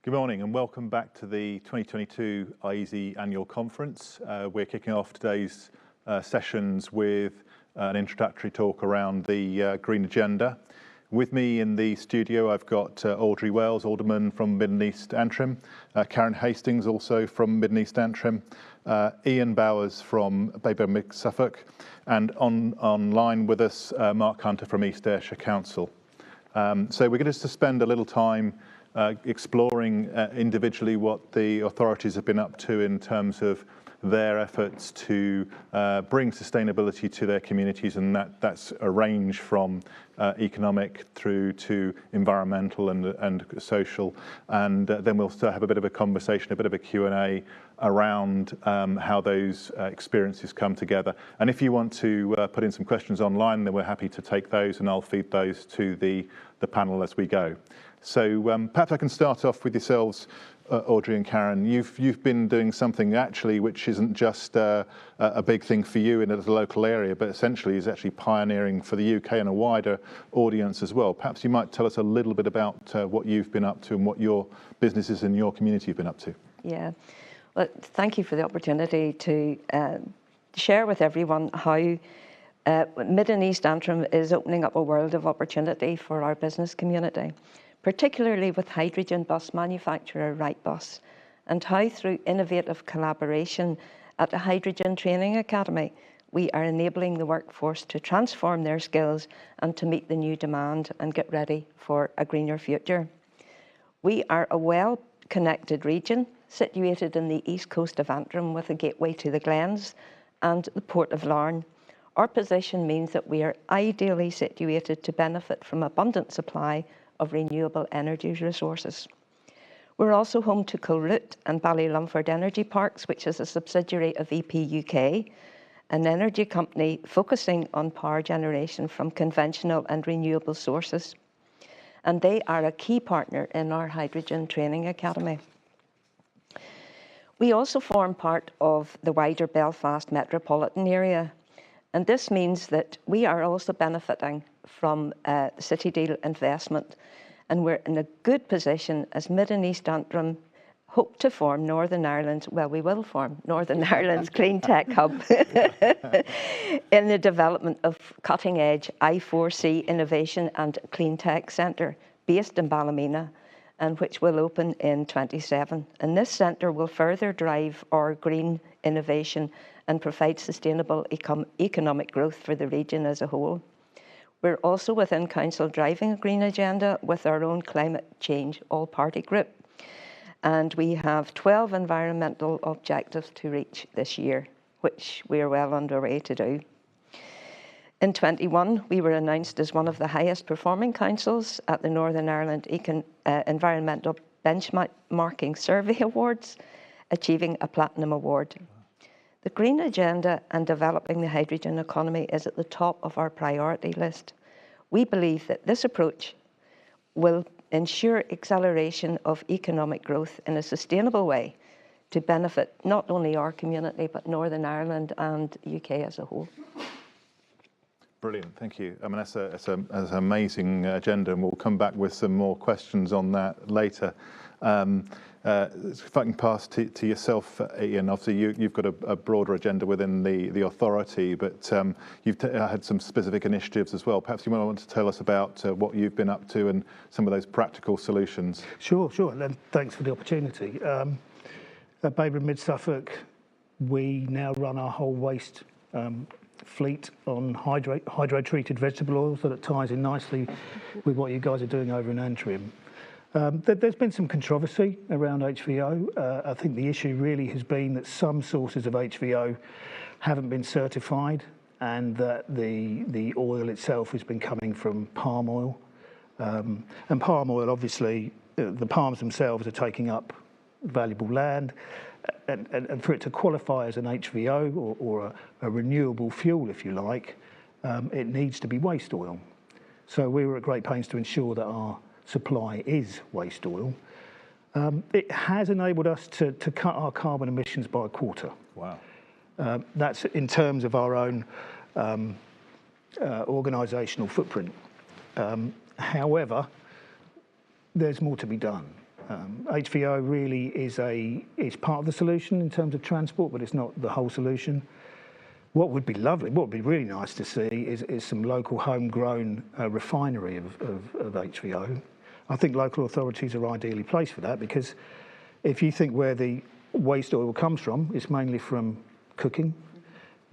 Good morning and welcome back to the 2022 iESE Annual Conference. We're kicking off today's sessions with an introductory talk around the Green Agenda. With me in the studio I've got Audrey Wells, Alderman from Mid and East Antrim, Karen Hastings also from Mid and East Antrim, Ian Bowers from Bayber Mid Suffolk, and online with us Mark Hunter from East Ayrshire Council. So we're going to spend a little time exploring individually what the authorities have been up to in terms of their efforts to bring sustainability to their communities, and that's a range from economic through to environmental and social. And then we'll still have a bit of a conversation, a bit of a Q&A around how those experiences come together. And if you want to put in some questions online, then we're happy to take those, and I'll feed those to the panel as we go. So perhaps I can start off with yourselves, Audrey and Karen. You've been doing something actually which isn't just a big thing for you in a local area, but essentially is actually pioneering for the UK and a wider audience as well. Perhaps you might tell us a little bit about what you've been up to and what your businesses in your community have been up to. Yeah, well, thank you for the opportunity to share with everyone how Mid and East Antrim is opening up a world of opportunity for our business community, particularly with hydrogen bus manufacturer Wrightbus, and how through innovative collaboration at the Hydrogen Training Academy, we are enabling the workforce to transform their skills and to meet the new demand and get ready for a greener future. We are a well-connected region situated in the east coast of Antrim with a gateway to the Glens and the Port of Larne. Our position means that we are ideally situated to benefit from abundant supply of renewable energy resources. We're also home to Colroot and Ballylumford Energy Parks, which is a subsidiary of EP UK, an energy company focusing on power generation from conventional and renewable sources. And they are a key partner in our Hydrogen Training Academy. We also form part of the wider Belfast metropolitan area, and this means that we are also benefiting from City Deal investment, and we're in a good position as Mid and East Antrim hope to form Northern Ireland's, well, we will form Northern Ireland's clean tech hub in the development of cutting-edge I4C Innovation and Clean Tech Centre based in Ballymena, and which will open in 2027. And this centre will further drive our green innovation and provide sustainable economic growth for the region as a whole. We're also within Council driving a green agenda with our own climate change all-party group. And we have 12 environmental objectives to reach this year, which we are well underway to do. In 21, we were announced as one of the highest performing councils at the Northern Ireland Environmental Benchmarking Survey Awards, achieving a Platinum Award. The Green Agenda and developing the hydrogen economy is at the top of our priority list. We believe that this approach will ensure acceleration of economic growth in a sustainable way to benefit not only our community, but Northern Ireland and UK as a whole. Brilliant, thank you. I mean, that's an amazing agenda, and we'll come back with some more questions on that later. If I can pass to yourself, Ian, obviously you've got a broader agenda within the authority, but you've had some specific initiatives as well. Perhaps you might want to tell us about what you've been up to and some of those practical solutions. Sure, and thanks for the opportunity. At Bayber Mid Suffolk, we now run our whole waste fleet on hydro-treated vegetable oils, so that ties in nicely with what you guys are doing over in Antrim. There's been some controversy around HVO. I think the issue really has been that some sources of HVO haven't been certified, and that the oil itself has been coming from palm oil. And palm oil, obviously, the palms themselves are taking up valuable land, and for it to qualify as an HVO or a renewable fuel, if you like, it needs to be waste oil. So we were at great pains to ensure that our supply is waste oil. It has enabled us to cut our carbon emissions by a quarter. Wow. That's in terms of our own organisational footprint. However, there's more to be done. HVO really is part of the solution in terms of transport, but it's not the whole solution. What would be lovely, what would be really nice to see is some local homegrown refinery of HVO. I think local authorities are ideally placed for that, because if you think where the waste oil comes from, it's mainly from cooking.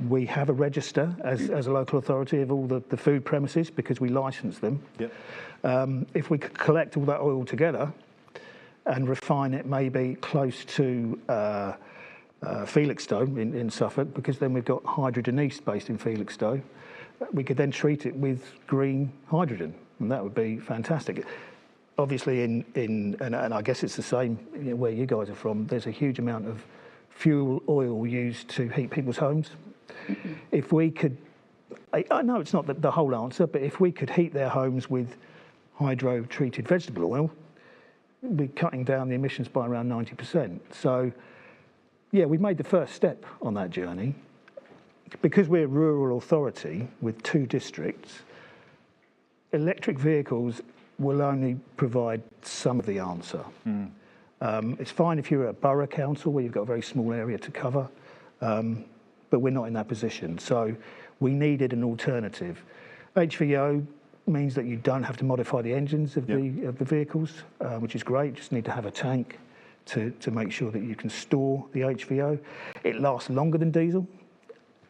We have a register as a local authority of all the food premises because we license them. Yep. If we could collect all that oil together and refine it maybe close to Felixstowe in Suffolk, because then we've got Hydrogen East based in Felixstowe, we could then treat it with green hydrogen, and that would be fantastic. Obviously, and I guess it's the same where you guys are from, there's a huge amount of fuel oil used to heat people's homes. If we could, I know it's not the whole answer, but if we could heat their homes with hydro-treated vegetable oil, we'd be cutting down the emissions by around 90%. So, yeah, we've made the first step on that journey. Because we're a rural authority with 2 districts, electric vehicles will only provide some of the answer. It's fine if you're at a borough council where you've got a very small area to cover, but we're not in that position. So we needed an alternative. HVO means that you don't have to modify the engines of the vehicles, which is great. You just need to have a tank to make sure that you can store the HVO. It lasts longer than diesel.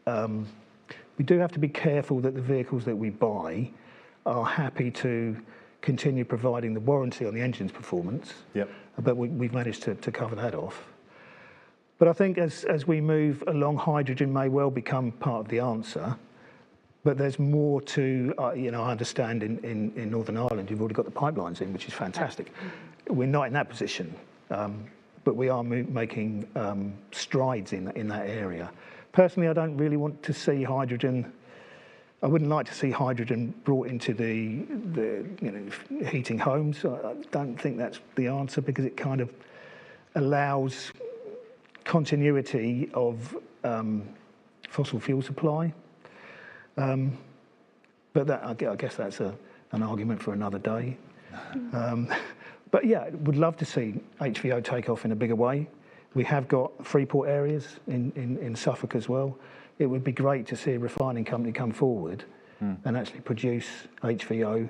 We do have to be careful that the vehicles that we buy are happy to continue providing the warranty on the engine's performance. Yep. But we've managed to cover that off. But I think as we move along, hydrogen may well become part of the answer. But there's more to, I understand in Northern Ireland, you've already got the pipelines in, which is fantastic. We're not in that position, but we are making strides in that area. Personally, I don't really want to see hydrogen. I wouldn't like to see hydrogen brought into the heating homes. I don't think that's the answer, because it kind of allows continuity of fossil fuel supply. But that, I guess that's an argument for another day. But yeah, would love to see HVO take off in a bigger way. We have got Freeport areas in Suffolk as well. It would be great to see a refining company come forward and actually produce HVO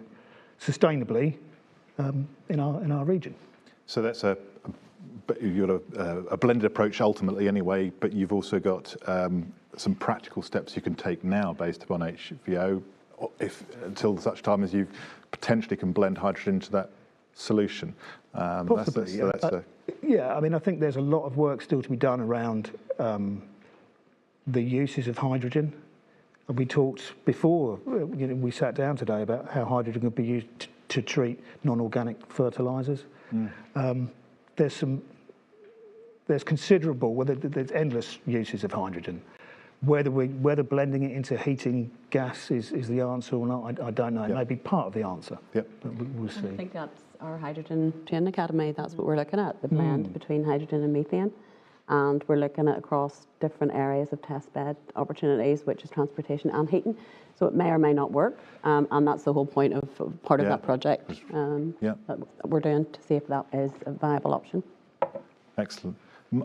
sustainably in our region. So that's you've got a blended approach ultimately anyway, but you've also got some practical steps you can take now based upon HVO, until such time as you potentially can blend hydrogen into that solution. Possibly, yeah. I mean, I think there's a lot of work still to be done around the uses of hydrogen. We talked before, we sat down today about how hydrogen could be used to treat non-organic fertilisers. There's considerable, there's endless uses of hydrogen. Whether blending it into heating gas is the answer or not, I don't know. It may be part of the answer. But we'll see. I think that's our Hydrogen Training Academy. That's what we're looking at, the blend between hydrogen and methane. And we're looking at across different areas of test bed opportunities, which is transportation and heating. So it may or may not work. And that's the whole point of part of that project that we're doing, to see if that is a viable option. Excellent.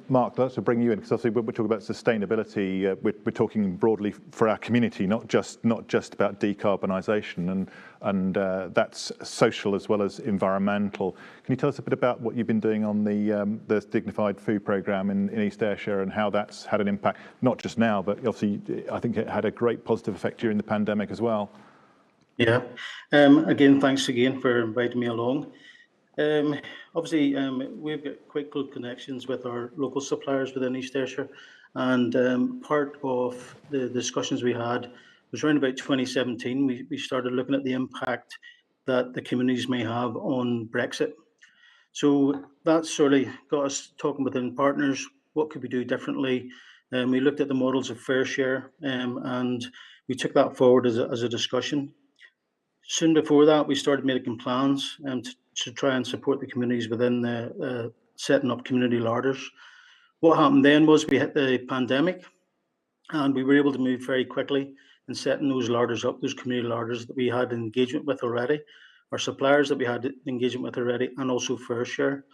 Mark, I'd like to bring you in, because obviously we're talking about sustainability. We're talking broadly for our community, not just about decarbonisation, and that's social as well as environmental. Can you tell us a bit about what you've been doing on the Dignified Food Programme in East Ayrshire, and how that's had an impact, not just now, but obviously I think it had a great positive effect during the pandemic as well? Yeah. Again, thanks again for inviting me along. Obviously, we've got quite close connections with our local suppliers within East Ayrshire, and part of the discussions we had was around about 2017. We started looking at the impact that the communities may have on Brexit. So that sort of got us talking within partners, what could we do differently? We looked at the models of fair share, and we took that forward as a discussion. Soon before that, we started making plans to try and support the communities within the setting up community larders. What happened then was we hit the pandemic, and we were able to move very quickly in setting those larders up, those community larders that we had engagement with already, our suppliers that we had engagement with already, and also fair share.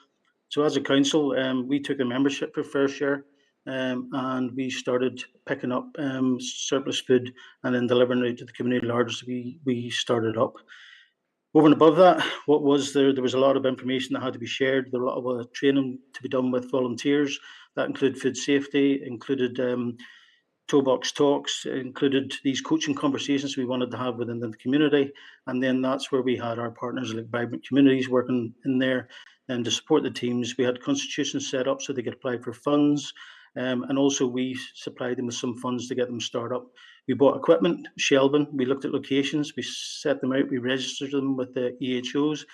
So as a council, we took a membership for Fair Share, and we started picking up surplus food and then delivering it to the community larders we started up. Over and above that, what was there was a lot of information that had to be shared. There was a lot of training to be done with volunteers. That included food safety, included toolbox talks, included these coaching conversations we wanted to have within the community. And then that's where we had our partners like Vibrant Communities working in there and to support the teams. We had constitutions set up so they could apply for funds. And also we supplied them with some funds to get them started up. We bought equipment, shelving, we looked at locations, we set them out, we registered them with the EHOs,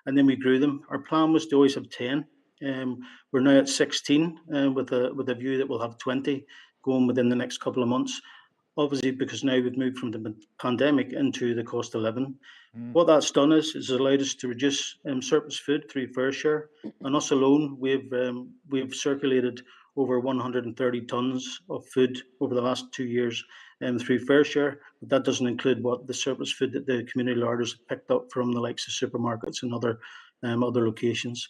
and then we grew them. Our plan was to always have 10. We're now at 16 with a view that we'll have 20 going within the next couple of months. Obviously, because now we've moved from the pandemic into the cost of living. What that's done is allowed us to reduce surplus food through Fair Share. And us alone, we've circulated over 130 tonnes of food over the last 2 years through Fair Share. But that doesn't include what the surplus food that the community larders picked up from the likes of supermarkets and other locations.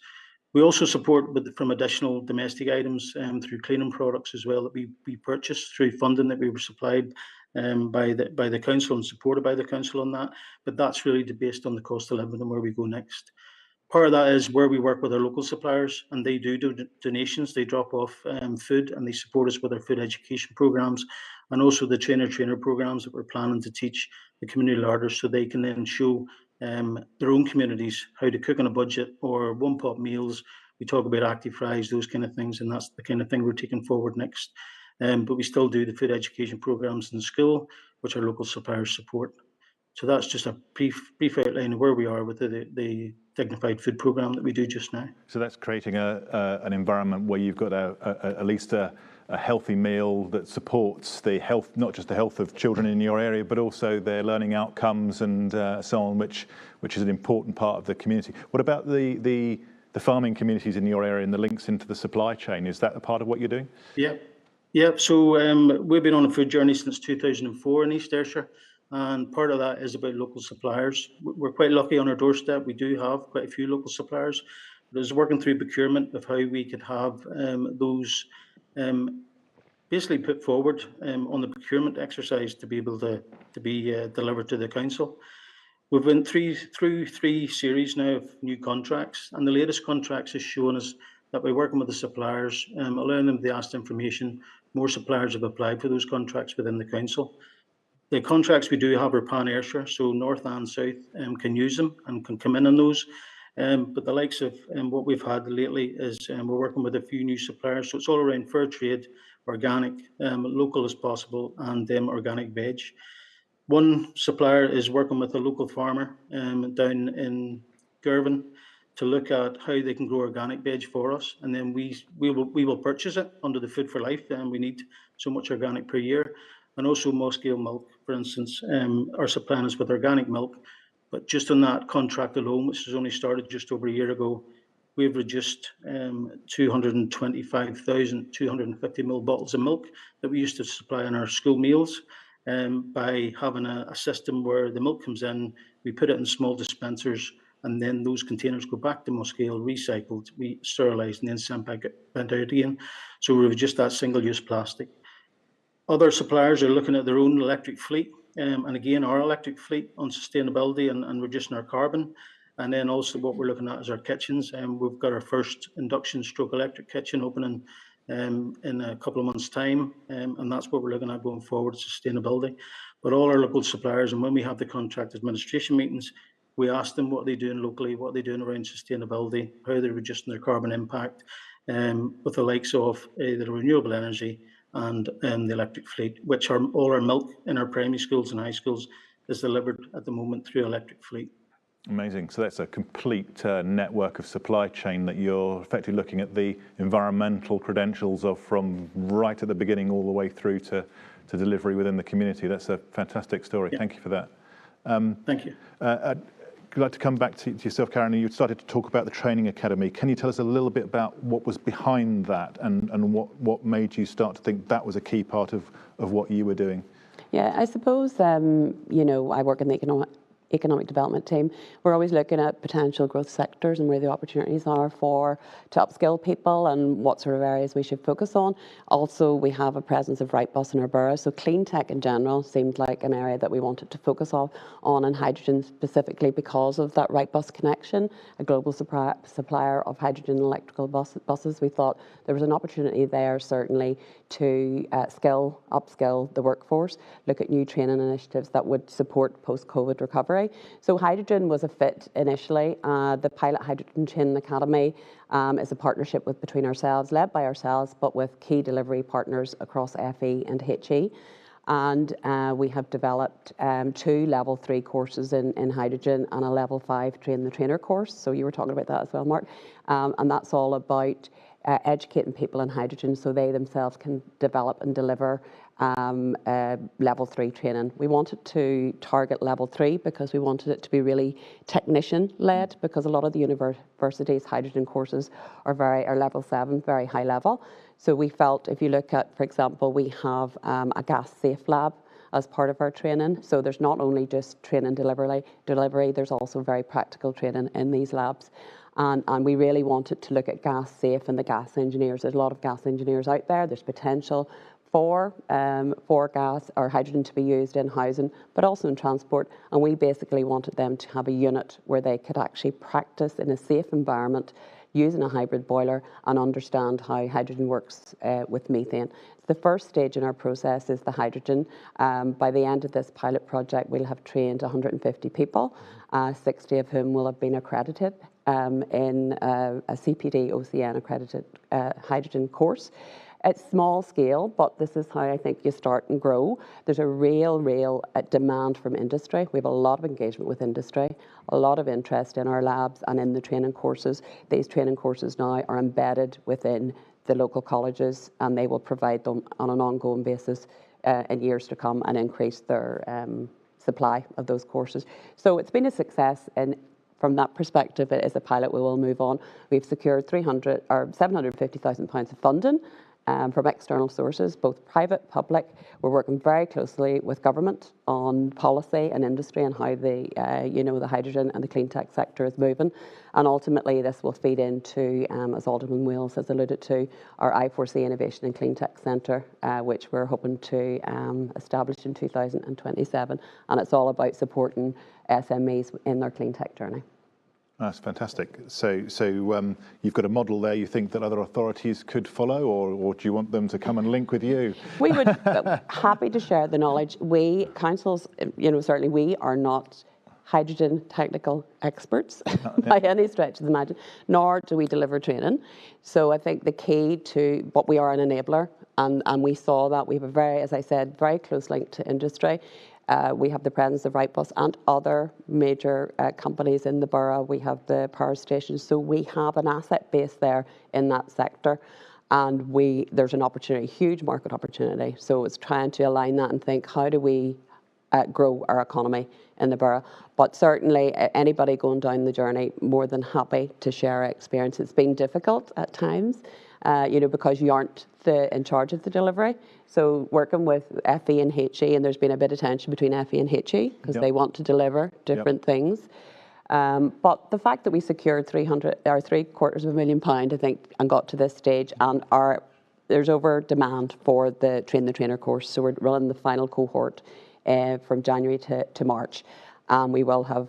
We also support from additional domestic items through cleaning products as well that we purchased through funding that we were supplied by the council and supported by the council on that. But that's really based on the cost of living and where we go next. Part of that is where we work with our local suppliers, and they do donations. They drop off food and they support us with our food education programs and also the trainer programs that we're planning to teach the community larders so they can then show their own communities how to cook on a budget or one-pot meals. We talk about active fries, those kind of things, and that's the kind of thing we're taking forward next. But we still do the food education programs in school, which our local suppliers support. So that's just a brief outline of where we are with the dignified food program that we do just now. So that's creating an environment where you've got at least a healthy meal that supports the health, not just the health of children in your area, but also their learning outcomes and so on, which is an important part of the community. What about the farming communities in your area and the links into the supply chain? Is that a part of what you're doing? Yeah. So we've been on a food journey since 2004 in East Ayrshire. And part of that is about local suppliers. We're quite lucky on our doorstep. We do have quite a few local suppliers. But it's working through procurement of how we could have those basically put forward on the procurement exercise to be able to be delivered to the council. We've been through 3 series now of new contracts, and the latest contracts has shown us that by working with the suppliers, allowing them to ask information, more suppliers have applied for those contracts within the council. The contracts we do have are pan-Ayrshire, so north and south can use them and can come in on those. But the likes of what we've had lately is we're working with a few new suppliers. So it's all around fair trade, organic, local as possible, and organic veg. One supplier is working with a local farmer down in Girvan to look at how they can grow organic veg for us, and then we will purchase it under the Food for Life, and we need so much organic per year. And also Moscow milk, for instance, are supplying us with organic milk. But just on that contract alone, which has only started just over a year ago, we've reduced 225,000 250 ml bottles of milk that we used to supply in our school meals by having a system where the milk comes in, we put it in small dispensers, and then those containers go back to Moscow, recycled, sterilised, and then sent out again. So we reduced that single-use plastic. Other suppliers are looking at their own electric fleet, and again, our electric fleet on sustainability and reducing our carbon. And then also what we're looking at is our kitchens. We've got our first induction stroke electric kitchen opening in a couple of months' time, and that's what we're looking at going forward, sustainability. But all our local suppliers, and when we have the contract administration meetings, we ask them what they're doing locally, what they're doing around sustainability, how they're reducing their carbon impact, with the likes of the renewable energy, and the electric fleet, which are all our milk in our primary schools and high schools is delivered at the moment through electric fleet. Amazing. So that's a complete network of supply chain that you're effectively looking at the environmental credentials of from right at the beginning all the way through to delivery within the community. That's a fantastic story. Yeah. Thank you for that. Thank you. I'd like to come back to yourself, Karen. You started to talk about the training academy. Can you tell us a little bit about what was behind that and what made you start to think that was a key part of what you were doing? Yeah, I suppose, I work in the economic development team, we're always looking at potential growth sectors and where the opportunities are to upskill people and what sort of areas we should focus on. Also, we have a presence of Wrightbus in our borough, so clean tech in general seemed like an area that we wanted to focus on and hydrogen specifically because of that Wrightbus connection, a global supplier of hydrogen and electrical buses. We thought there was an opportunity there certainly to upskill the workforce, look at new training initiatives that would support post-COVID recovery. So hydrogen was a fit initially. The Pilot Hydrogen Training Academy is a partnership between ourselves, led by ourselves, but with key delivery partners across FE and HE. And we have developed 2 level 3 courses in hydrogen and a level 5 train the trainer course. So you were talking about that as well, Mark. And that's all about educating people in hydrogen so they themselves can develop and deliver level 3 training. We wanted to target level 3 because we wanted it to be really technician led, because a lot of the universities' hydrogen courses are level 7, very high level. So we felt, if you look at, for example, we have a gas safe lab as part of our training. So there's not only just training delivery, there's also very practical training in these labs. And we really wanted to look at gas safe and the gas engineers. There's a lot of gas engineers out there. There's potential for gas or hydrogen to be used in housing, but also in transport. And we basically wanted them to have a unit where they could actually practice in a safe environment using a hybrid boiler and understand how hydrogen works with methane. The first stage in our process is the hydrogen. By the end of this pilot project, we'll have trained 150 people, 60 of whom will have been accredited in a CPD OCN accredited hydrogen course. It's small scale, but this is how I think you start and grow. There's a real demand from industry. We have a lot of engagement with industry, a lot of interest in our labs and in the training courses. These training courses now are embedded within the local colleges, and they will provide them on an ongoing basis in years to come and increase their supply of those courses. So it's been a success, and from that perspective, it is a pilot. We will move on. We've secured £750,000 of funding from external sources, both private, public. We're working very closely with government on policy and industry and how the hydrogen and the clean tech sector is moving. And ultimately, this will feed into, as Alderman Wales has alluded to, our I4C Innovation and Clean Tech Centre, which we're hoping to establish in 2027. And it's all about supporting SMEs in their clean tech journey. That's fantastic. So you've got a model there you think that other authorities could follow, or do you want them to come and link with you? We would happy to share the knowledge. We, councils, certainly we are not hydrogen technical experts by any stretch of the imagination, nor do we deliver training. So I think the key but we are an enabler, and we saw that. We have as I said, very close link to industry. We have the presence of Wrightbus and other major companies in the borough. We have the power stations. So we have an asset base there in that sector. And there's an opportunity, huge market opportunity. So it's trying to align that and think, how do we grow our economy in the borough? But certainly anybody going down the journey, more than happy to share our experience. It's been difficult at times, because you aren't in charge of the delivery. So working with FE and HE, and there's been a bit of tension between FE and HE because they want to deliver different things. But the fact that we secured £750,000, I think, and got to this stage, and there's over demand for the Train the Trainer course. So we're running the final cohort from January to March. And we will have,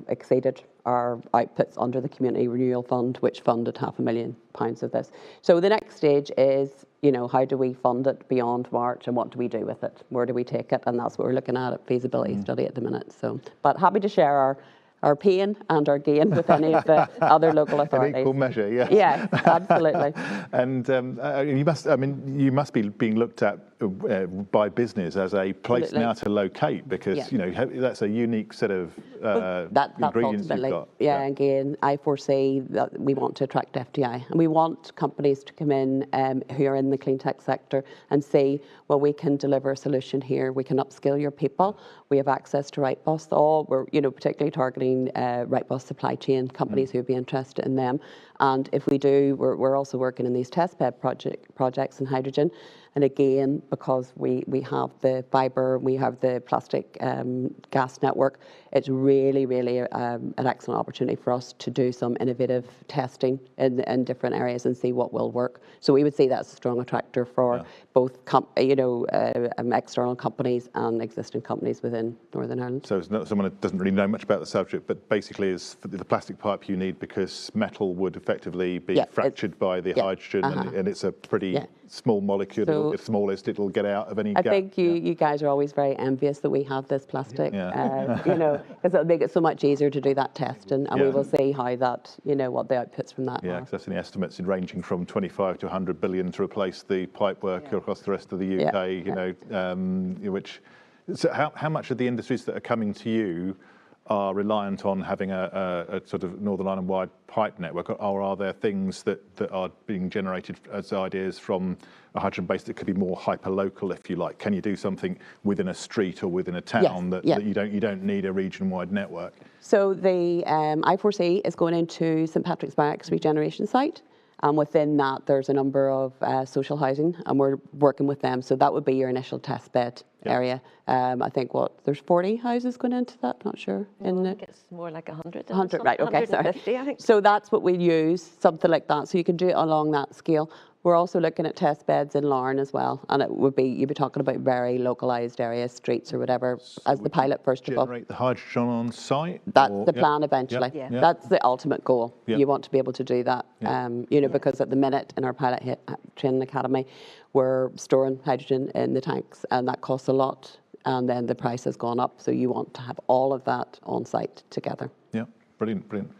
exceeded our outputs under the Community Renewal Fund, which funded £500,000 of this. So the next stage is, how do we fund it beyond March, and what do we do with it? Where do we take it? And that's what we're looking at feasibility study at the minute. So, but happy to share our pain and our gain with any of the other local authorities. An equal measure, yes. Yes, absolutely. And you must be being looked at by business as a place now to locate, because that's a unique set of ingredients you've got. Yeah, again, I foresee that we want to attract FDI, and we want companies to come in who are in the clean tech sector and say, well, we can deliver a solution here. We can upskill your people. We have access to Wrightbus. We're particularly targeting Wrightbus supply chain companies who would be interested in them. And if we do, we're also working in these testbed projects in hydrogen. And again, because we have the fibre, we have the plastic gas network, it's really, really an excellent opportunity for us to do some innovative testing in different areas and see what will work. So we would see that as a strong attractor for both external companies and existing companies within Northern Ireland. So it's not someone that doesn't really know much about the subject, but basically is the plastic pipe you need because metal would effectively be fractured by the hydrogen, and it's a pretty small molecule. So, if smallest, it'll get out of any I gap. think you guys are always very envious that we have this plastic, because it'll make it so much easier to do that test, and we will see how that, what the outputs from that are. Because that's any estimates ranging from 25 to 100 billion to replace the pipework across the rest of the UK. Which, so how much of the industries that are coming to you are reliant on having a sort of Northern Ireland-wide pipe network, or are there things that are being generated as ideas from a hydrogen base that could be more hyper-local, if you like? Can you do something within a street or within a town that you don't need a region-wide network? So the I4C is going into St Patrick's Barracks regeneration site. And within that, there's a number of social housing, and we're working with them. So that would be your initial test bed area. I think there's 40 houses going into that. Not sure. I think it's more like 100. 100, right? Okay, 150, sorry. I think. So that's what we use, something like that. So you can do it along that scale. We're also looking at test beds in Larne as well, and you'd be talking about very localised areas, streets or whatever, as the pilot first of all. Generate the hydrogen on site? That's the plan eventually. That's the ultimate goal. You want to be able to do that, because at the minute in our pilot training academy, we're storing hydrogen in the tanks, and that costs a lot, and then the price has gone up. So you want to have all of that on site together. Yeah, brilliant.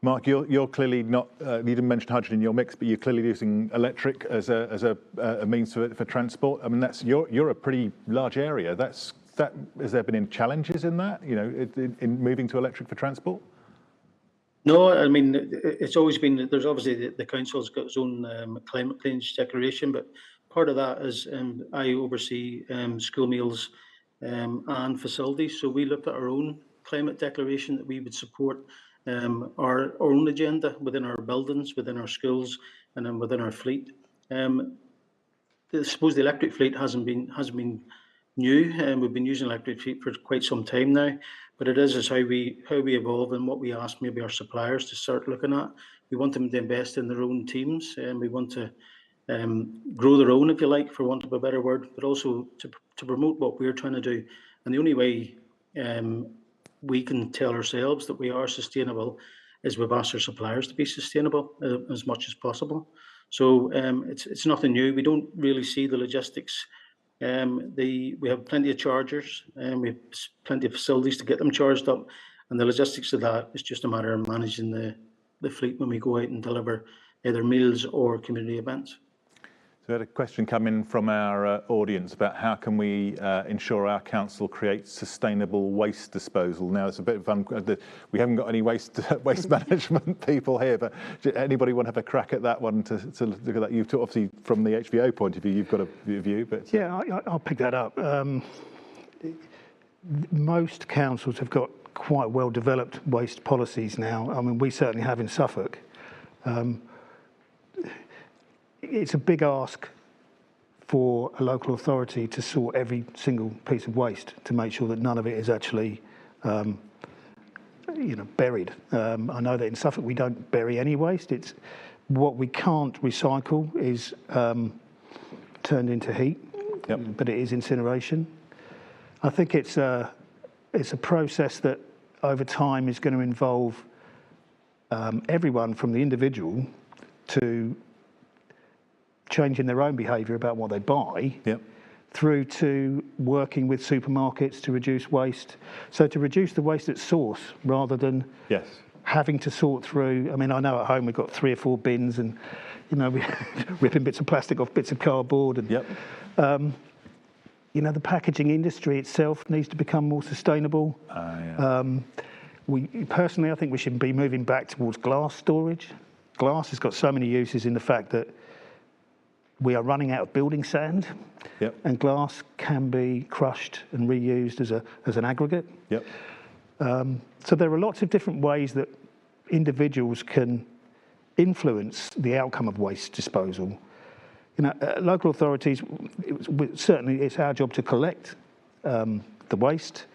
Mark, you're clearly not. You didn't mention hydrogen in your mix, but you're clearly using electric as a means for transport. I mean, you're a pretty large area. Has there been any challenges in that? In moving to electric for transport? No, I mean it's always been. There's obviously the council's got its own climate change declaration, but part of that is I oversee school meals and facilities. So we looked at our own climate declaration that we would support. Our own agenda within our buildings, within our schools, and then within our fleet. I suppose the electric fleet hasn't been new, we've been using electric fleet for quite some time now. But it is how we evolve and what we ask maybe our suppliers to start looking at. We want them to invest in their own teams, and we want to grow their own, if you like, for want of a better word, but also to promote what we're trying to do. And the only way we can tell ourselves that we are sustainable is we've asked our suppliers to be sustainable as much as possible. So it's nothing new. We don't really see the logistics. We have plenty of chargers, and we have plenty of facilities to get them charged up, and the logistics of that is just a matter of managing the fleet when we go out and deliver either meals or community events. So we had a question come in from our audience about how can we ensure our council creates sustainable waste disposal. Now it's a bit of fun. We haven't got any waste management people here, but anybody want to have a crack at that one to look at that? You've obviously from the HVO point of view, you've got a view, but yeah, I'll pick that up. Most councils have got quite well developed waste policies now. I mean, we certainly have in Suffolk. It's a big ask for a local authority to sort every single piece of waste to make sure that none of it is actually, buried. I know that in Suffolk we don't bury any waste. It's what we can't recycle is turned into heat, but it is incineration. I think it's a process that over time is going to involve everyone from the individual to changing their own behaviour about what they buy, through to working with supermarkets to reduce waste. So to reduce the waste at source rather than having to sort through. I mean, I know at home we've got 3 or 4 bins, and we're ripping bits of plastic off bits of cardboard, and the packaging industry itself needs to become more sustainable. Personally, I think we should be moving back towards glass storage. Glass has got so many uses in the fact that we are running out of building sand, and glass can be crushed and reused as an aggregate. So there are lots of different ways that individuals can influence the outcome of waste disposal. Local authorities, certainly it's our job to collect the waste,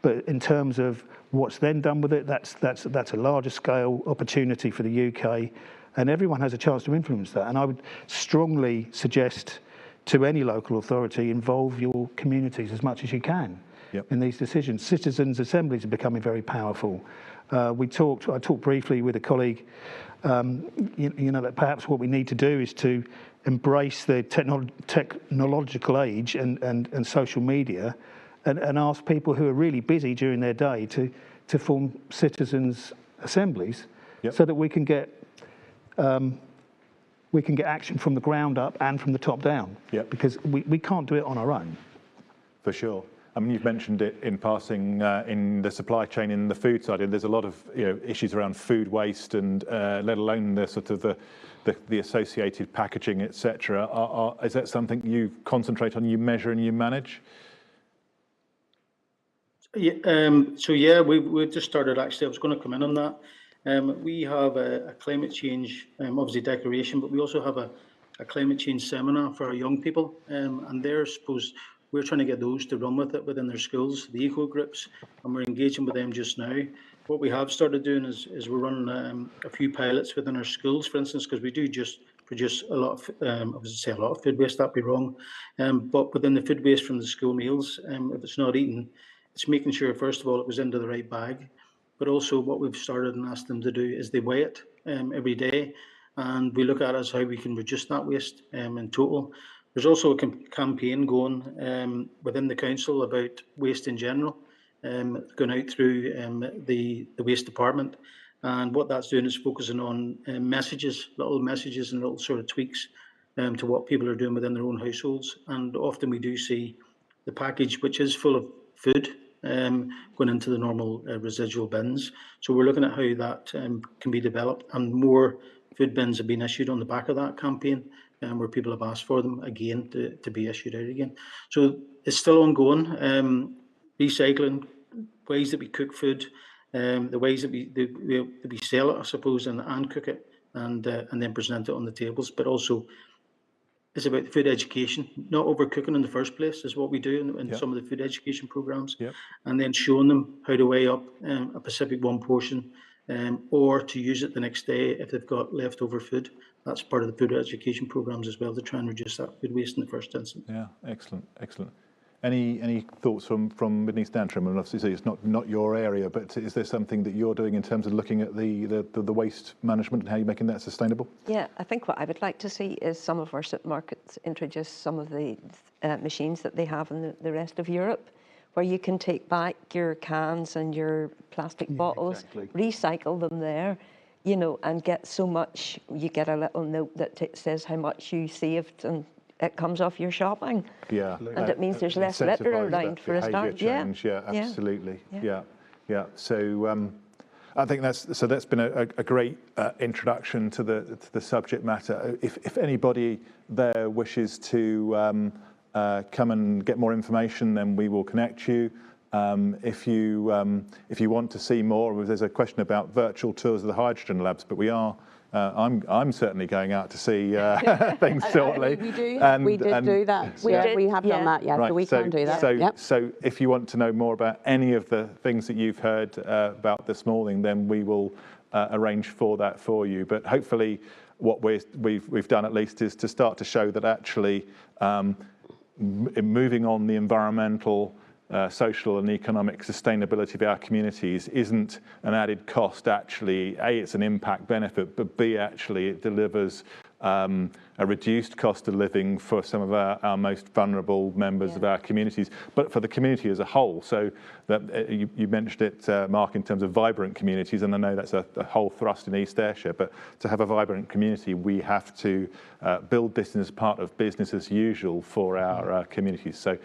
but in terms of what's then done with it, that's a larger scale opportunity for the UK, and everyone has a chance to influence that. And I would strongly suggest to any local authority, involve your communities as much as you can in these decisions. Citizens' assemblies are becoming very powerful. I talked briefly with a colleague, that perhaps what we need to do is to embrace the technological age and social media, and ask people who are really busy during their day to form citizens' assemblies, so that we can get action from the ground up and from the top down. Because we can't do it on our own. For sure. I mean, you've mentioned it in passing in the supply chain, in the food side, and there's a lot of issues around food waste, and let alone the sort of the associated packaging, etc. Is that something you concentrate on, you measure, and you manage? Yeah, we've just started, actually. I was going to come in on that. We have a climate change, obviously, declaration, but we also have a climate change seminar for our young people, and we're trying to get those to run with it within their schools, the eco groups, and we're engaging with them just now. What we have started doing is we're running a few pilots within our schools, for instance, because we do just produce a lot of, I would say a lot of food waste, that'd be wrong, but within the food waste from the school meals, if it's not eaten, it's making sure, first of all, it was into the right bag, but also what we've started and asked them to do is they weigh it every day, and we look at it as how we can reduce that waste in total. There's also a campaign going within the council about waste in general, going out through the waste department, and what that's doing is focusing on little messages and little sort of tweaks to what people are doing within their own households. And often we do see the package, which is full of food, going into the normal residual bins. So we're looking at how that can be developed, and more food bins have been issued on the back of that campaign, where people have asked for them again to be issued out again. So it's still ongoing. Recycling, ways that we cook food, the ways that we sell it, I suppose, and cook it, and then present it on the tables, but also it's about food education. Not overcooking in the first place is what we do in some of the food education programs, and then showing them how to weigh up a specific one portion, or to use it the next day if they've got leftover food. That's part of the food education programs as well, to try and reduce that food waste in the first instance. Yeah, excellent. Any thoughts from Mid East Antrim? And obviously it's not your area, but is there something that you're doing in terms of looking at the waste management and how you're making that sustainable? Yeah, I think what I would like to see is some of our supermarkets introduce some of the machines that they have in the rest of Europe, where you can take back your cans and your plastic bottles, recycle them there, and get so much. You get a little note that says how much you saved, and it comes off your shopping. Yeah, and it means there's less litter around for a start. Change. Yeah, absolutely. Yeah. So I think that's been a great introduction to the subject matter. If anybody there wishes to come and get more information, then we will connect you. If you want to see more, there's a question about virtual tours of the hydrogen labs, but we are. I'm certainly going out to see things shortly. We did do that. We have done that, yeah. Right. So we can do that. So if you want to know more about any of the things that you've heard about this morning, then we will arrange for that for you. But hopefully, what we've done at least is to start to show that actually moving on the environmental, social and economic sustainability of our communities isn't an added cost. Actually, A, it's an impact benefit, but B, actually it delivers a reduced cost of living for some of our most vulnerable members of our communities, but for the community as a whole. So that you mentioned it, Mark, in terms of vibrant communities, and I know that's a whole thrust in East Ayrshire, but to have a vibrant community, we have to build this as part of business as usual for our communities. So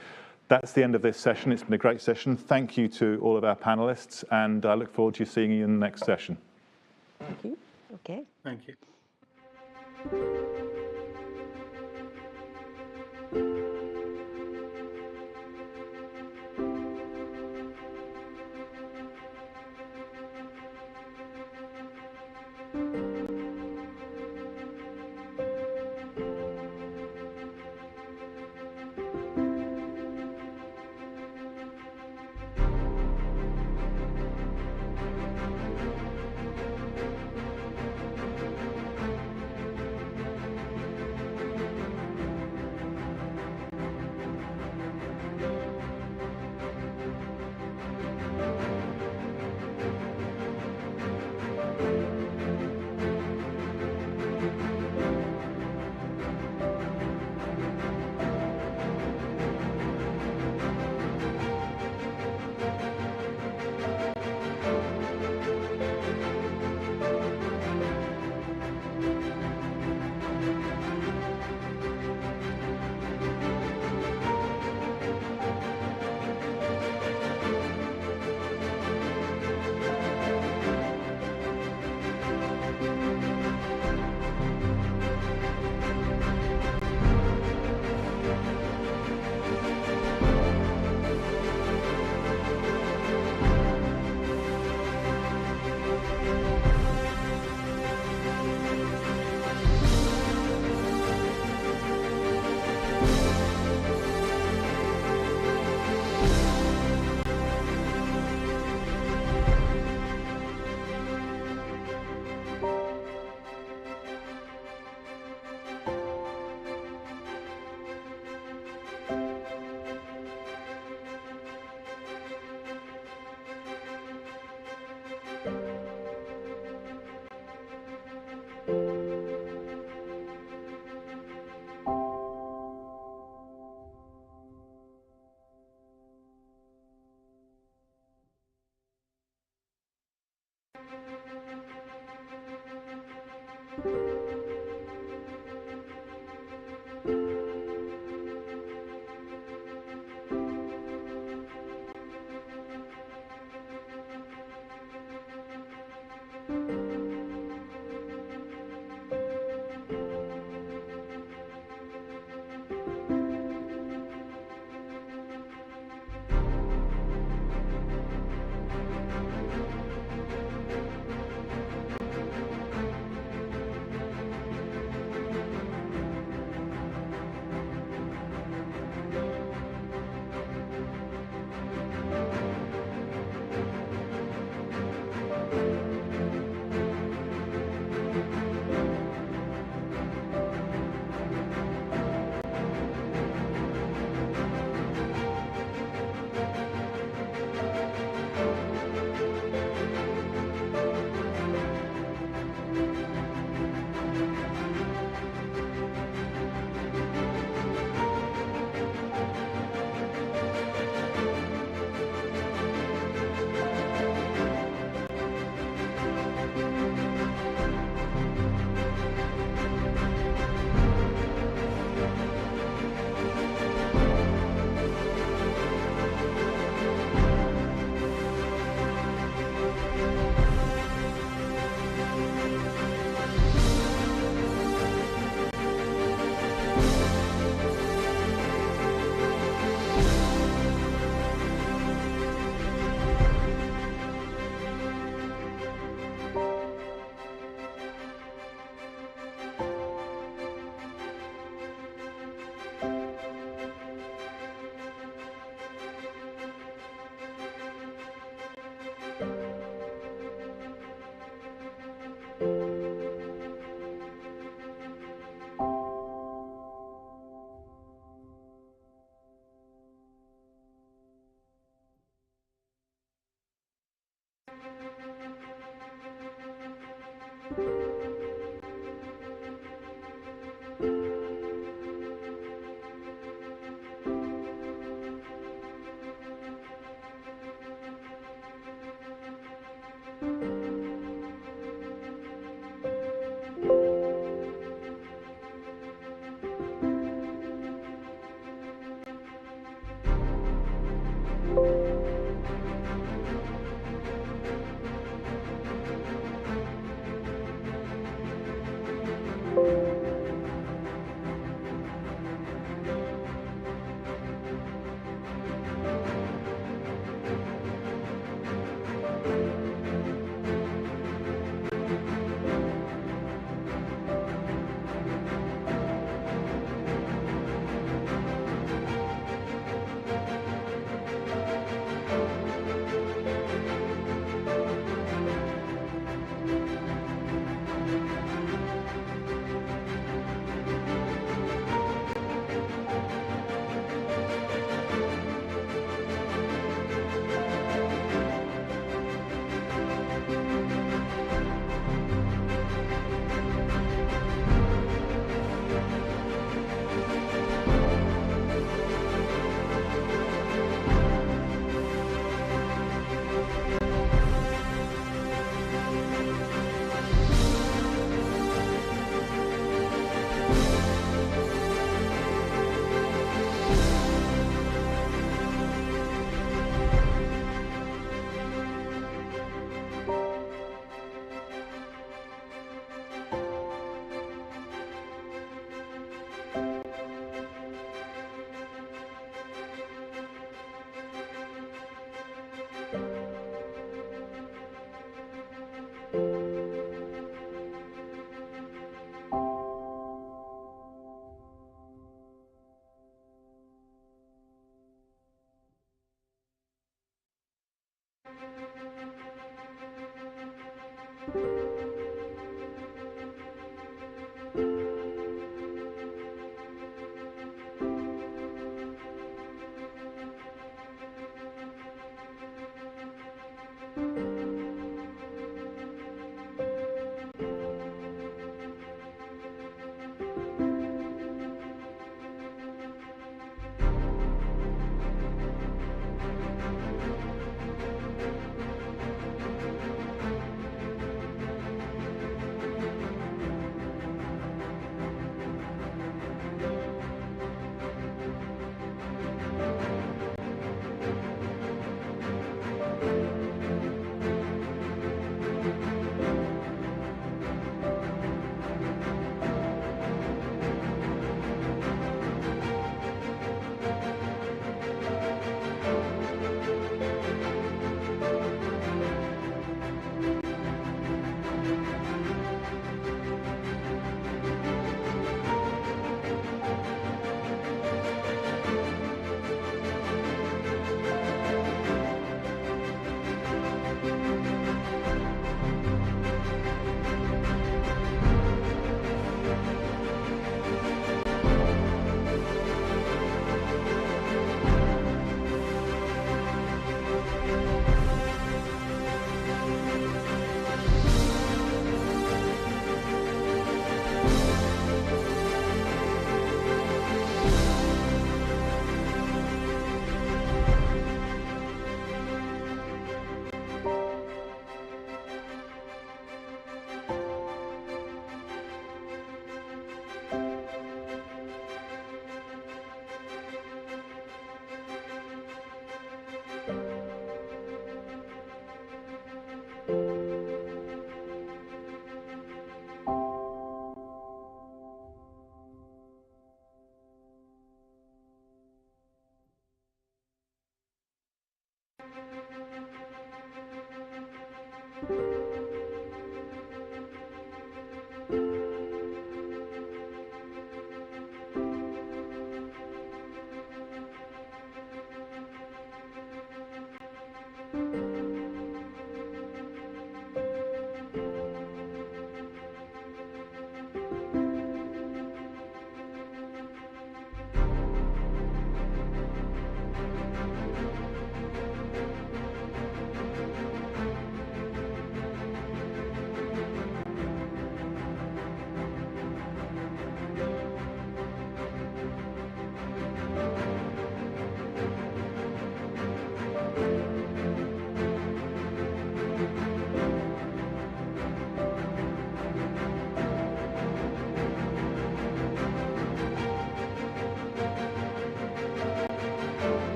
that's the end of this session. It's been a great session. Thank you to all of our panelists, and I look forward to seeing you in the next session. Thank you. Okay. Thank you.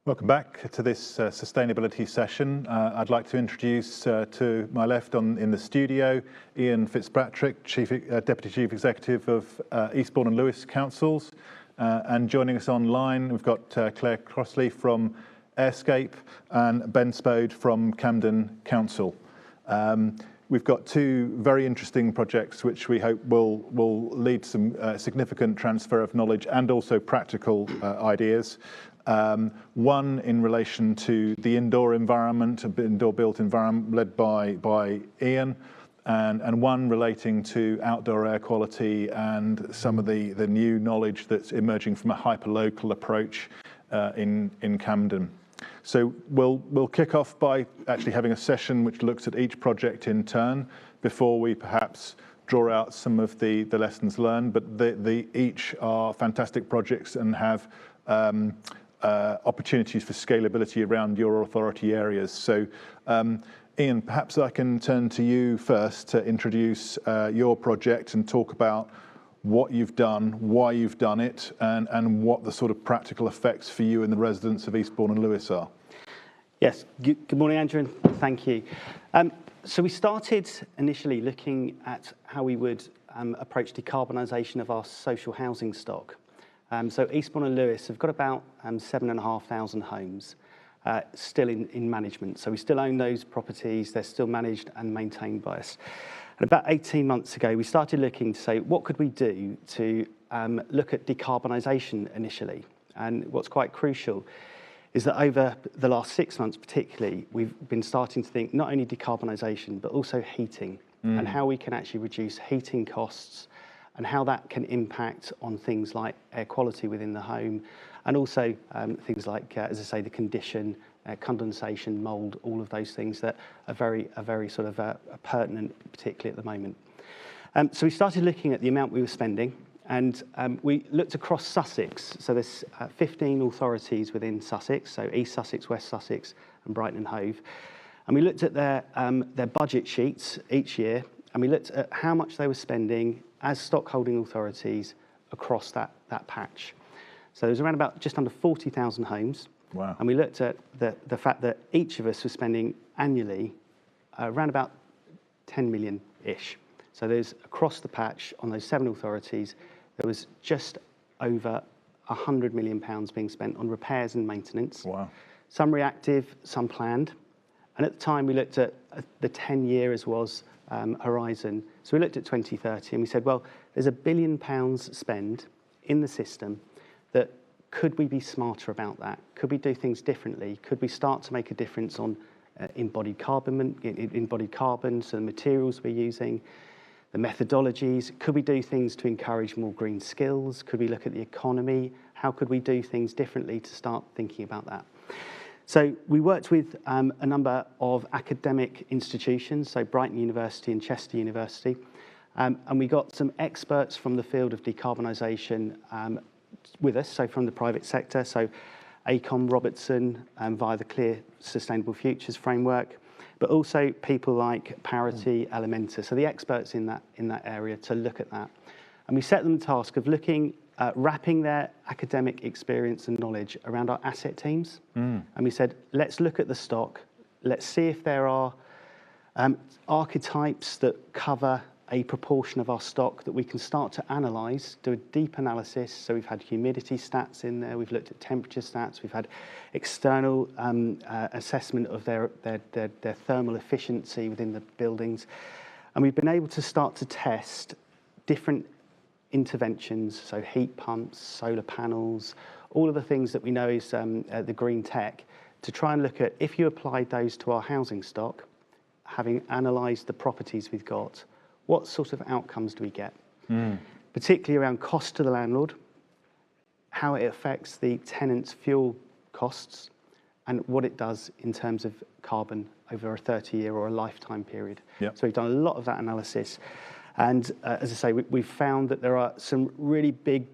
Welcome back to this sustainability session. I'd like to introduce to my left in the studio Ian Fitzpatrick, Deputy Chief Executive of Eastbourne and Lewis Councils. And joining us online, we've got Claire Crossley from Airscape and Ben Spode from Camden Council. We've got two very interesting projects which we hope will lead to some significant transfer of knowledge and also practical ideas. One in relation to the indoor environment, indoor built environment led by Ian, and one relating to outdoor air quality and some of the new knowledge that's emerging from a hyperlocal approach in Camden. So we'll kick off by actually having a session which looks at each project in turn before we perhaps draw out some of the lessons learned, but each are fantastic projects and have opportunities for scalability around your authority areas. So Ian, perhaps I can turn to you first to introduce your project and talk about what you've done, why you've done it, and what the sort of practical effects for you and the residents of Eastbourne and Lewis are. Yes, good morning, Andrew, and thank you. So we started initially looking at how we would approach decarbonisation of our social housing stock. So Eastbourne and Lewis have got about 7,500 homes still in management. So we still own those properties, they're still managed and maintained by us. And about 18 months ago, we started looking to say, what could we do to look at decarbonisation initially? And what's quite crucial is that over the last 6 months particularly, we've been starting to think not only decarbonisation, but also heating and how we can actually reduce heating costs and how that can impact on things like air quality within the home, and also things like, as I say, the condition, condensation, mould, all of those things that are very sort of pertinent, particularly at the moment. So we started looking at the amount we were spending, and we looked across Sussex. So there's 15 authorities within Sussex, so East Sussex, West Sussex, and Brighton and Hove. And we looked at their budget sheets each year, and we looked at how much they were spending as stockholding authorities across that patch. So there was around about just under 40,000 homes. Wow. And we looked at the fact that each of us was spending annually around about 10 million-ish. So there's across the patch on those 7 authorities, there was just over £100 million being spent on repairs and maintenance. Wow. Some reactive, some planned. And at the time we looked at the 10-year as was horizon. So we looked at 2030 and we said, well, there's £1 billion spend in the system that could we be smarter about that? Could we do things differently? Could we start to make a difference on embodied carbon, so the materials we're using, the methodologies? Could we do things to encourage more green skills? Could we look at the economy? How could we do things differently to start thinking about that? So we worked with a number of academic institutions, so Brighton University and Chester University, and we got some experts from the field of decarbonisation with us, so from the private sector, so ACOM Robertson via the Clear Sustainable Futures framework, but also people like Parity, Elementa, so the experts in that area to look at that. And we set them the task of looking wrapping their academic experience and knowledge around our asset teams. And we said, let's look at the stock. Let's see if there are archetypes that cover a proportion of our stock that we can start to analyse, do a deep analysis. So we've had humidity stats in there, we've looked at temperature stats, we've had external assessment of their thermal efficiency within the buildings. And we've been able to start to test different interventions, so heat pumps, solar panels, all of the things that we know is the green tech, to try and look at if you applied those to our housing stock, having analysed the properties we've got, what sort of outcomes do we get? Particularly around cost to the landlord, how it affects the tenant's fuel costs, and what it does in terms of carbon over a 30-year or a lifetime period. Yep. So we've done a lot of that analysis. And as I say, we've found that there are some really big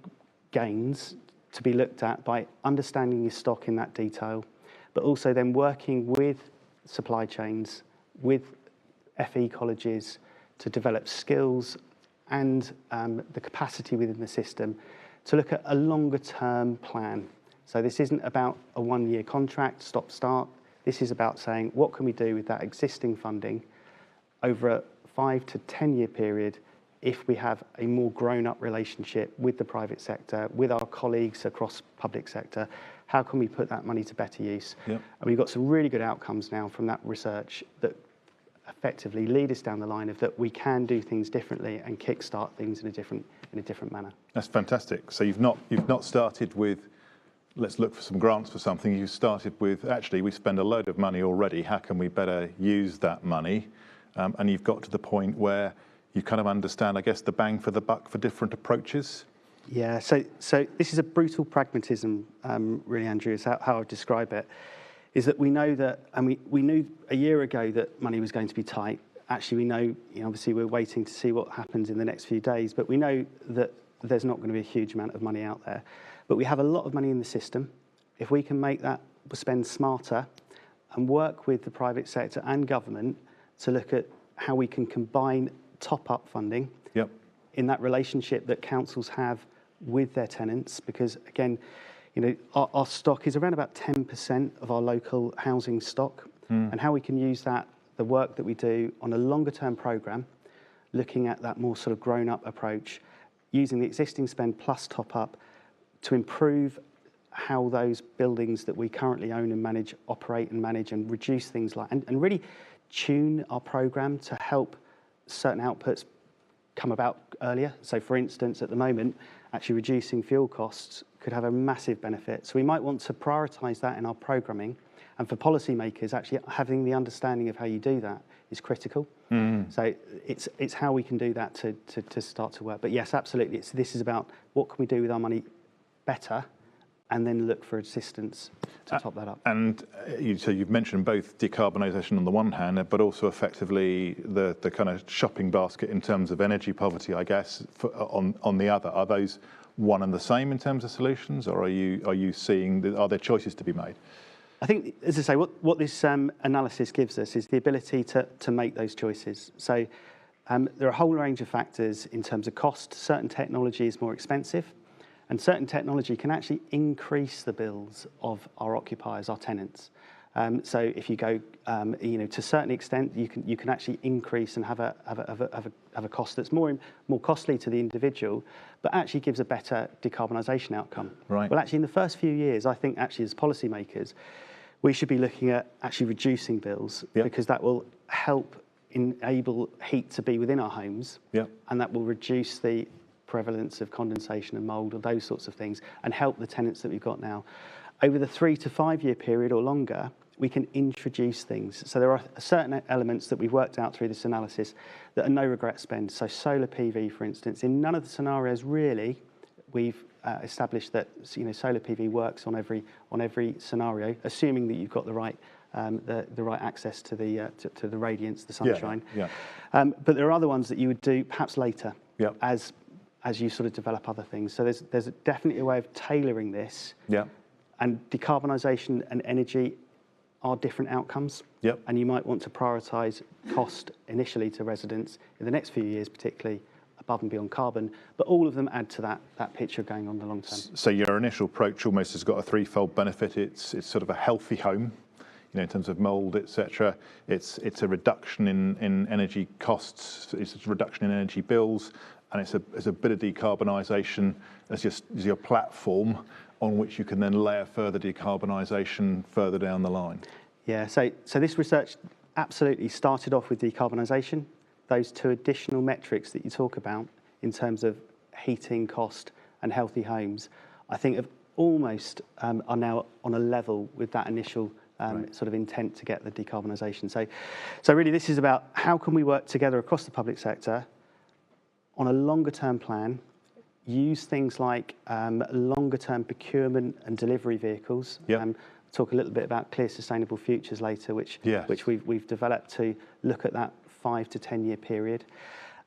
gains to be looked at by understanding your stock in that detail, but also then working with supply chains, with FE colleges to develop skills and the capacity within the system to look at a longer term plan So this isn't about a 1-year contract, stop-start. This is about saying, what can we do with that existing funding over a 5 to 10 year period if we have a more grown-up relationship with the private sector, with our colleagues across public sector? How can we put that money to better use? Yep. And we've got some really good outcomes now from that research that effectively lead us down the line of that we can do things differently and kickstart things in a different manner. That's fantastic. So you've not started with, let's look for some grants for something. You started with, actually, we spend a load of money already. How can we better use that money? And you've got to the point where you kind of understand, I guess, the bang for the buck for different approaches. Yeah, so this is a brutal pragmatism, really, Andrew, is how I would describe it, is that we know that, and we knew a year ago that money was going to be tight. Actually, we know, obviously we're waiting to see what happens in the next few days, but we know that there's not going to be a huge amount of money out there. But we have a lot of money in the system. If we can make that spend smarter and work with the private sector and government to look at how we can combine top-up funding in that relationship that councils have with their tenants, because again, our stock is around about 10% of our local housing stock, and how we can use that, the work that we do on a longer-term programme, looking at that more sort of grown-up approach, using the existing spend plus top-up to improve how those buildings that we currently own and manage operate and manage, and reduce things like, and really tune our programme to help certain outputs come about earlier. So for instance, at the moment, actually reducing fuel costs could have a massive benefit. So we might want to prioritise that in our programming. And for policymakers, actually having the understanding of how you do that is critical. So it's how we can do that to start to work. But yes, absolutely, this is about what can we do with our money better, and then look for assistance to top that up. And so you've mentioned both decarbonisation on the one hand, but also effectively the kind of shopping basket in terms of energy poverty, I guess, on the other. Are those one and the same in terms of solutions, or are you seeing, are there choices to be made? I think, as I say, what this analysis gives us is the ability to make those choices. So there are a whole range of factors in terms of cost. Certain technology is more expensive, and certain technology can actually increase the bills of our occupiers, our tenants. So if you go, to a certain extent, you can actually increase and have a cost that's more costly to the individual, but actually gives a better decarbonisation outcome. Right. Well, actually, in the first few years, I think actually as policymakers, we should be looking at actually reducing bills, because that will help enable heat to be within our homes, and that will reduce the prevalence of condensation and mould, or those sorts of things, and help the tenants that we've got now. Over the 3 to 5 year period or longer, we can introduce things. So there are certain elements that we've worked out through this analysis that are no regret spend. So solar PV, for instance, in none of the scenarios really, we've established that solar PV works on every scenario, assuming that you've got the right access to the radiance, the sunshine. But there are other ones that you would do perhaps later, as you sort of develop other things. So there's definitely a way of tailoring this. And decarbonisation and energy are different outcomes. And you might want to prioritise cost initially to residents in the next few years, particularly above and beyond carbon, but all of them add to that picture going on the long term. So your initial approach almost has got a threefold benefit. It's sort of a healthy home, in terms of mould, etc. It's a reduction in energy costs. It's a reduction in energy bills, and it's a bit of decarbonisation as your platform on which you can then layer further decarbonisation further down the line. Yeah. So this research absolutely started off with decarbonisation. Those two additional metrics that you talk about in terms of heating cost and healthy homes, I think have almost are now on a level with that initial sort of intent to get the decarbonisation. So really this is about how can we work together across the public sector on a longer term plan, use things like longer term procurement and delivery vehicles. Talk a little bit about Clear Sustainable Futures later, which we've developed to look at that 5 to 10 year period,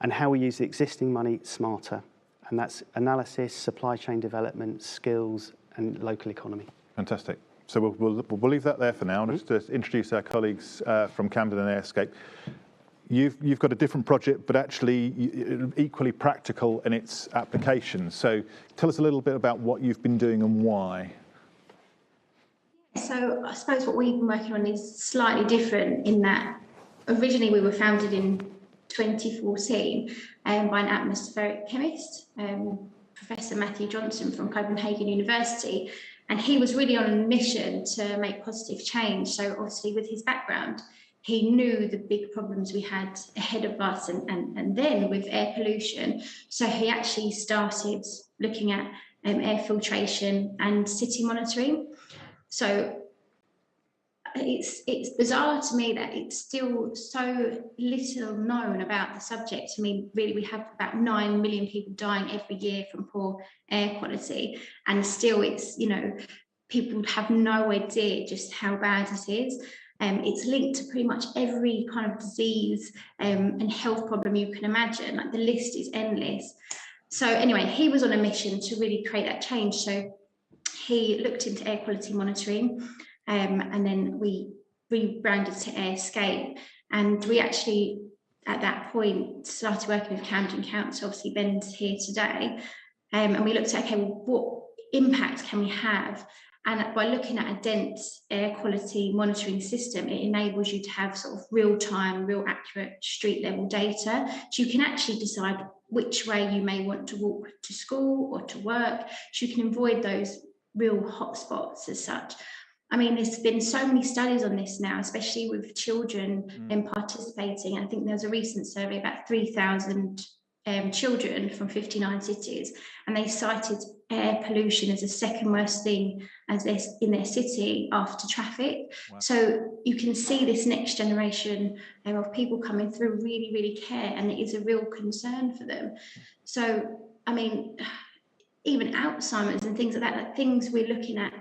and how we use the existing money smarter. And that's analysis, supply chain development, skills, and local economy. Fantastic. So we'll leave that there for now. Just to introduce our colleagues from Camden and Airscape. You've got a different project, but actually equally practical in its application. So tell us a little bit about what you've been doing and why. So I suppose what we've been working on is slightly different in that originally we were founded in 2014 by an atmospheric chemist, Professor Matthew Johnson from Copenhagen University, and he was really on a mission to make positive change. So obviously with his background, he knew the big problems we had ahead of us and then with air pollution. So he actually started looking at air filtration and city monitoring. So it's bizarre to me that it's still so little known about the subject. I mean, really, we have about 9 million people dying every year from poor air quality, and still it's, you know, people have no idea just how bad it is. It's linked to pretty much every kind of disease and health problem you can imagine. Like, the list is endless. So anyway, he was on a mission to really create that change. So he looked into air quality monitoring, and then we rebranded to AirScape. And we actually, at that point, started working with Camden Council. Obviously, Ben's here today. And we looked at, okay, well, what impact can we have? And by looking at a dense air quality monitoring system, it enables you to have sort of real-time, real accurate street level data. So you can actually decide which way you may want to walk to school or to work. So you can avoid those real hotspots as such. I mean, there's been so many studies on this now, especially with children participating. I think there was a recent survey about 3,000 children from 59 cities, and they cited air pollution as the second worst thing in their city after traffic. Wow. So you can see this next generation of people coming through really, really care, and it is a real concern for them. So, I mean, even Alzheimer's and things like that, like things we're looking at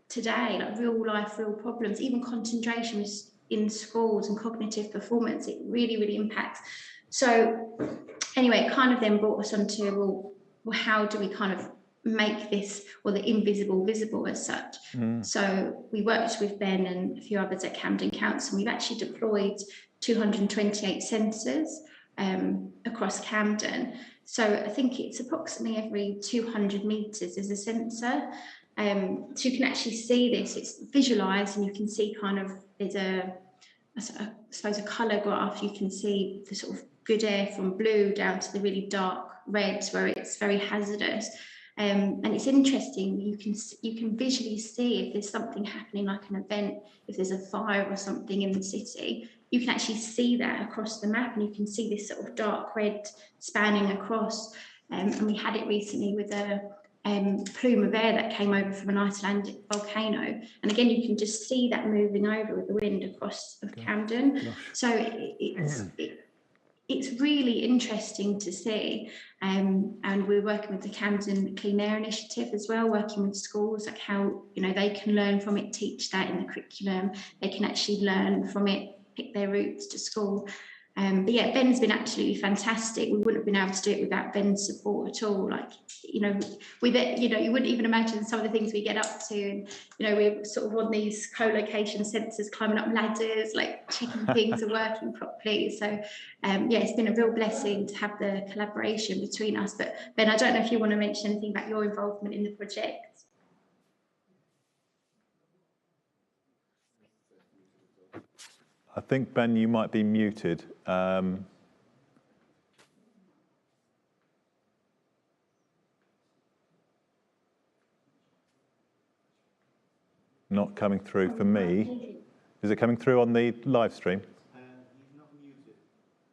today, like real life, real problems, even concentration in schools and cognitive performance, it really, really impacts. So anyway, it kind of then brought us onto, well, how do we kind of make this, or the invisible visible as such? So we worked with Ben and a few others at Camden Council, and we've actually deployed 228 sensors across Camden. So I think it's approximately every 200 metres is a sensor. So you can actually see this, it's visualised, and you can see kind of, there's I suppose a colour graph. You can see the sort of good air from blue down to the really dark reds where it's very hazardous. And it's interesting, you can visually see if there's something happening, like an event, if there's a fire or something in the city, you can actually see that across the map, and you can see this sort of dark red spanning across. And we had it recently with a plume of air that came over from an Icelandic volcano, and again you can just see that moving over with the wind across of Camden. Gosh. So it's really interesting to see, and we're working with the Camden Clean Air Initiative as well, working with schools, like how, you know, they can learn from it, teach that in the curriculum, they can actually learn from it, pick their routes to school. But yeah, Ben's been absolutely fantastic. We wouldn't have been able to do it without Ben's support at all. Like, you know, with it, you know, you wouldn't even imagine some of the things we get up to. And, you know, we're sort of on these co-location sensors, climbing up ladders, like checking things are working properly. So, yeah, it's been a real blessing to have the collaboration between us. But Ben, I don't know if you want to mention anything about your involvement in the project. I think, Ben, you might be muted. Not coming through for me. Is it coming through on the live stream? He's not muted.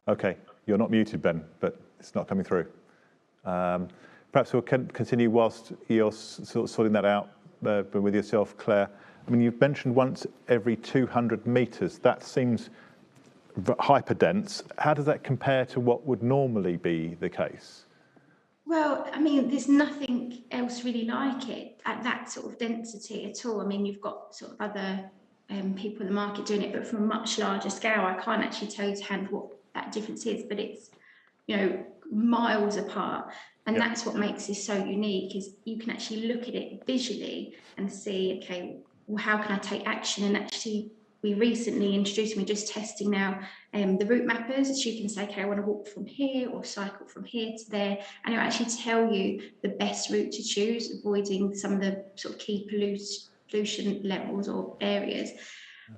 Okay, you're not muted, Ben, but it's not coming through. Perhaps we'll continue whilst you're sort of sorting that out with yourself, Claire. I mean, you've mentioned once every 200 metres. That seems hyper-dense. How does that compare to what would normally be the case? Well, I mean, there's nothing else really like it at that sort of density at all. I mean, you've got sort of other people in the market doing it, but from a much larger scale. I can't actually tell you to hand what that difference is, but it's, you know, miles apart. And that's what makes this so unique, is you can actually look at it visually and see, okay, well, how can I take action? And actually, we recently introduced, we're just testing now, the route mappers. So you can say, okay, I want to walk from here or cycle from here to there, and it'll actually tell you the best route to choose, avoiding some of the sort of key pollution levels or areas.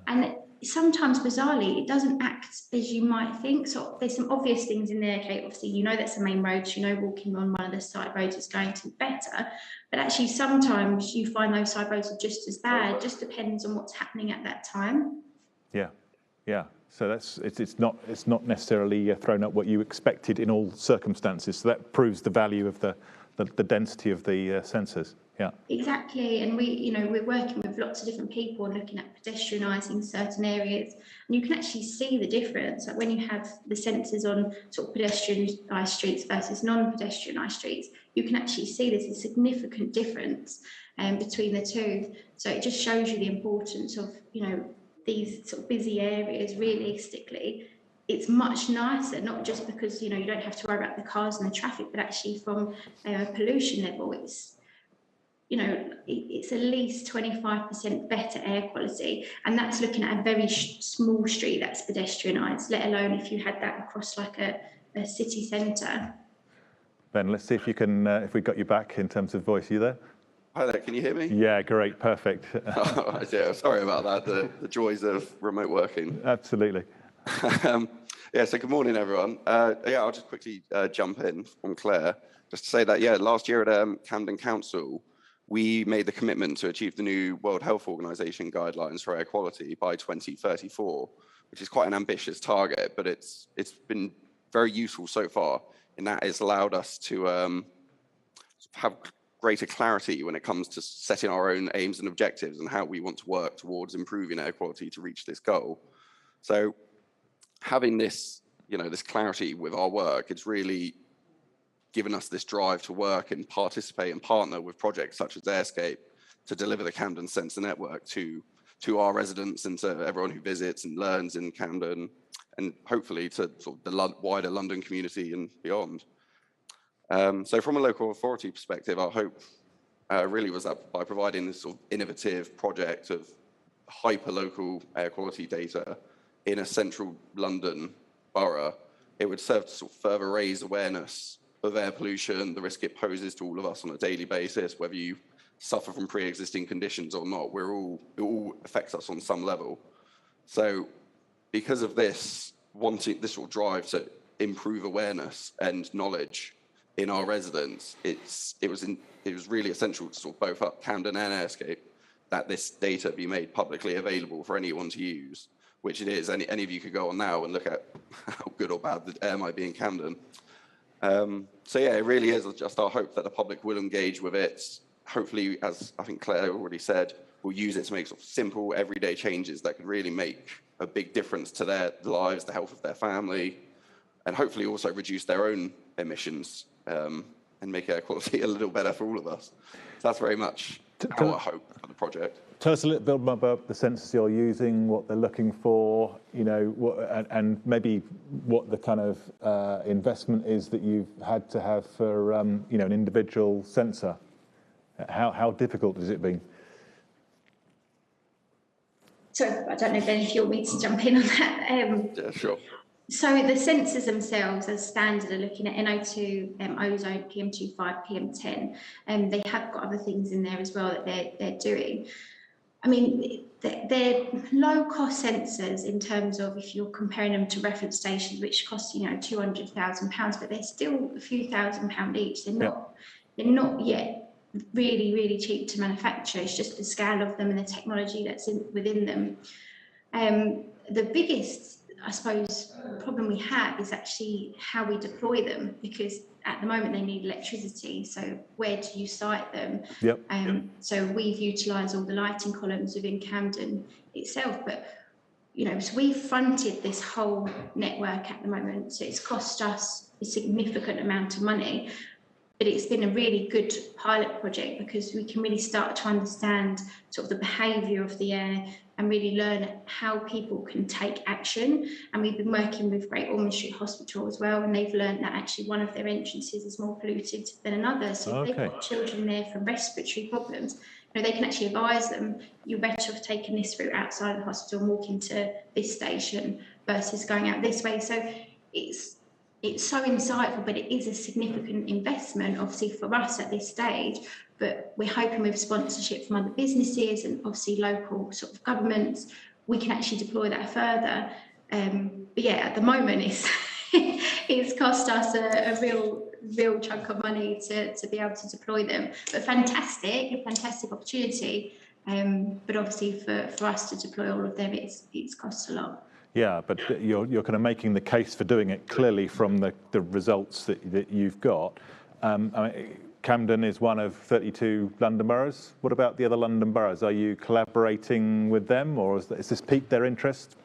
And sometimes, bizarrely, it doesn't act as you might think. So there's some obvious things in there. Okay, obviously, you know that's the main roads, you know walking on one of the side roads is going to be better. But actually, sometimes you find those side roads are just as bad. It just depends on what's happening at that time. Yeah, yeah. So it's not necessarily thrown up what you expected in all circumstances. So that proves the value of the density of the sensors. Yeah. Exactly, and we're working with lots of different people and looking at pedestrianising certain areas, and you can actually see the difference. Like when you have the sensors on sort of pedestrianised streets versus non-pedestrianised streets, you can actually see there's a significant difference between the two. So it just shows you the importance of these sort of busy areas. Realistically, it's much nicer, not just because you don't have to worry about the cars and the traffic, but actually from a pollution level, it's at least 25% better air quality, and that's looking at a very small street that's pedestrianised, let alone if you had that across like a city centre. Ben, let's see if you can, if we got you back in terms of voice. Are you there? Hi there, can you hear me? Yeah, great, perfect. Yeah, sorry about that, the joys of remote working. Absolutely. Yeah, so good morning, everyone. I'll just quickly jump in from Claire, just to say that, last year at Camden Council, we made the commitment to achieve the new World Health Organization guidelines for air quality by 2034, which is quite an ambitious target, but it's been very useful so far in that it's allowed us to have greater clarity when it comes to setting our own aims and objectives and how we want to work towards improving air quality to reach this goal. So having this, this clarity with our work, it's really given us this drive to work and participate and partner with projects such as Airscape to deliver the Camden Sensor Network to our residents and to everyone who visits and learns in Camden, and hopefully to sort of the wider London community and beyond. So from a local authority perspective, our hope really was that by providing this sort of innovative project of hyper-local air quality data in a central London borough, it would serve to sort of further raise awareness of air pollution, the risk it poses to all of us on a daily basis, whether you suffer from pre-existing conditions or not. It all affects us on some level. So because of this, wanting this sort of drive to improve awareness and knowledge in our residents, it was really essential to sort of both up Camden and Airscape that this data be made publicly available for anyone to use, which it is. Any of you could go on now and look at how good or bad the air might be in Camden. So yeah, it really is just our hope that the public will engage with it. Hopefully, as I think Claire already said, we'll use it to make sort of simple, everyday changes that could really make a big difference to their lives, the health of their family, and hopefully also reduce their own emissions and make air quality a little better for all of us. So that's very much our hope for the project. Tell us a little bit about the sensors you're using, what they're looking for, and maybe what the kind of investment is that you've had to have for, an individual sensor. How difficult has it been? So I don't know, Ben, if you want me to jump in on that. Yeah, sure. So the sensors themselves, as standard, are looking at NO2, ozone, PM2.5, PM10, and they have got other things in there as well that they're doing. I mean, they're low-cost sensors in terms of if you're comparing them to reference stations, which cost £200,000, but they're still a few £1,000s each. They're not yet really, really cheap to manufacture. It's just the scale of them and the technology that's within them. The biggest, I suppose, problem we have is actually how we deploy them, because at the moment they need electricity. So where do you site them? So we've utilised all the lighting columns within Camden itself, but so we've fronted this whole network at the moment. So it's cost us a significant amount of money, but it's been a really good pilot project because we can really start to understand sort of the behaviour of the air and really learn how people can take action. And we've been working with Great Ormond Street Hospital as well, and they've learned that actually one of their entrances is more polluted than another. So if they've got children there from respiratory problems, they can actually advise them, you're better off taking this route outside the hospital and walking to this station versus going out this way. So it's so insightful, but it is a significant investment, obviously, for us at this stage. but we're hoping with sponsorship from other businesses and obviously local sort of governments, we can actually deploy that further. But yeah, at the moment, it's cost us a real chunk of money to be able to deploy them. But a fantastic opportunity. But obviously for us to deploy all of them, it's cost a lot. Yeah, but you're kind of making the case for doing it clearly from the results that you've got. I mean, Camden is one of 32 London boroughs. What about the other London boroughs? Are you collaborating with them, or has this piqued their interest?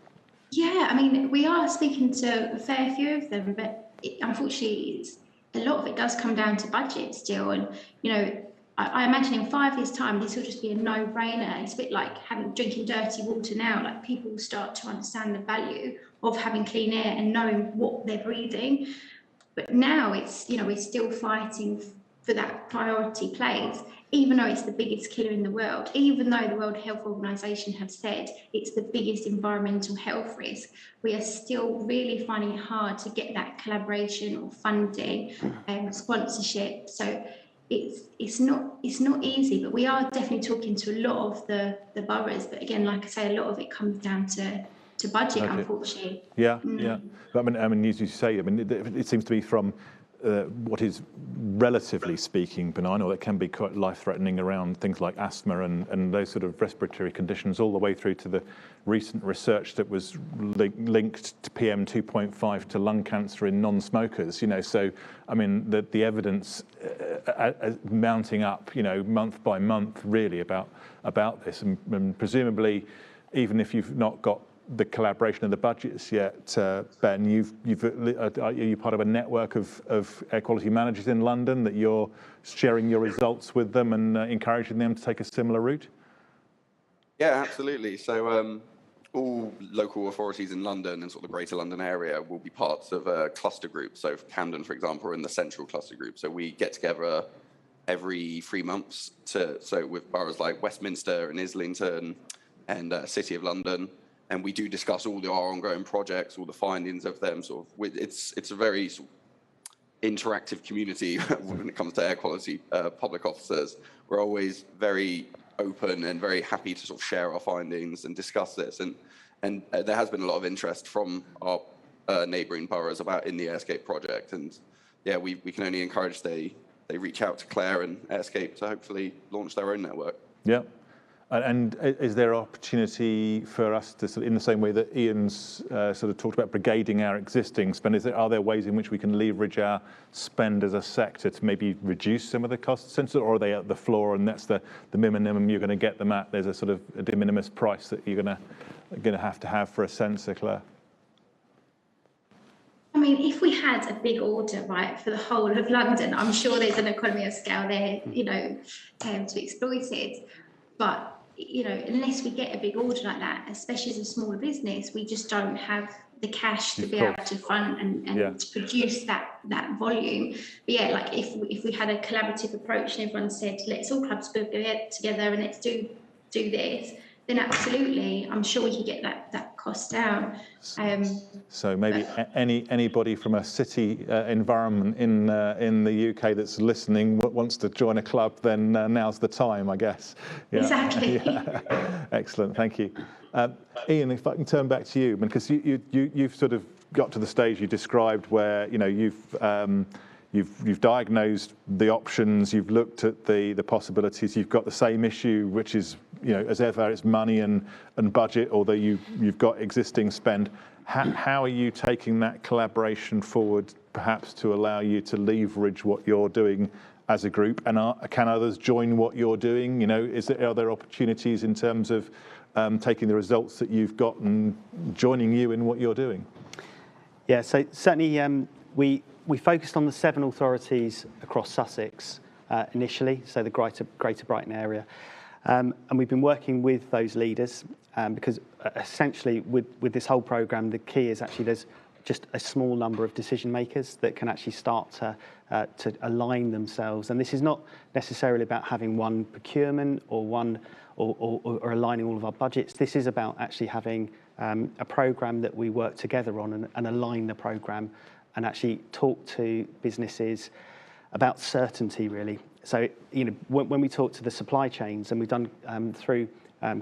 Yeah, I mean, we are speaking to a fair few of them, but unfortunately, a lot of it does come down to budget still. And, you know, I imagine in 5 years' time, this will just be a no-brainer. It's a bit like drinking dirty water now. Like, people start to understand the value of having clean air and knowing what they're breathing. But now it's, you know, we're still fighting for that priority place, even though it's the biggest killer in the world, even though the World Health Organization have said it's the biggest environmental health risk. We are still really finding it hard to get that collaboration or funding and sponsorship. So it's not easy, but we are definitely talking to a lot of the boroughs. But again, like I say, a lot of it comes down to budget, unfortunately. Yeah, yeah. But I mean, as you say, I mean, it seems to be from what is relatively speaking benign, or that can be quite life-threatening around things like asthma and those sort of respiratory conditions, all the way through to the recent research that was linked to PM 2.5 to lung cancer in non-smokers. You know, so I mean, the evidence mounting up, you know, month by month, really about this, and presumably, even if you've not got the collaboration of the budgets yet, Ben, are you part of a network of air quality managers in London that you're sharing your results with them and encouraging them to take a similar route? Yeah, absolutely. So all local authorities in London and sort of the Greater London area will be parts of a cluster group. So Camden, for example, are in the central cluster group. So we get together every 3 months so with boroughs like Westminster and Islington and City of London. And we do discuss all our ongoing projects, all the findings of them. Sort of, it's a very sort of interactive community when it comes to air quality. Public officers, we're always very open and very happy to sort of share our findings and discuss this. And there has been a lot of interest from our neighbouring boroughs in the Airscape project. And yeah, we can only encourage they reach out to Clare and Airscape to hopefully launch their own network. Yeah. And is there opportunity for us to, sort of, in the same way that Ian's sort of talked about brigading our existing spend, are there ways in which we can leverage our spend as a sector to maybe reduce some of the costs, or are they at the floor and that's the minimum you're going to get them at? There's a sort of a de minimis price that you're going to have for a sensor, Claire? I mean, if we had a big order, right, for the whole of London, I'm sure there's an economy of scale there, you know, to be exploited. But you know, unless we get a big order like that, especially as a smaller business, we just don't have the cash to be able to fund and to produce that volume. But yeah, like if we had a collaborative approach and everyone said, let's all clubs get together and let's do this, then absolutely, I'm sure we could get that cost down. So maybe anybody from a city environment in the UK that's listening wants to join a club, then now's the time, I guess. Yeah. Exactly. Yeah. Excellent, thank you. Ian, if I can turn back to you, because you've sort of got to the stage you described where, you know, you've diagnosed the options, you've looked at the possibilities, you've got the same issue, which is, you know, as ever, it's money and budget, although you've got existing spend. How are you taking that collaboration forward, perhaps to allow you to leverage what you're doing as a group? And can others join what you're doing? You know, are there opportunities in terms of taking the results that you've got and joining you in what you're doing? Yeah, so certainly we focused on the 7 authorities across Sussex initially, so the Greater Brighton area. And we've been working with those leaders because essentially with this whole programme, the key is actually there's just a small number of decision makers that can actually start to align themselves. And this is not necessarily about having one procurement or aligning all of our budgets. This is about actually having a programme that we work together on and align the programme and actually talk to businesses about certainty, really. So, when we talk to the supply chains, and we've done through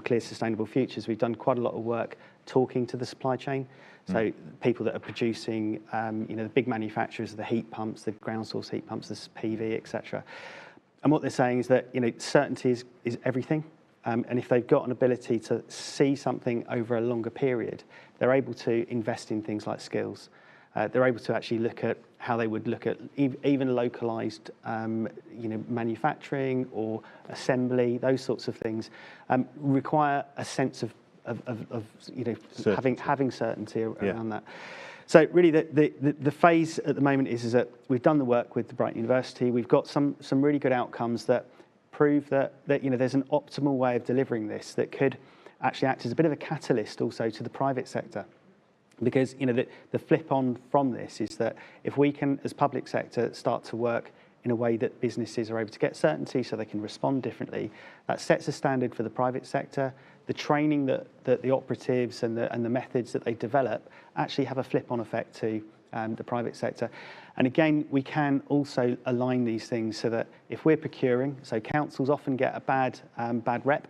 Clear Sustainable Futures, we've done quite a lot of work talking to the supply chain. So people that are producing, the big manufacturers of the heat pumps, the ground source heat pumps, the PV, etc. And what they're saying is that certainty is everything. And if they've got an ability to see something over a longer period, they're able to invest in things like skills. They're able to actually look at how they would look at even localized, manufacturing or assembly. Those sorts of things require a sense of having certainty around that. So really, the phase at the moment is that we've done the work with the Brighton University. We've got some really good outcomes that prove that there's an optimal way of delivering this that could actually act as a bit of a catalyst also to the private sector. Because the flip on from this is that if we can, as public sector, start to work in a way that businesses are able to get certainty so they can respond differently, that sets a standard for the private sector. The training that the operatives and the methods that they develop actually have a flip-on effect to the private sector. And again, we can also align these things so that if we're procuring, so councils often get a bad rep,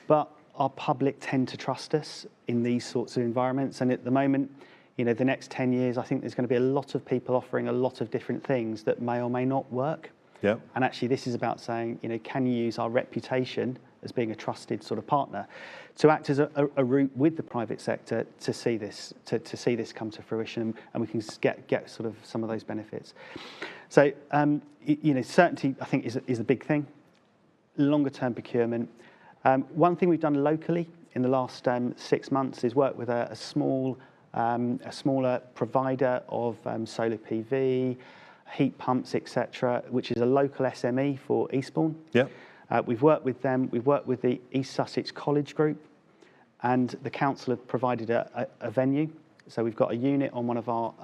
but our public tend to trust us in these sorts of environments. And at the moment, the next 10 years, I think there's going to be a lot of people offering a lot of different things that may or may not work. And actually, this is about saying, can you use our reputation as being a trusted sort of partner to act as a route with the private sector to see this come to fruition, and we can get sort of some of those benefits. So certainty, I think, is a big thing. Longer term procurement. One thing we've done locally in the last 6 months is work with a smaller provider of solar PV, heat pumps, etc., which is a local SME for Eastbourne. We've worked with them. We've worked with the East Sussex College Group, and the council have provided a venue. So we've got a unit on one of our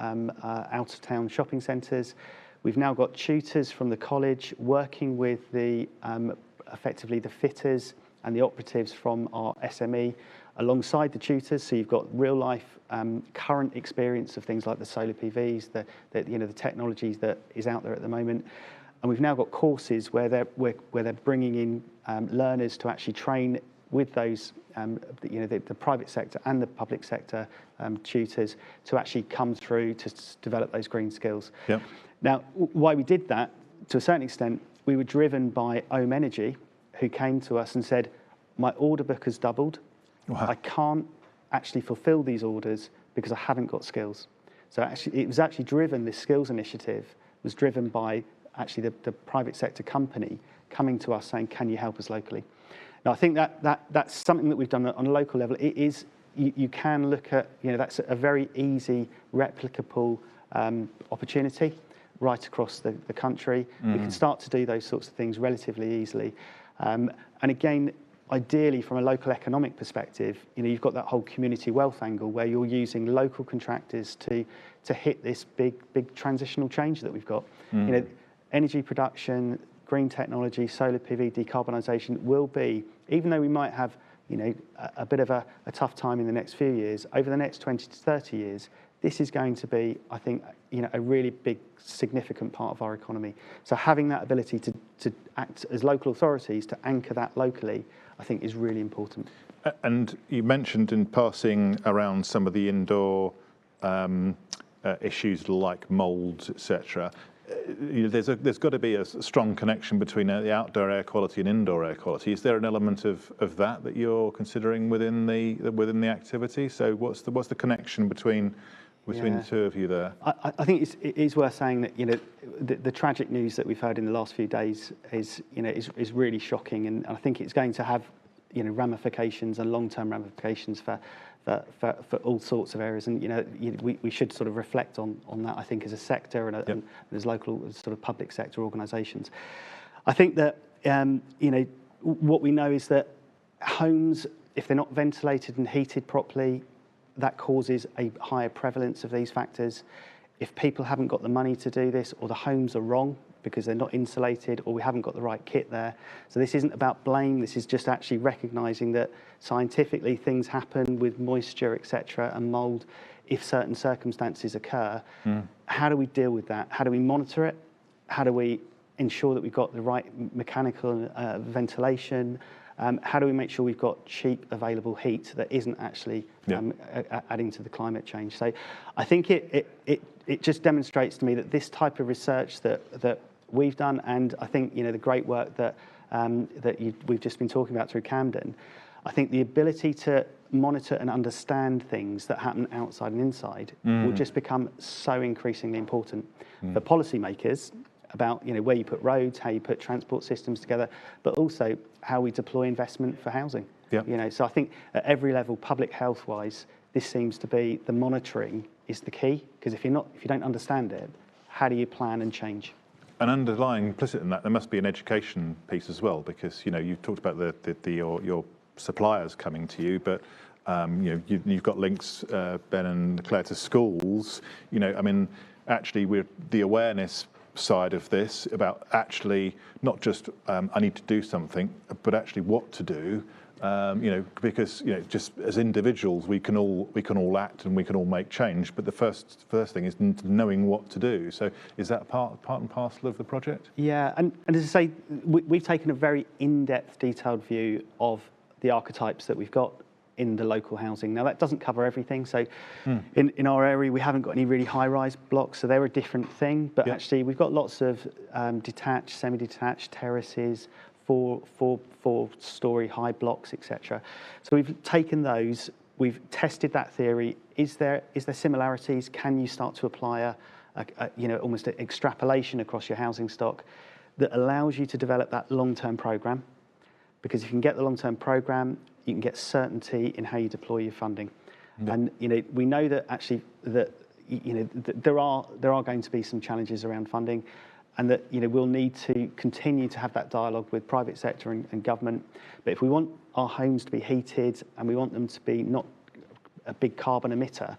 out-of-town shopping centres. We've now got tutors from the college working with effectively the fitters and the operatives from our SME alongside the tutors. So you've got real life current experience of things like the solar PVs, the technologies that is out there at the moment. And we've now got courses where they're bringing in learners to actually train with those the private sector and the public sector tutors to actually come through to develop those green skills. Now, why we did that, to a certain extent, we were driven by Ohm Energy, who came to us and said, my order book has doubled. I can't actually fulfill these orders because I haven't got skills. So actually, it was actually driven, this skills initiative was driven by actually the private sector company coming to us saying, can you help us locally? Now, I think that's something that we've done on a local level. It is, you can look at, that's a very easy, replicable opportunity right across the country. We can start to do those sorts of things relatively easily. And again, ideally, from a local economic perspective, you've got that whole community wealth angle where you're using local contractors to hit this big transitional change that we've got. Energy production, green technology, solar PV, decarbonisation will be, even though we might have a bit of a tough time in the next few years, over the next 20 to 30 years, this is going to be, I think, a really big, significant part of our economy. So having that ability to act as local authorities, to anchor that locally, I think is really important. And you mentioned in passing around some of the indoor issues like mould, etc. There's got to be a strong connection between the outdoor air quality and indoor air quality. Is there an element of that you're considering within the activity? So what's the connection between the two of you there? I think it is worth saying that the tragic news that we've heard in the last few days is really shocking, and I think it's going to have ramifications and long-term ramifications for all sorts of areas, and we should sort of reflect on that, I think, as a sector and as local sort of public sector organisations. I think that what we know is that homes, if they're not ventilated and heated properly, that causes a higher prevalence of these factors. If people haven't got the money to do this, or the homes are wrong because they're not insulated, or we haven't got the right kit there. So this isn't about blame, this is just actually recognising that scientifically things happen with moisture, etc., and mould if certain circumstances occur. How do we deal with that? How do we monitor it? How do we ensure that we've got the right mechanical ventilation? How do we make sure we've got cheap available heat that isn't actually adding to the climate change? So I think it just demonstrates to me that this type of research that we've done, and I think the great work that we've just been talking about through Camden, I think the ability to monitor and understand things that happen outside and inside will just become so increasingly important for policymakers about where you put roads, how you put transport systems together, but also how we deploy investment for housing. So I think at every level, public health wise, this seems to be the monitoring is the key, because if you don't understand it, how do you plan and change? And underlying implicit in that, there must be an education piece as well, because you've talked about your suppliers coming to you, but you've got links, Ben and Claire, to schools. Actually, we're the awareness side of this about actually not just I need to do something, but actually what to do. Because just as individuals we can all act and we can all make change, but the first thing is knowing what to do. So is that part and parcel of the project? Yeah, and as I say, we've taken a very in-depth, detailed view of the archetypes that we've got in the local housing. Now that doesn't cover everything. So in our area, we haven't got any really high-rise blocks, so they're a different thing. But actually, we've got lots of detached, semi-detached terraces, four-story high blocks, etc. So we've taken those, we've tested that theory. Is there similarities? Can you start to apply almost an extrapolation across your housing stock that allows you to develop that long-term program? Because if you can get the long-term program, you can get certainty in how you deploy your funding. And we know that actually that there are going to be some challenges around funding, and that we'll need to continue to have that dialogue with private sector and government. But if we want our homes to be heated and we want them to be not a big carbon emitter,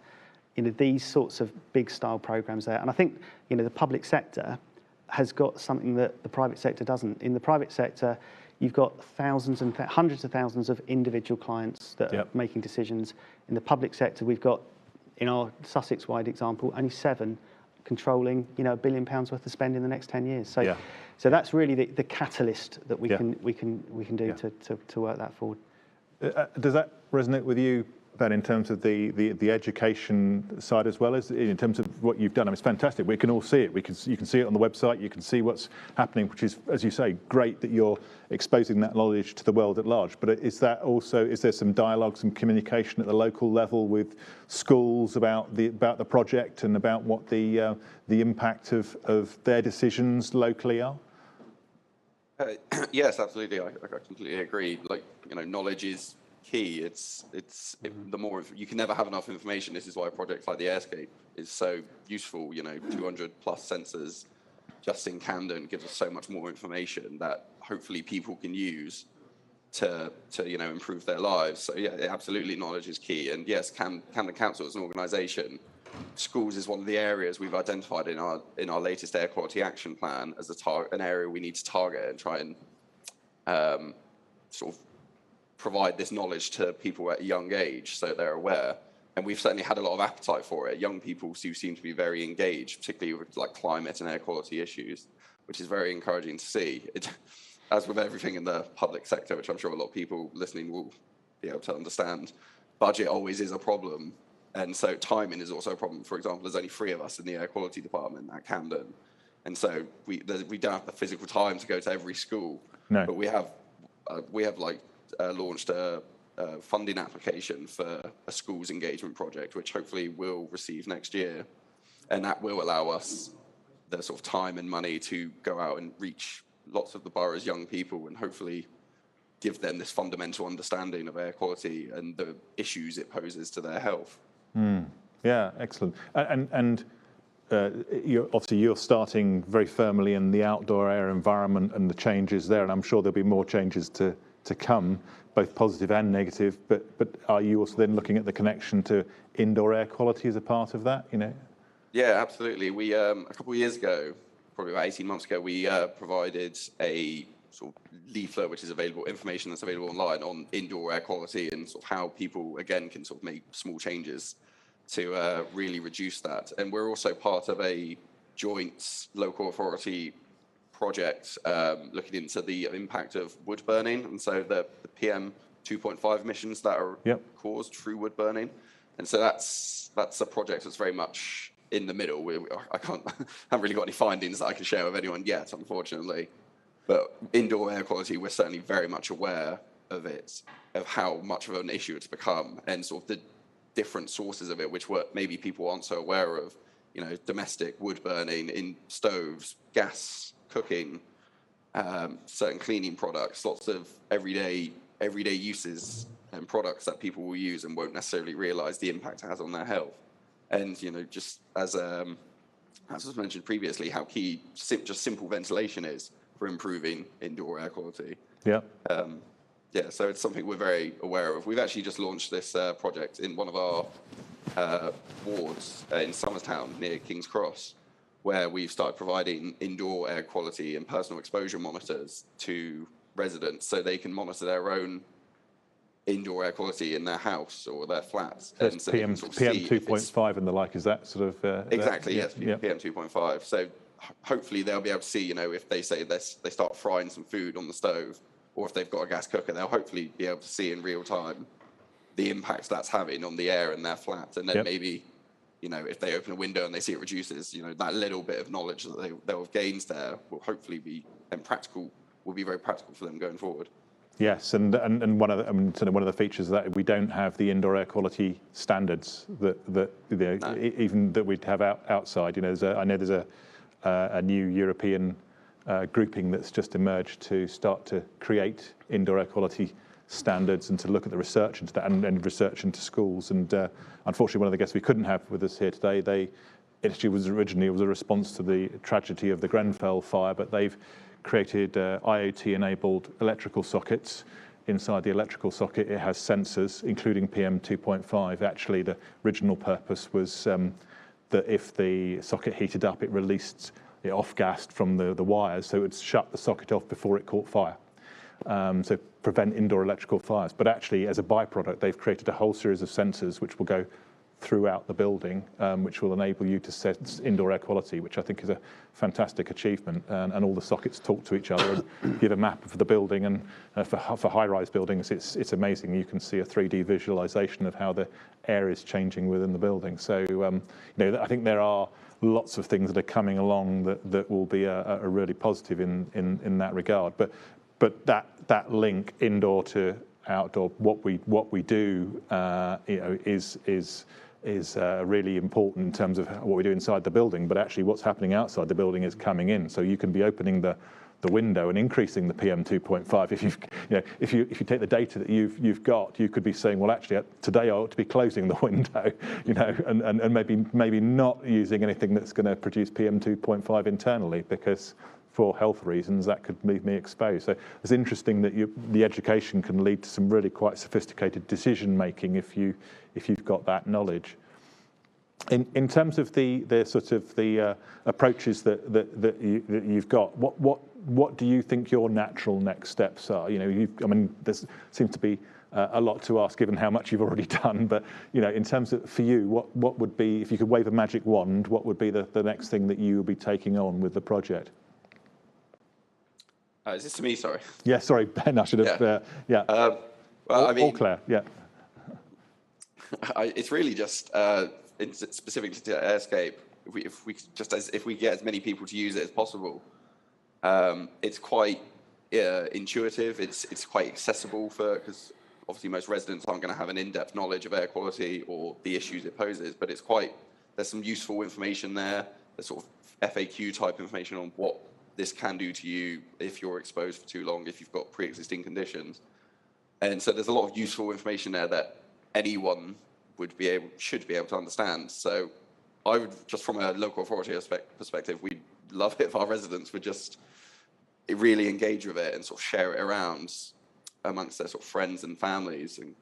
these sorts of big style programs there. And I think the public sector has got something that the private sector doesn't. In the private sector, you've got thousands and hundreds of thousands of individual clients that are making decisions. In the public sector, we've got, in our Sussex-wide example, only 7 controlling, £1 billion worth of spend in the next 10 years. So, so that's really the catalyst that we can do to work that forward. Does that resonate with you, Ben, in terms of the education side as well as in terms of what you've done? It's fantastic. We can all see it. You can see it on the website. You can see what's happening, which is, as you say, great that you're exposing that knowledge to the world at large. But is there some dialogue, some communication at the local level with schools about the project and about what the impact of their decisions locally are? Yes, absolutely. I completely agree. Knowledge is key. The more you can never have enough information. This is why projects like the Airscape is so useful. 200 plus sensors just in Camden gives us so much more information that hopefully people can use to improve their lives. So yeah, absolutely, knowledge is key. And yes, Camden Council as an organisation, schools is one of the areas we've identified in our latest air quality action plan as an area we need to target and try and sort of provide this knowledge to people at a young age so they're aware. And we've certainly had a lot of appetite for it. Young people do seem to be very engaged, particularly with climate and air quality issues, which is very encouraging to see. As with everything in the public sector, which I'm sure a lot of people listening will be able to understand, budget always is a problem. And so timing is also a problem. For example, there's only 3 of us in the air quality department at Camden. And so we don't have the physical time to go to every school. No. But we have launched a funding application for a schools engagement project, which hopefully we'll receive next year. And that will allow us the sort of time and money to go out and reach lots of the borough's young people and hopefully give them this fundamental understanding of air quality and the issues it poses to their health. Yeah, excellent. And you're starting very firmly in the outdoor air environment and the changes there, and I'm sure there'll be more changes to come, both positive and negative. But are you also then looking at the connection to indoor air quality as a part of that? Yeah, absolutely. We a couple of years ago, probably about 18 months ago, we provided a sort of leaflet which is available, information that's available online on indoor air quality and sort of how people again can sort of make small changes to really reduce that. And we're also part of a joint local authority project looking into the impact of wood burning, and so the PM 2.5 emissions that are caused through wood burning. And so that's a project that's very much in the middle. Haven't really got any findings that I can share with anyone yet, unfortunately. But indoor air quality, we're certainly very much aware of it, of how much of an issue it's become, and sort of the different sources of it, which maybe people aren't so aware of. You know, domestic wood burning in stoves, gas cooking, certain cleaning products, lots of everyday uses and products that people will use and won't necessarily realise the impact it has on their health. And you know, just as was mentioned previously, how key just simple ventilation is for improving indoor air quality. Yeah. So it's something we're very aware of. We've actually just launched this project in one of our wards in Somerstown near King's Cross, where we've started providing indoor air quality and personal exposure monitors to residents so they can monitor their own indoor air quality in their house or their flats. So and so PM 2.5 and the like, is that sort of... exactly, yes, PM 2.5. So hopefully they'll be able to see, you know, if they say they start frying some food on the stove, or if they've got a gas cooker, they'll hopefully be able to see in real time the impact that's having on the air in their flat. And then maybe, you know, if they open a window and they see it reduces, you know, that little bit of knowledge that they'll have gained there will hopefully be very practical for them going forward. Yes, and one of the features that we don't have the indoor air quality standards that even that we'd have outside. You know, I know there's a new European grouping that's just emerged to start to create indoor air quality standards and to look at the research into that and research into schools. And unfortunately, one of the guests we couldn't have with us here today, it actually was originally a response to the tragedy of the Grenfell fire, but they've created IoT-enabled electrical sockets. Inside the electrical socket, it has sensors, including PM 2.5. Actually, the original purpose was that if the socket heated up, it released it off-gassed from the wires, so it would shut the socket off before it caught fire. So prevent indoor electrical fires. But actually, as a byproduct, they've created a whole series of sensors which will go throughout the building, which will enable you to sense indoor air quality, which I think is a fantastic achievement. And all the sockets talk to each other and give a map of the building. And for high-rise buildings, it's amazing. You can see a 3D visualization of how the air is changing within the building. So you know, I think there are lots of things that are coming along that will be a really positive in that regard. But that link indoor to outdoor, what we do, you know, is really important in terms of what we do inside the building. But actually, what's happening outside the building is coming in. So you can be opening the window and increasing the PM 2.5. If you take the data that you've got, you could be saying, well, actually today I ought to be closing the window, you know, and maybe not using anything that's going to produce PM 2.5 internally, because for health reasons that could leave me exposed. So it's interesting that the education can lead to some really quite sophisticated decision making if you've got that knowledge. In terms of the sort of the approaches that you've got, what do you think your natural next steps are? You know, I mean, there seems to be a lot to ask given how much you've already done. But you know, in terms of for you, what would be, if you could wave a magic wand, what would be the next thing that you would be taking on with the project? Is this to me? Sorry. Yeah, sorry, Ben. I should have. Well, I mean, or Claire. Yeah. It's really just specific to Airscape. If we get as many people to use it as possible, it's quite intuitive. It's quite accessible because obviously most residents aren't going to have an in-depth knowledge of air quality or the issues it poses. But there's some useful information there. There's sort of FAQ type information on what this can do to you if you're exposed for too long, if you've got pre-existing conditions. And so there's a lot of useful information there that anyone should be able to understand. So I would, just from a local authority perspective, we'd love it if our residents would just really engage with it and sort of share it around amongst their sort of friends and families. And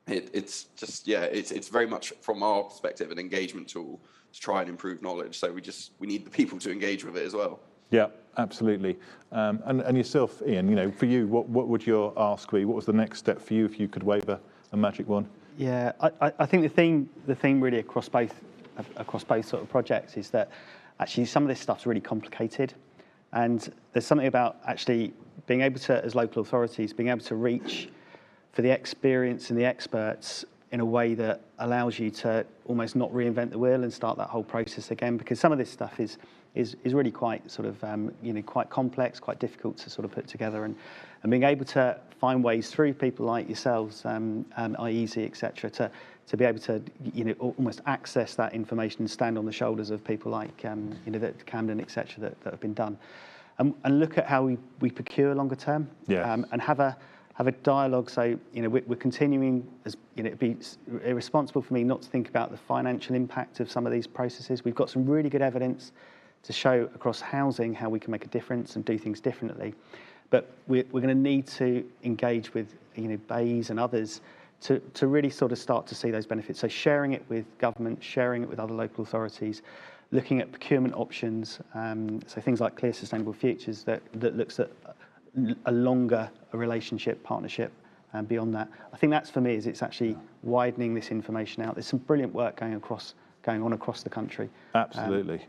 it's just, it's very much from our perspective an engagement tool to try and improve knowledge. So we need the people to engage with it as well. Yeah, absolutely. And yourself, Ian, you know, for you, what would your ask be? What was the next step for you if you could wave a magic wand? Yeah, I think the theme really across both sort of projects is that actually some of this stuff's really complicated. And there's something about actually being able to, as local authorities, being able to reach for the experience and the experts in a way that allows you to almost not reinvent the wheel and start that whole process again, because some of this stuff is really quite sort of quite complex, quite difficult to sort of put together, and being able to find ways through people like yourselves, iESE, etc., to be able to almost access that information and stand on the shoulders of people like that Camden, etc., that have been done, and look at how we procure longer term, and have a dialogue. So we're continuing, as it'd be irresponsible for me not to think about the financial impact of some of these processes. We've got some really good evidence to show across housing how we can make a difference and do things differently. But we're going to need to engage with BEIS and others to really sort of start to see those benefits. So sharing it with government, sharing it with other local authorities, looking at procurement options, so things like Clear Sustainable Futures that looks at a longer relationship, partnership, and beyond that. I think that's, for me, is it's actually widening this information out. There's some brilliant work going on across the country. Absolutely.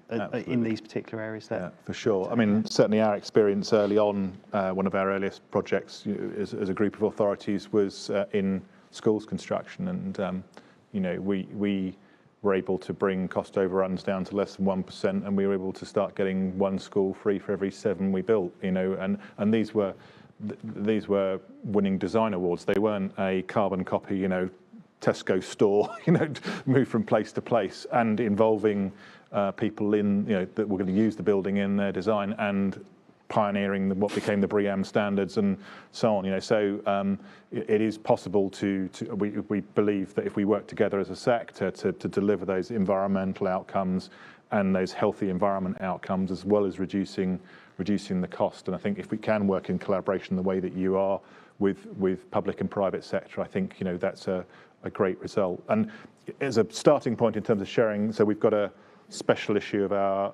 In these particular areas. For sure. I mean, certainly our experience early on, one of our earliest projects as a group of authorities was in schools construction, and we were able to bring cost overruns down to less than 1%, and we were able to start getting one school free for every 7 we built. And these were winning design awards. They weren't a carbon copy, Tesco store, move from place to place, and involving people that were going to use the building in their design and pioneering what became the BREEAM standards and so on. So it is possible we believe that if we work together as a sector to deliver those environmental outcomes and those healthy environment outcomes, as well as reducing the cost. And I think if we can work in collaboration the way that you are with public and private sector, I think that's a great result. And as a starting point in terms of sharing, so we've got a special issue of our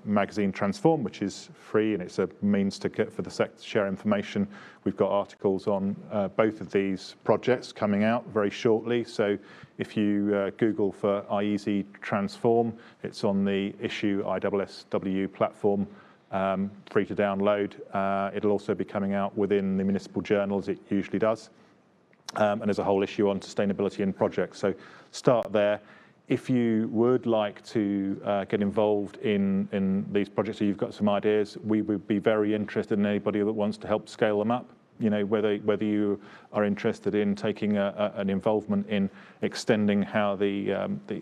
magazine Transform, which is free, and it's a means for the sector to share information. We've got articles on both of these projects coming out very shortly. So if you Google for iESE Transform, it's on the Issue iESSW platform, free to download. It'll also be coming out within the municipal journals, it usually does. And there's a whole issue on sustainability in projects. So start there. If you would like to get involved in these projects, or you've got some ideas, we would be very interested in anybody that wants to help scale them up. Whether you are interested in taking an involvement in extending how the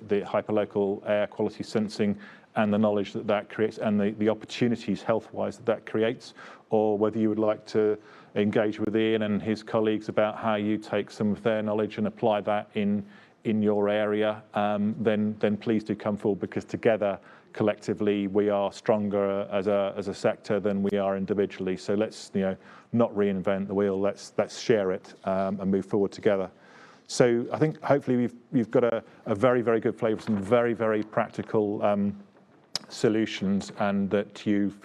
hyperlocal air quality sensing and the knowledge that creates and the opportunities health-wise that creates, or whether you would like to engage with Ian and his colleagues about how you take some of their knowledge and apply that in your area, then please do come forward, because together, collectively, we are stronger as a sector than we are individually. So let's not reinvent the wheel. Let's share it and move forward together. So I think hopefully we've got a very, very good flavour, some very, very practical solutions, and that you've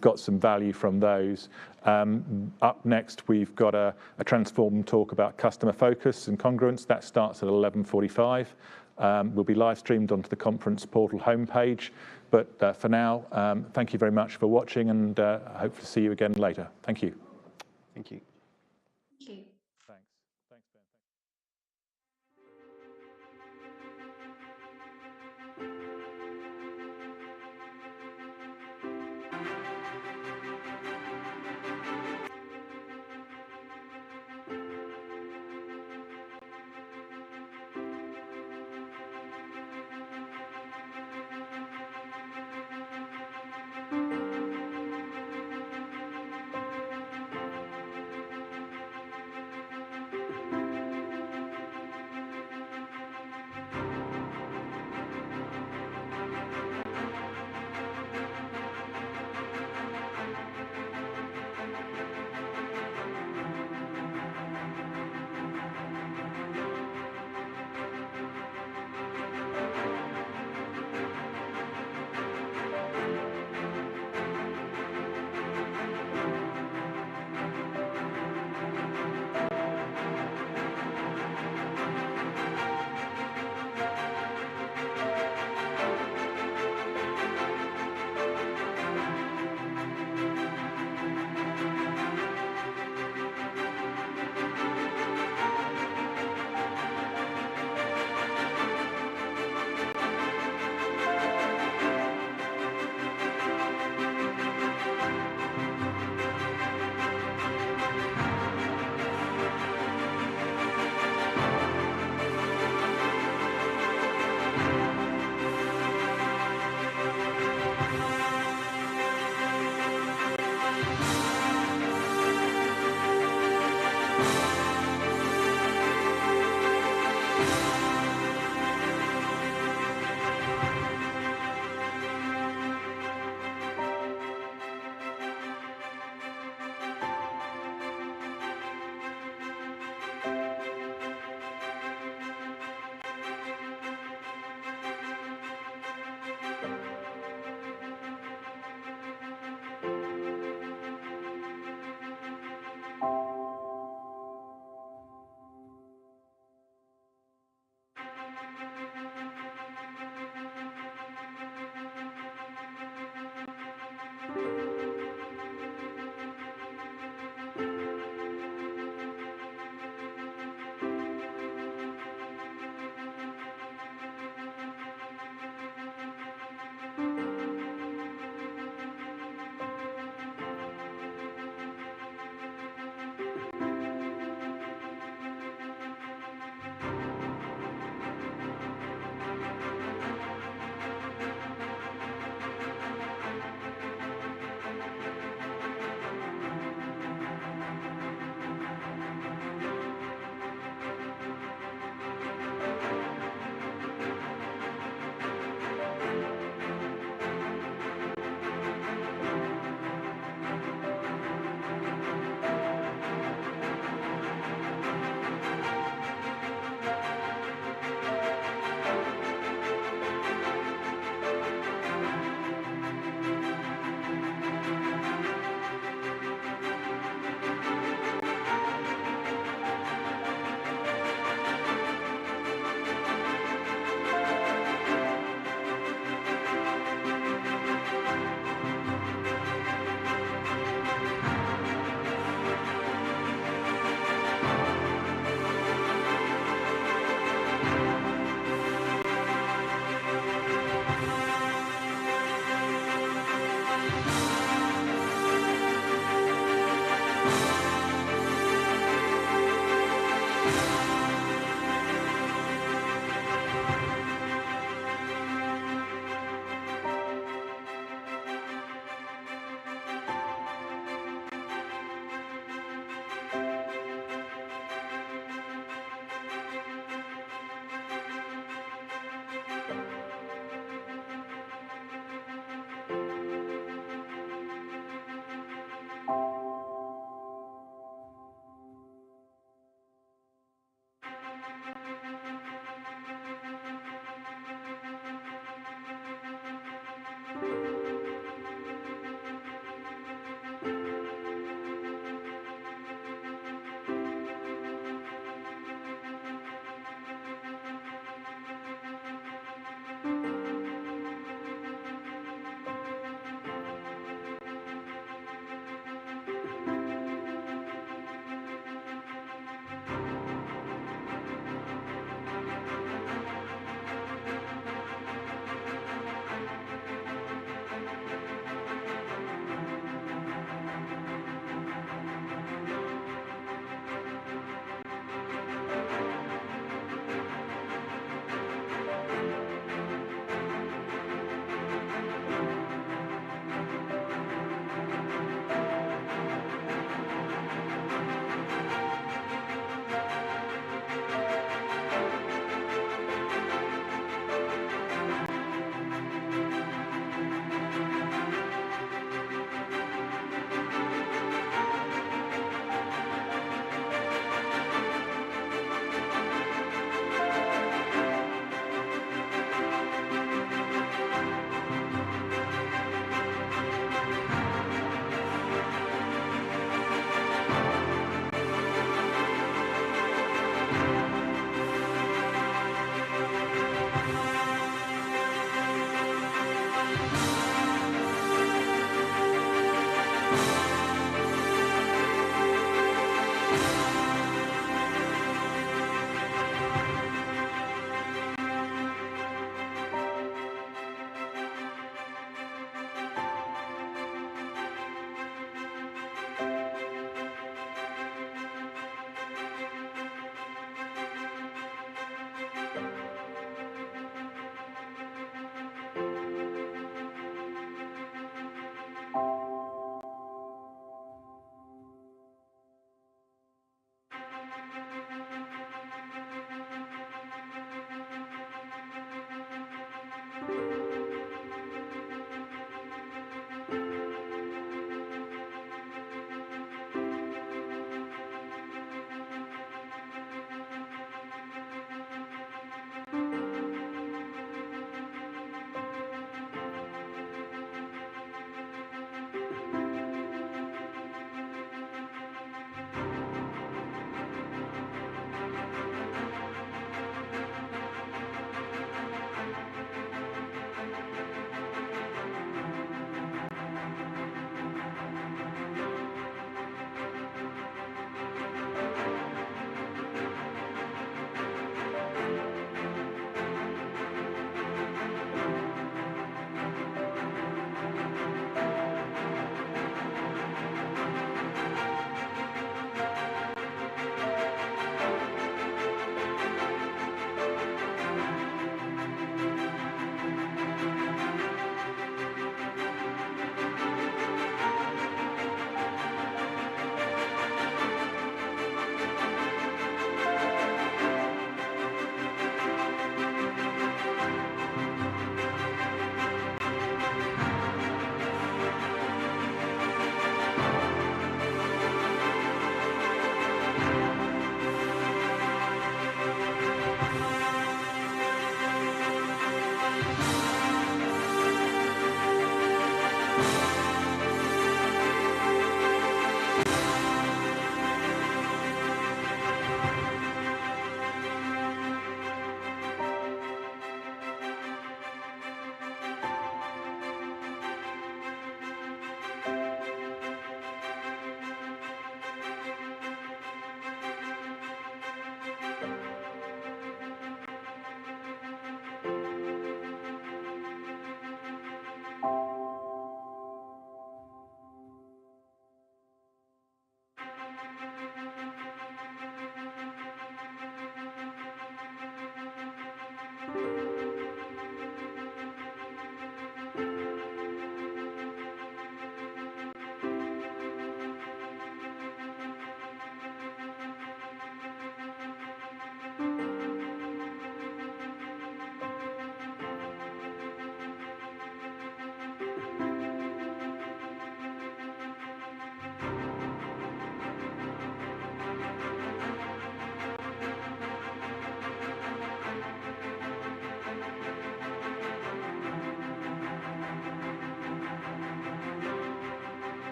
got some value from those. Up next, we've got a Transform talk about customer focus and congruence. That starts at 11:45. Will be live streamed onto the conference portal homepage. But for now, thank you very much for watching, and hope to see you again later. Thank you. Thank you. Thank you. Thanks. Thanks, Ben.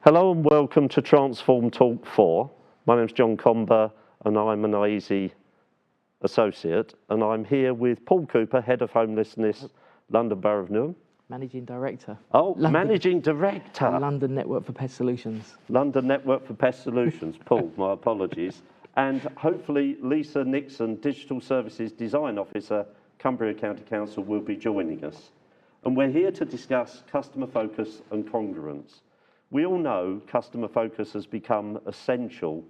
Hello and welcome to Transform Talk 4. My name's John Comber and I'm an iESE associate, and I'm here with Paul Cooper, Head of Homelessness, London Borough of Newham. Managing Director. Oh, Managing Director. London Network for Pest Solutions. London Network for Pest Solutions. Paul, my apologies. And hopefully Lisa Nixon, Digital Services Design Officer, Cumbria County Council, will be joining us. And we're here to discuss customer focus and congruence. We all know customer focus has become essential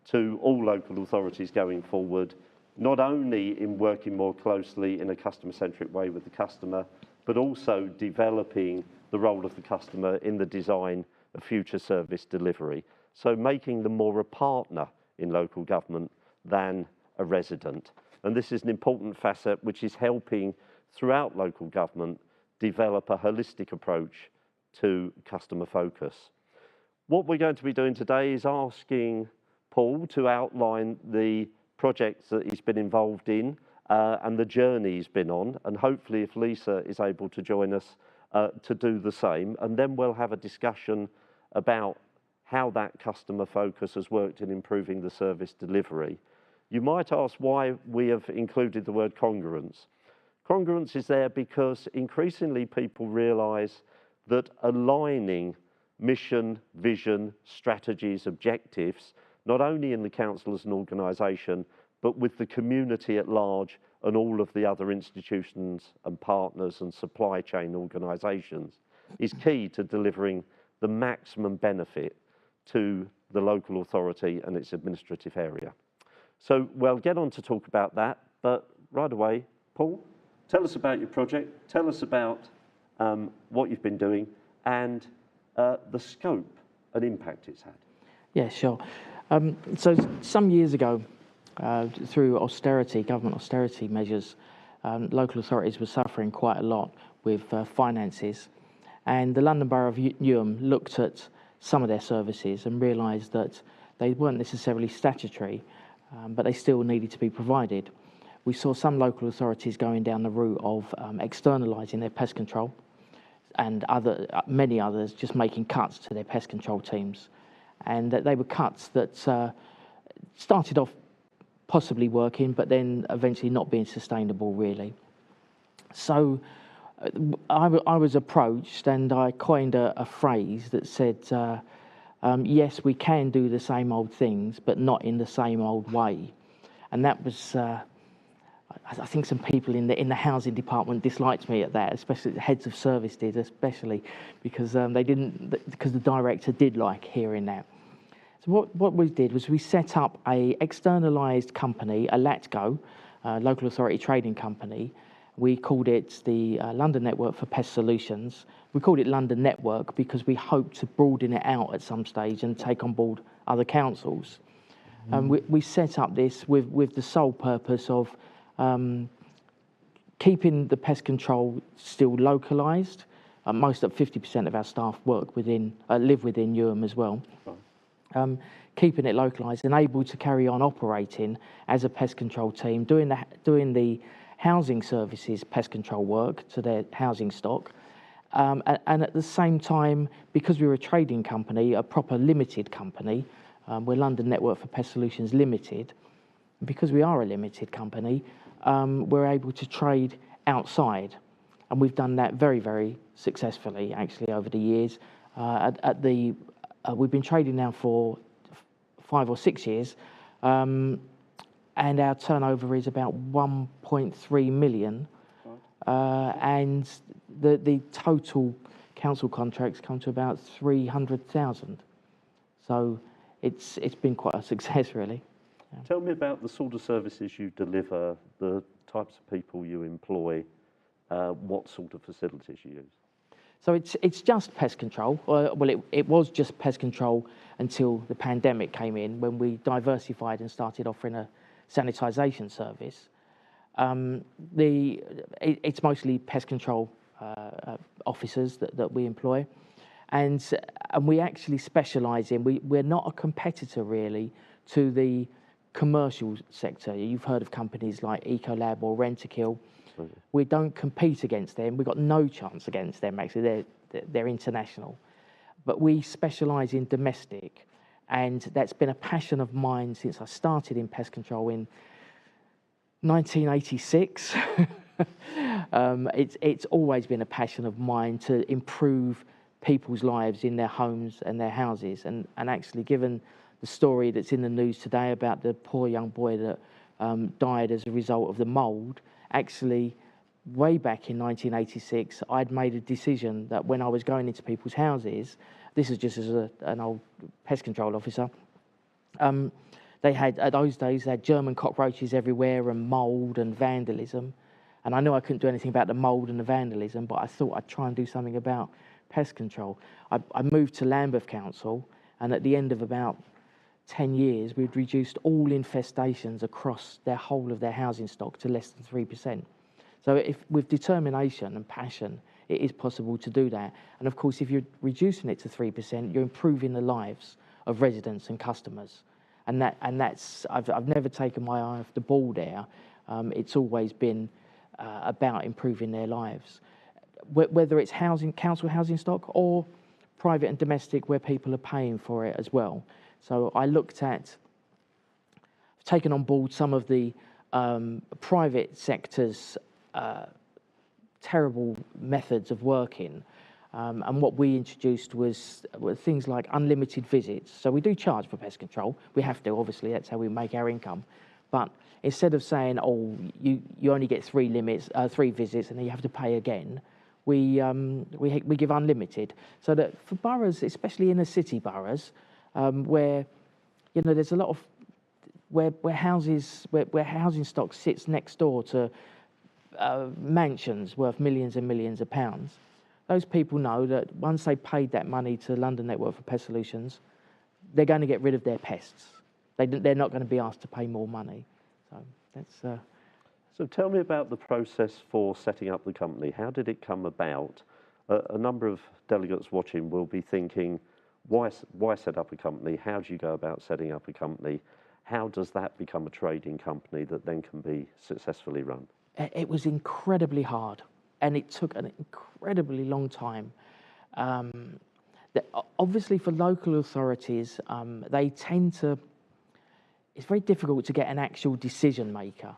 to all local authorities going forward, not only in working more closely in a customer-centric way with the customer, but also developing the role of the customer in the design of future service delivery. So making them more a partner in local government than a resident. And this is an important facet which is helping throughout local government develop a holistic approach to customer focus. What we're going to be doing today is asking Paul to outline the projects that he's been involved in and the journey he's been on, and hopefully if Lisa is able to join us to do the same, and then we'll have a discussion about how that customer focus has worked in improving the service delivery. You might ask why we have included the word congruence. Congruence is there because increasingly people realise that aligning mission, vision, strategies, objectives, not only in the council as an organisation, but with the community at large and all of the other institutions and partners and supply chain organisations, is key to delivering the maximum benefit to the local authority and its administrative area. So we'll get on to talk about that, but right away, Paul, tell us about your project, tell us about what you've been doing and the scope and impact it's had. Yeah, sure. So some years ago, through austerity, government austerity measures, local authorities were suffering quite a lot with finances. And the London Borough of Newham looked at some of their services and realised that they weren't necessarily statutory, but they still needed to be provided. We saw some local authorities going down the route of externalising their pest control, and many others just making cuts to their pest control teams. And that they were cuts that started off possibly working, but then eventually not being sustainable, really. So I was approached and I coined a phrase that said, yes, we can do the same old things, but not in the same old way. And that was, I think some people in the housing department disliked me at that, especially the heads of service did, especially because because the director did like hearing that. So what we did was we set up a externalised company, a LATGO, local authority trading company. We called it the London Network for Pest Solutions. We called it London Network because we hoped to broaden it out at some stage and take on board other councils. We set up this with the sole purpose of keeping the pest control still localised. Most of 50% of our staff live within Newham as well. Keeping it localised and able to carry on operating as a pest control team, doing the housing services pest control work to their housing stock, and at the same time, because we were a trading company, a proper limited company, we're London Network for Pest Solutions Limited. Because we are a limited company, we're able to trade outside, and we've done that very, very successfully actually over the years. We've been trading now for 5 or 6 years, and our turnover is about 1.3 million, and the total council contracts come to about 300,000. So it's been quite a success, really. Yeah. Tell me about the sort of services you deliver, the types of people you employ, what sort of facilities you use. So it's just pest control. Well, it was just pest control until the pandemic came in, when we diversified and started offering a sanitisation service. It's mostly pest control officers that we employ, and we actually specialise in. We're not a competitor really to the commercial sector. You've heard of companies like Ecolab or Rentokil. We don't compete against them. We've got no chance against them, actually. They're international. but we specialise in domestic, and that's been a passion of mine since I started in pest control in 1986. It's always been a passion of mine to improve people's lives in their homes and their houses. And actually, given the story that's in the news today about the poor young boy that died as a result of the mould, actually, way back in 1986, I'd made a decision that when I was going into people's houses, this is just as an old pest control officer, they had, at those days, they had German cockroaches everywhere and mould and vandalism. And I knew I couldn't do anything about the mould and the vandalism, but I thought I'd try and do something about pest control. I moved to Lambeth Council, and at the end of about 10 years, we'd reduced all infestations across their whole of their housing stock to less than 3%. So if with determination and passion, it is possible to do that. And of course, if you're reducing it to 3%, you're improving the lives of residents and customers. And that's I've never taken my eye off the ball there. It's always been about improving their lives, whether it's council housing stock or private and domestic, where people are paying for it as well. So I looked at, taken on board some of the private sector's terrible methods of working, and what we introduced were things like unlimited visits. So we do charge for pest control. We have to, obviously, that's how we make our income. But instead of saying, oh, you only get 3 visits and then you have to pay again, we give unlimited. So that for boroughs, especially inner city boroughs, where there's a lot of where housing stock sits next door to mansions worth millions and millions of pounds, those people know that once they paid that money to London Network for Pest Solutions, they're going to get rid of their pests. They're not going to be asked to pay more money. So that's. So tell me about the process for setting up the company. How did it come about? A number of delegates watching will be thinking, why set up a company? How do you go about setting up a company? How does that become a trading company that then can be successfully run? It was incredibly hard, and it took an incredibly long time. Obviously, for local authorities, they tend to. It's very difficult to get an actual decision maker.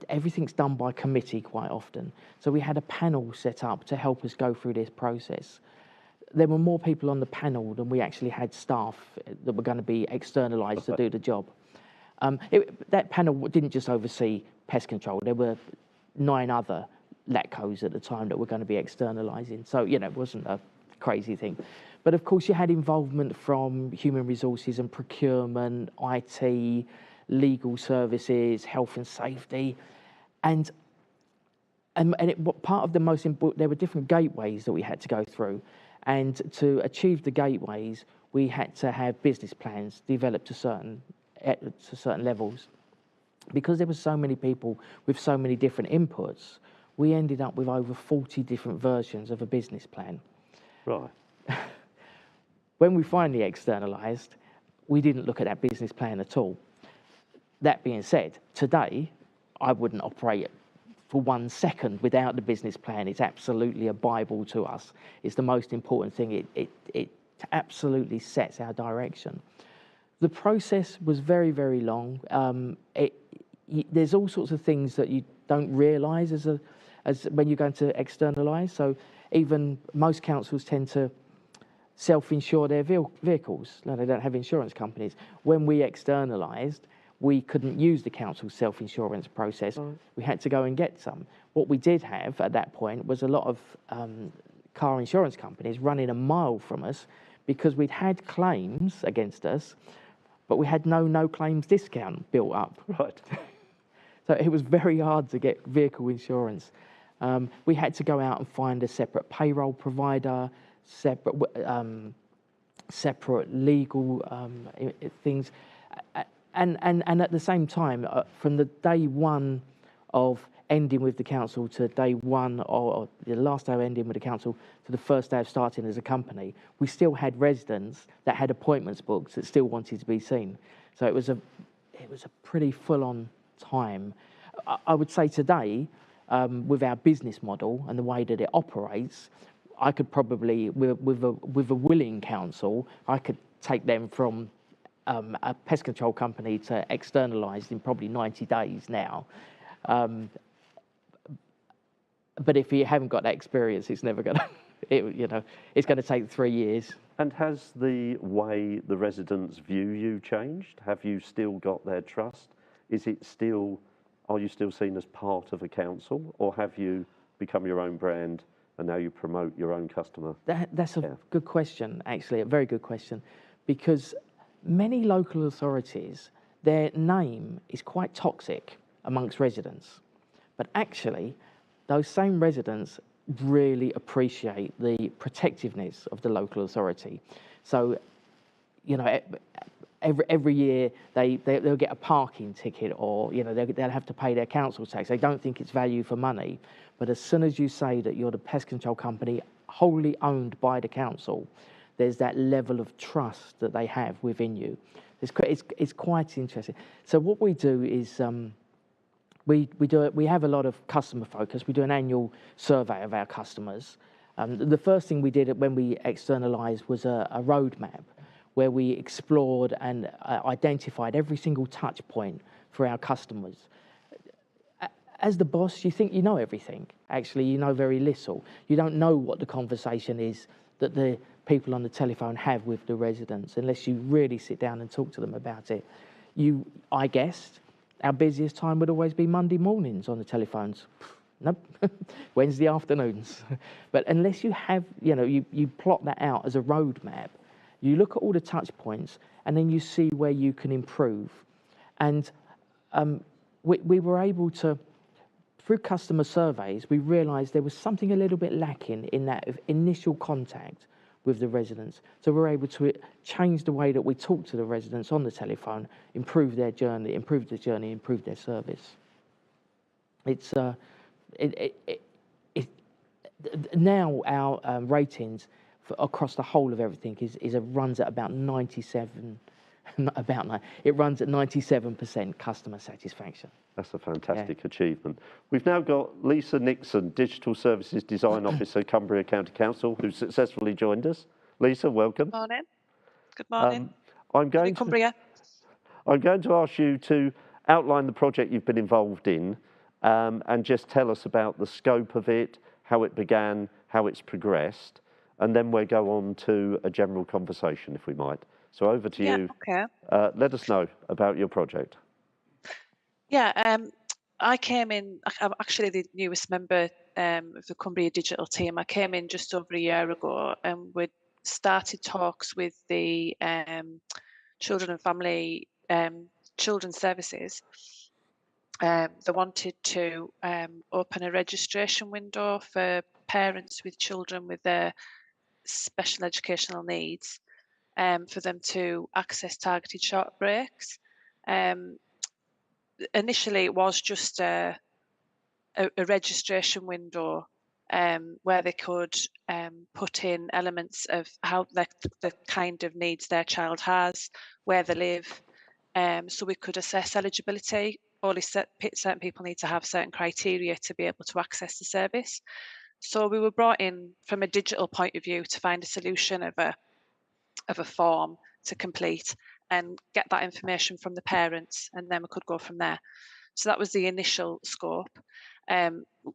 Everything's done by committee quite often. So we had a panel set up to help us go through this process. There were more people on the panel than we actually had staff that were going to be externalised to do the job. That panel didn't just oversee pest control. There were 9 other LATCOs at the time that were going to be externalising. So, it wasn't a crazy thing. But of course, you had involvement from human resources and procurement, IT, legal services, health and safety, and part of the most important. There were different gateways that we had to go through, and to achieve the gateways, we had to have business plans developed to certain levels. Because there were so many people with so many different inputs, we ended up with over 40 different versions of a business plan. Right. When we finally externalised, we didn't look at that business plan at all. That being said, today, I wouldn't operate for 1 second without the business plan. It's absolutely a Bible to us. It's the most important thing. It absolutely sets our direction. The process was very, very long. There's all sorts of things that you don't realise as when you're going to externalise. So even most councils tend to self-insure their vehicles. No, they don't have insurance companies. When we externalised, we couldn't use the council's self-insurance process. Right. We had to go and get some. What we did have at that point was a lot of car insurance companies running a mile from us because we'd had claims against us, but we had no claims discount built up. Right. So it was very hard to get vehicle insurance. We had to go out and find a separate payroll provider, separate legal things. And at the same time, from the day one of ending with the council to day one, or the last day of ending with the council to the first day of starting as a company, we still had residents that had appointments booked that still wanted to be seen. So it was a pretty full-on time. I would say today, with our business model and the way that it operates, I could probably, with a willing council, I could take them from a pest control company to externalised in probably 90 days now. But if you haven't got that experience, it's never going to, it's going to take 3 years. And has the way the residents view you changed? Have you still got their trust? Are you still seen as part of a council, or have you become your own brand and now you promote your own customer? That's a good question, actually, a very good question, because many local authorities, their name is quite toxic amongst residents, but actually those same residents really appreciate the protectiveness of the local authority. So, every year they'll get a parking ticket, or they'll have to pay their council tax. They don't think it's value for money, but as soon as you say that you're the pest control company wholly owned by the council, there's that level of trust that they have within you. It's quite interesting. So what we do is we have a lot of customer focus. We do an annual survey of our customers. The first thing we did when we externalised was a roadmap where we explored and identified every single touch point for our customers. As the boss, you think you know everything. Actually, you know very little. You don't know what the conversation is that the people on the telephone have with the residents unless you really sit down and talk to them about it. I guessed our busiest time would always be Monday mornings on the telephones. Nope, Wednesday afternoons. But unless you have, you plot that out as a roadmap, you look at all the touch points and then you see where you can improve. And we were able to, through customer surveys, we realised there was something a little bit lacking in that initial contact with the residents. So we're able to change the way that we talk to the residents on the telephone, improve their journey, improve their service. It's now our ratings across the whole of everything runs at about 97. It runs at 97% customer satisfaction. That's a fantastic achievement. We've now got Lisa Nixon, Digital Services Design Officer, Cumbria County Council, who successfully joined us. Lisa, welcome. Morning. Good morning. I'm going to ask you to outline the project you've been involved in and just tell us about the scope of it, how it began, how it's progressed, and then we'll go on to a general conversation, if we might. So over to you. Okay. Let us know about your project. Yeah, I came in, I'm actually the newest member of the Cumbria Digital team. I came in just over a year ago, and we started talks with the Children and Family Children's Services. They wanted to open a registration window for parents with children with their special educational needs, for them to access targeted short breaks. Initially, it was just a registration window where they could put in elements of how the kind of needs their child has, where they live, so we could assess eligibility. Only certain people need to have certain criteria to be able to access the service. So we were brought in from a digital point of view to find a solution of a form to complete and get that information from the parents, and then we could go from there. So that was the initial scope.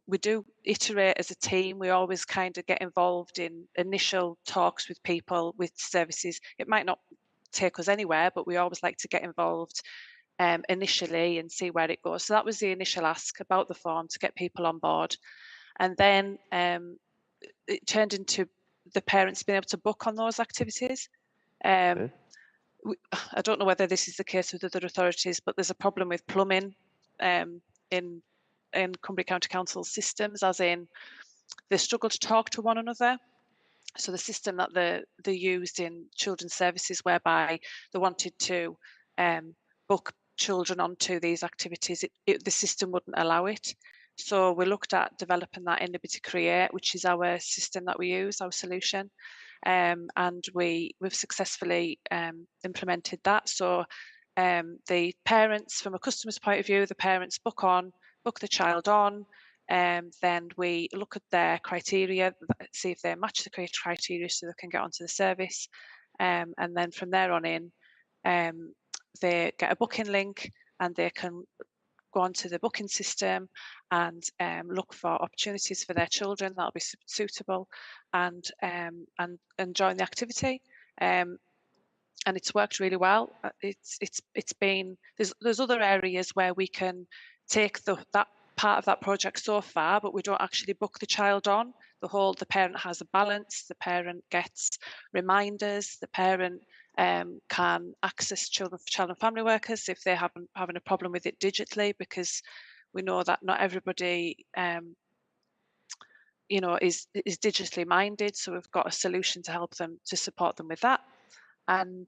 We do iterate as a team. We always kind of get involved in initial talks with people, with services. It might not take us anywhere, but we always like to get involved initially and see where it goes. So that was the initial ask about the form, to get people on board. And then it turned into the parents being able to book on those activities. I don't know whether this is the case with other authorities, but there's a problem with plumbing in Cumbria County Council systems, as in they struggle to talk to one another. So the system that they used in children's services, whereby they wanted to book children onto these activities, the system wouldn't allow it. So we looked at developing that in Liberty Create, which is our system that we use, our solution. And we've successfully implemented that. So the parents, from a customer's point of view, the parents book the child on, then we look at their criteria, see if they match the criteria so they can get onto the service. And then from there on in, they get a booking link and they can go onto the booking system and look for opportunities for their children that'll be suitable, and join the activity. And it's worked really well. It's been, there's other areas where we can take that part of that project so far, but we don't actually book the child on. The parent has a balance, the parent gets reminders, the parent can access child and family workers if they're having a problem with it digitally, because we know that not everybody is digitally minded, so we've got a solution to help them, to support them with that. And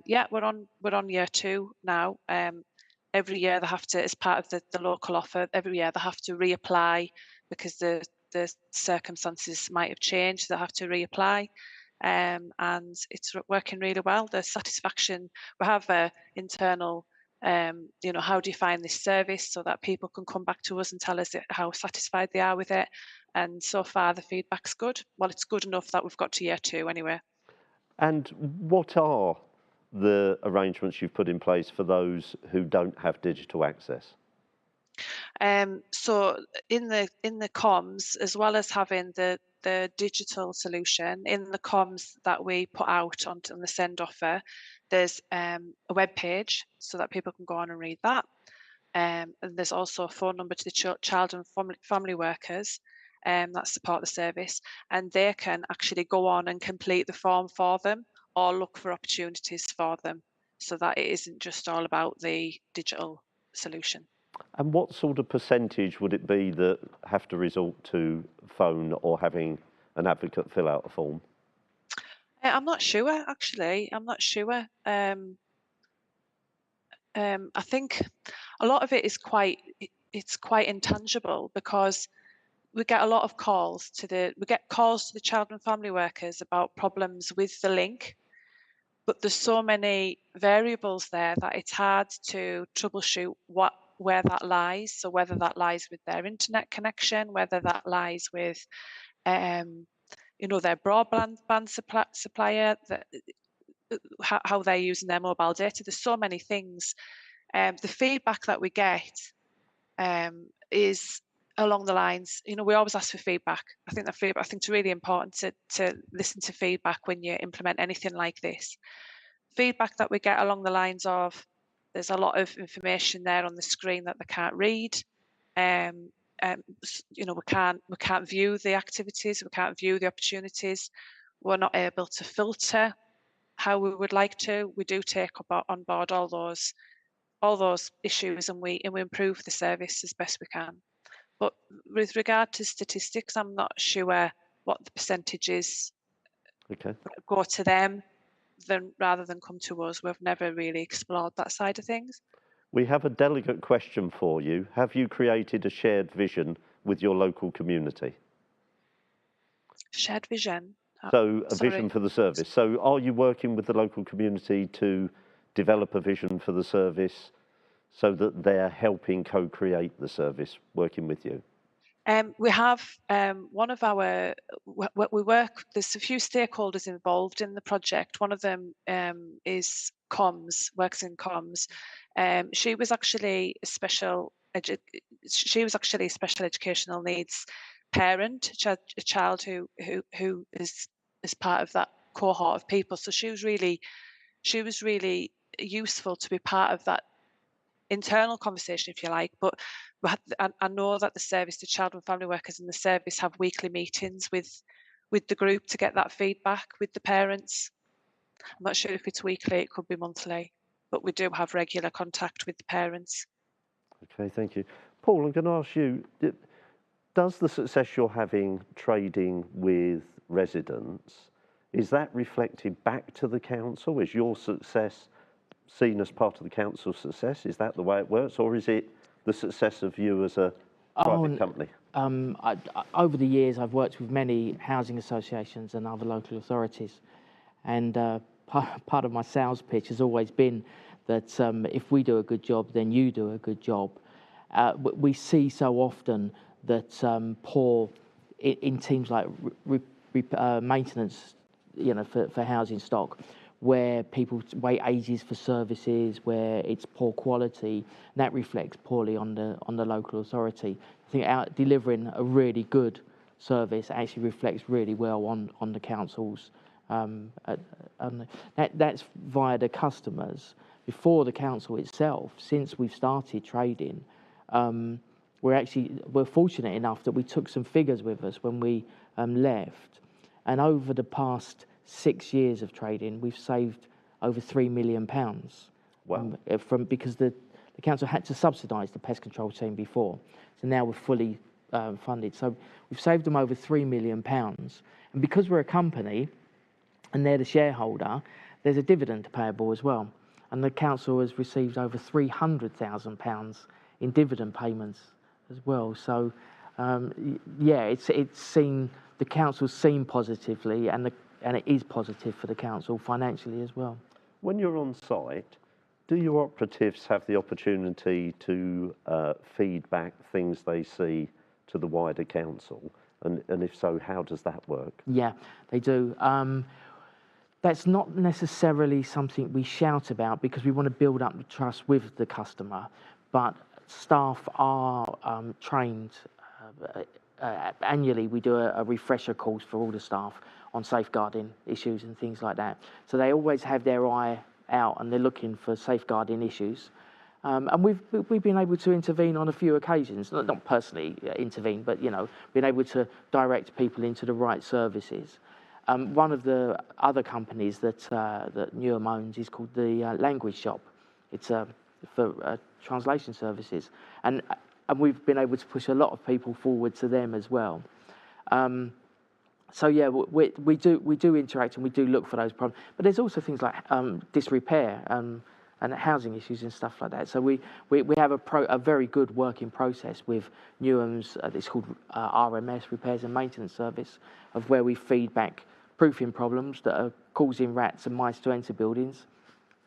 yeah, we're on year 2 now. Every year they have to, as part of the local offer, every year they have to reapply because the circumstances might have changed. They have to reapply, and it's working really well. The satisfaction, we have a internal, how do you find this service, so that people can come back to us and tell us how satisfied they are with it. And so far the feedback's good. Well, it's good enough that we've got to year 2 anyway. And what are the arrangements you've put in place for those who don't have digital access? So in the comms, as well as having the digital solution, in the comms that we put out on the send offer, there's a web page so that people can go on and read that. And there's also a phone number to the child and family workers that support the service, and they can actually go on and complete the form for them or look for opportunities for them, so that it isn't just all about the digital solution. And what sort of percentage would it be that have to resort to phone or having an advocate fill out a form? I'm not sure, actually. I'm not sure. I think a lot of it is quite intangible, because we get a lot of calls to the child and family workers about problems with the link, but there's so many variables there that it's hard to troubleshoot where that lies. So whether that lies with their internet connection, whether that lies with their broadband supplier, how they're using their mobile data. There's so many things. The feedback that we get is along the lines, we always ask for feedback. I think it's really important to listen to feedback when you implement anything like this. Feedback that we get along the lines of, there's a lot of information there on the screen that they can't read. We can't view the activities, we can't view the opportunities. We're not able to filter how we would like to. We do take on board all those issues, and we improve the service as best we can. But with regard to statistics, I'm not sure what the percentages go to them rather than come to us. We've never really explored that side of things. We have a delegate question for you. Have you created a shared vision with your local community? Shared vision? So a vision for the service. So are you working with the local community to develop a vision for the service so that they're helping co-create the service, working with you? We have one of our, there's a few stakeholders involved in the project. One of them is comms, works in comms. She was actually a special educational needs parent, a child who is part of that cohort of people. So she was really useful to be part of that internal conversation, if you like. But I know that the service, the child and family workers in the service, have weekly meetings with the group to get that feedback with the parents. I'm not sure if it's weekly, it could be monthly, but we do have regular contact with the parents. Okay, thank you. Paul, I'm going to ask you, does the success you're having trading with residents, is that reflected back to the council? Is your success seen as part of the council's success? Is that the way it works, or is it the success of you as a private company? Over the years, I've worked with many housing associations and other local authorities, and part of my sales pitch has always been that if we do a good job, then you do a good job. We see so often that poor in teams like maintenance, for housing stock, where people wait ages for services, where it's poor quality, and that reflects poorly on the local authority. I think delivering a really good service actually reflects really well on the councils. That's via the customers. Before the council itself, since we've started trading, we're fortunate enough that we took some figures with us when we left, and over the past 6 years of trading, we've saved over £3 million. Wow. Because the council had to subsidise the pest control team before, so now we're fully funded. So we've saved them over £3 million, and because we're a company and they're the shareholder, there's a dividend payable as well. And the council has received over £300,000 in dividend payments as well. So, it's seen, the council's seen positively, and it is positive for the council financially as well. When you're on site, do your operatives have the opportunity to feed back things they see to the wider council? And if so, how does that work? Yeah, they do. That's not necessarily something we shout about because we want to build up the trust with the customer, but staff are trained. Annually, we do a refresher course for all the staff on safeguarding issues and things like that. So they always have their eye out and they're looking for safeguarding issues. And we've been able to intervene on a few occasions, not personally intervene, but being able to direct people into the right services. One of the other companies that Newham owns is called the Language Shop. It's for translation services, and we've been able to push a lot of people forward to them as well. So yeah, we do interact and we do look for those problems. But there's also things like disrepair and housing issues and stuff like that. So we have a very good working process with Newham's. It's called RMS, Repairs and Maintenance Service, of where we feed back proofing problems that are causing rats and mice to enter buildings,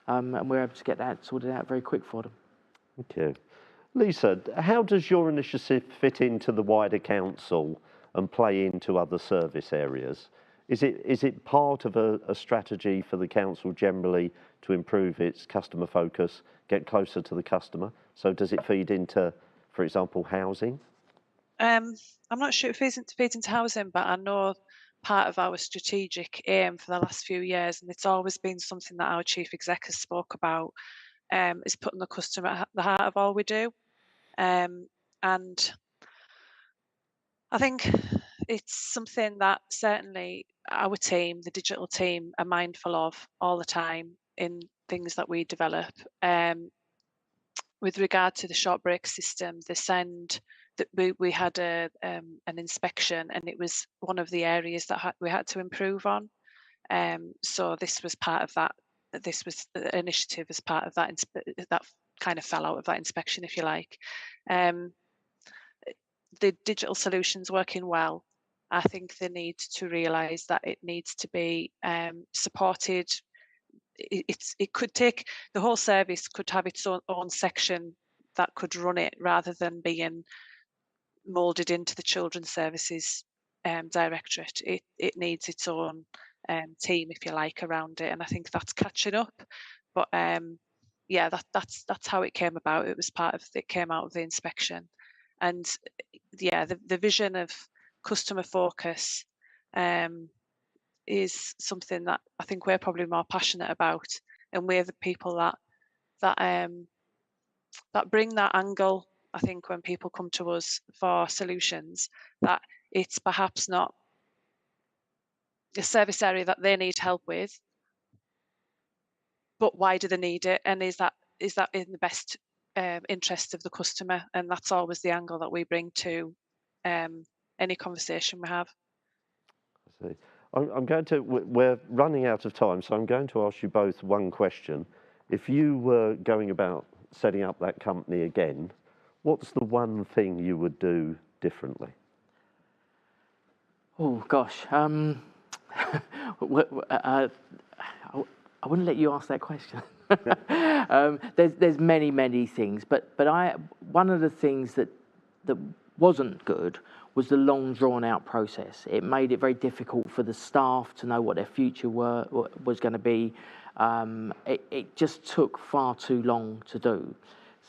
and we're able to get that sorted out very quick for them. Thank you. Lisa, how does your initiative fit into the wider council and play into other service areas? Is it part of a strategy for the council generally to improve its customer focus, get closer to the customer? So does it feed into, for example, housing? I'm not sure it feeds into housing, but I know part of our strategic aim for the last few years, and it's always been something that our chief exec has spoke about, is putting the customer at the heart of all we do. And I think it's something that certainly our team, the digital team, are mindful of all the time in things that we develop. With regard to the short break system, we had an inspection, and it was one of the areas that we had to improve on. So this was part of that. This was the initiative as part of that. That kind of fell out of that inspection, if you like. The digital solution's working well. I think they need to realise that it needs to be supported. It could take, the whole service could have its own section that could run it, rather than being moulded into the children's services directorate. It needs its own team, if you like, around it, and I think that's catching up. But yeah, that's how it came about. It came out of the inspection, and yeah, the vision of customer focus is something that I think we're probably more passionate about, and we're the people that bring that angle. I think when people come to us for solutions, that it's perhaps not a service area that they need help with, but why do they need it, and is that in the best interest of the customer? And that's always the angle that we bring to any conversation we have. I see. We're running out of time, so I'm going to ask you both one question. If you were going about setting up that company again, what's the one thing you would do differently? Oh gosh, I wouldn't let you ask that question. There's many things, but one of the things that wasn't good was the long drawn out process. It made it very difficult for the staff to know what their future was going to be. It just took far too long to do.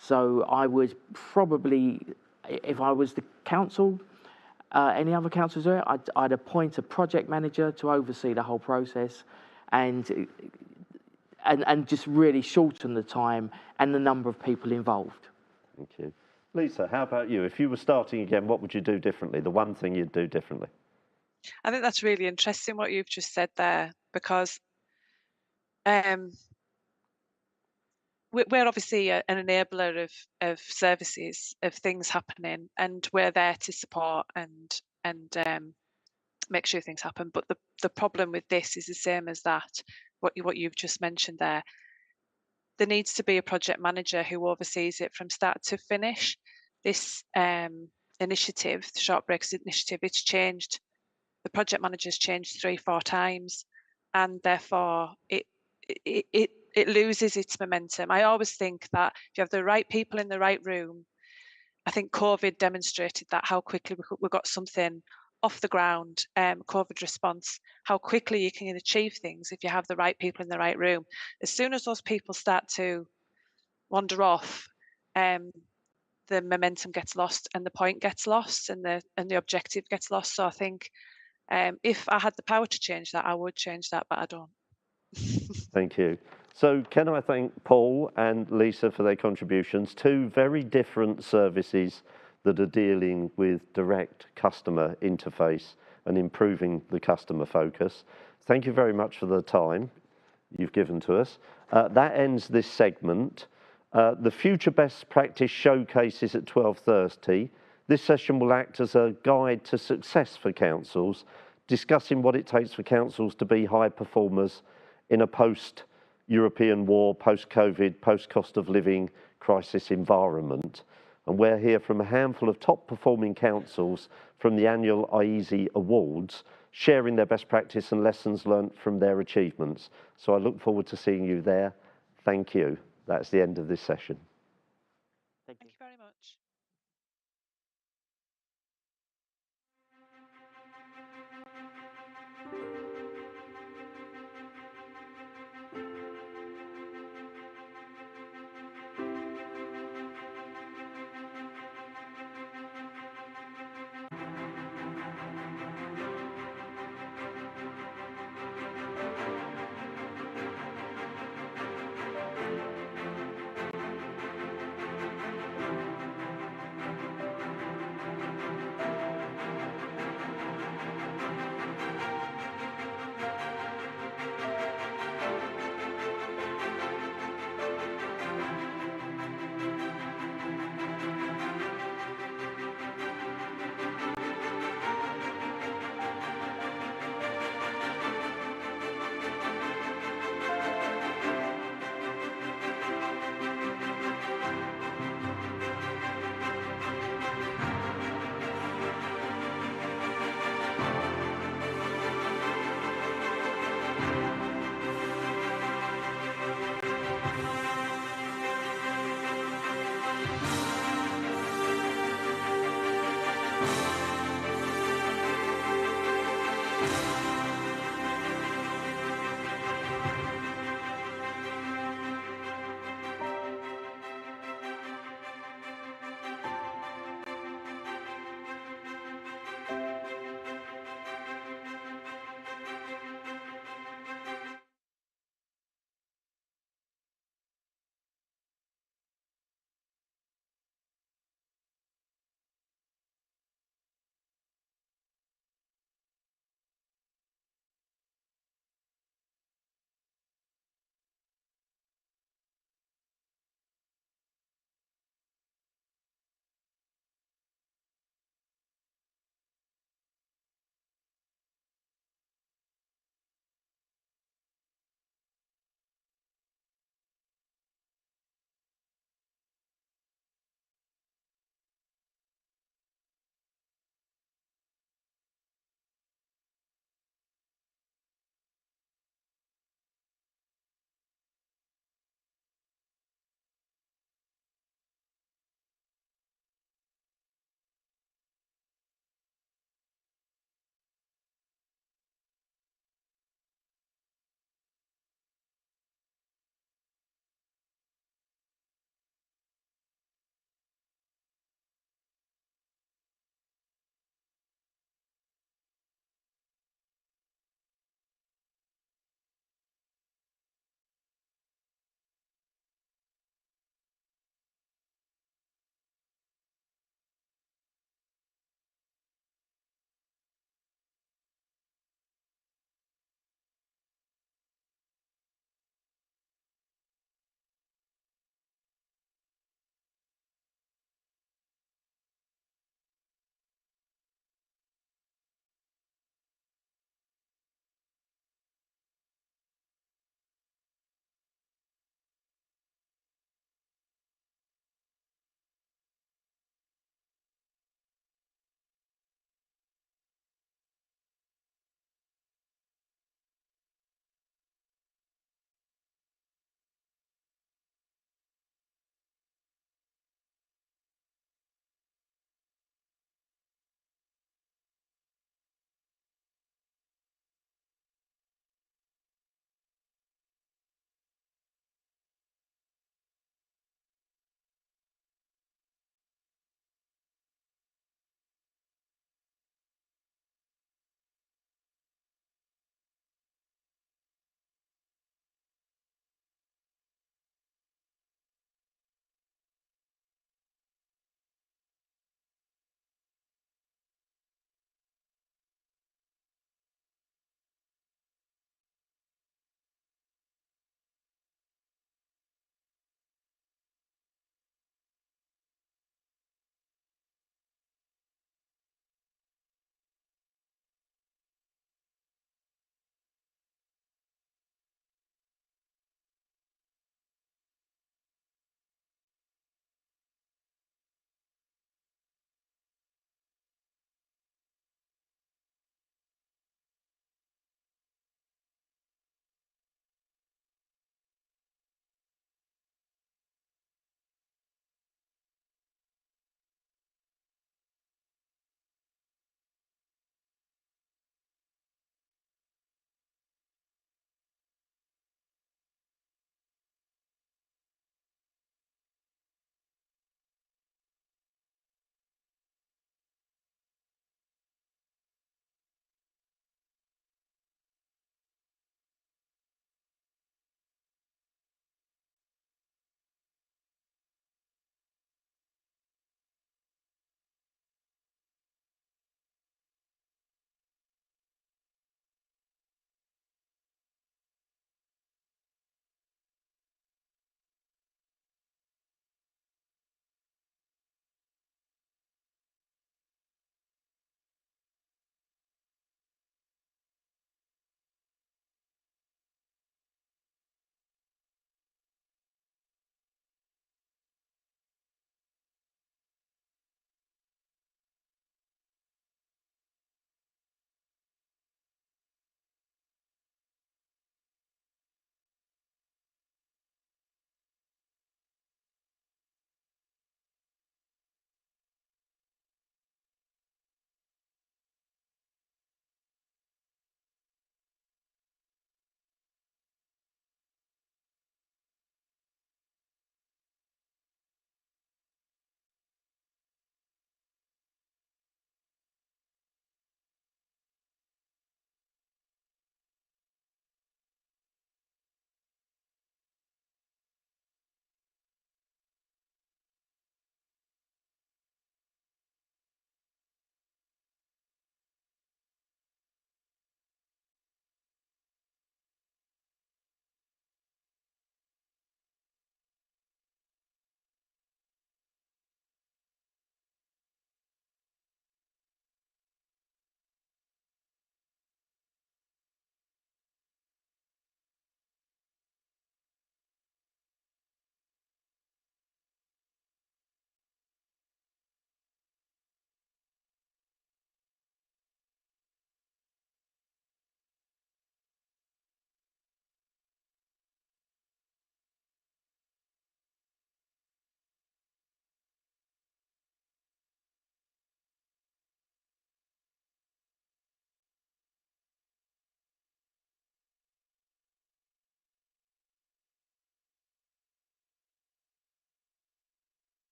So I would probably, if I was the council, any other councils there, I'd appoint a project manager to oversee the whole process and just really shorten the time and the number of people involved. Thank you. Lisa, how about you? If you were starting again, what would you do differently? The one thing you'd do differently? I think that's really interesting what you've just said there, because we're obviously an enabler of services, of things happening, and we're there to support and make sure things happen. But the problem with this is the same as that, what you've just mentioned there. There needs to be a project manager who oversees it from start to finish. This initiative, the Short Breaks Initiative, it's changed. The project manager's changed 3-4 times, and therefore it loses its momentum. I always think that if you have the right people in the right room, I think COVID demonstrated that, how quickly we got something off the ground, COVID response, how quickly you can achieve things if you have the right people in the right room. As soon as those people start to wander off, the momentum gets lost and the point gets lost and the objective gets lost. So I think if I had the power to change that, I would change that, but I don't. Thank you. So can I thank Paul and Lisa for their contributions? Two very different services that are dealing with direct customer interface and improving the customer focus. Thank you very much for the time you've given to us. That ends this segment. The Future Best Practice Showcase is at 12:30. This session will act as a guide to success for councils, discussing what it takes for councils to be high performers in a post-European war, post-COVID, post-cost of living crisis environment. And we'll hear from a handful of top-performing councils from the annual iESE Awards, sharing their best practice and lessons learnt from their achievements. So I look forward to seeing you there. Thank you. That's the end of this session. Thank you very much.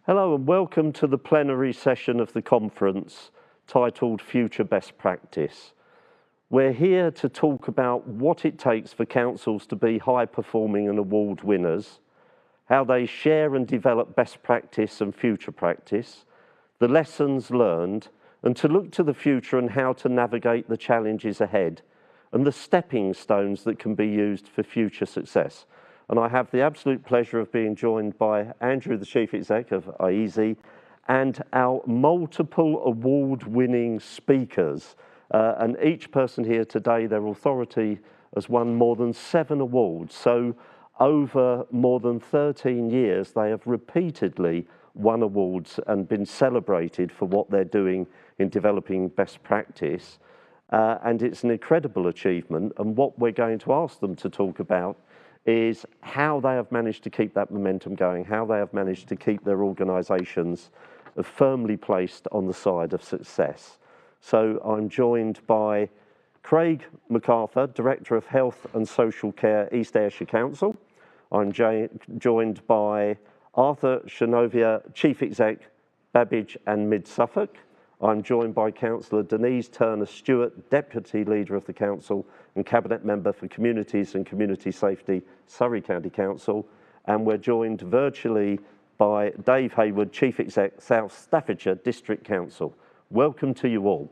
Hello and welcome to the plenary session of the conference titled Future Best Practice. We're here to talk about what it takes for councils to be high performing and award winners, how they share and develop best practice and future practice, the lessons learned, and to look to the future and how to navigate the challenges ahead and the stepping stones that can be used for future success. And I have the absolute pleasure of being joined by Andrew, the Chief Exec of iESE, and our multiple award-winning speakers. And each person here today, their authority has won more than 7 awards. So over more than 13 years, they have repeatedly won awards and been celebrated for what they're doing in developing best practice. And it's an incredible achievement. And what we're going to ask them to talk about is how they have managed to keep that momentum going, how they have managed to keep their organisations firmly placed on the side of success. So I'm joined by Craig MacArthur, Director of Health and Social Care, East Ayrshire Council. I'm joined by Arthur Shanovia, Chief Exec, Babbage and Mid Suffolk. I'm joined by Councillor Denise Turner-Stewart, Deputy Leader of the Council and Cabinet Member for Communities and Community Safety, Surrey County Council. And we're joined virtually by Dave Hayward, Chief Exec, South Staffordshire District Council. Welcome to you all.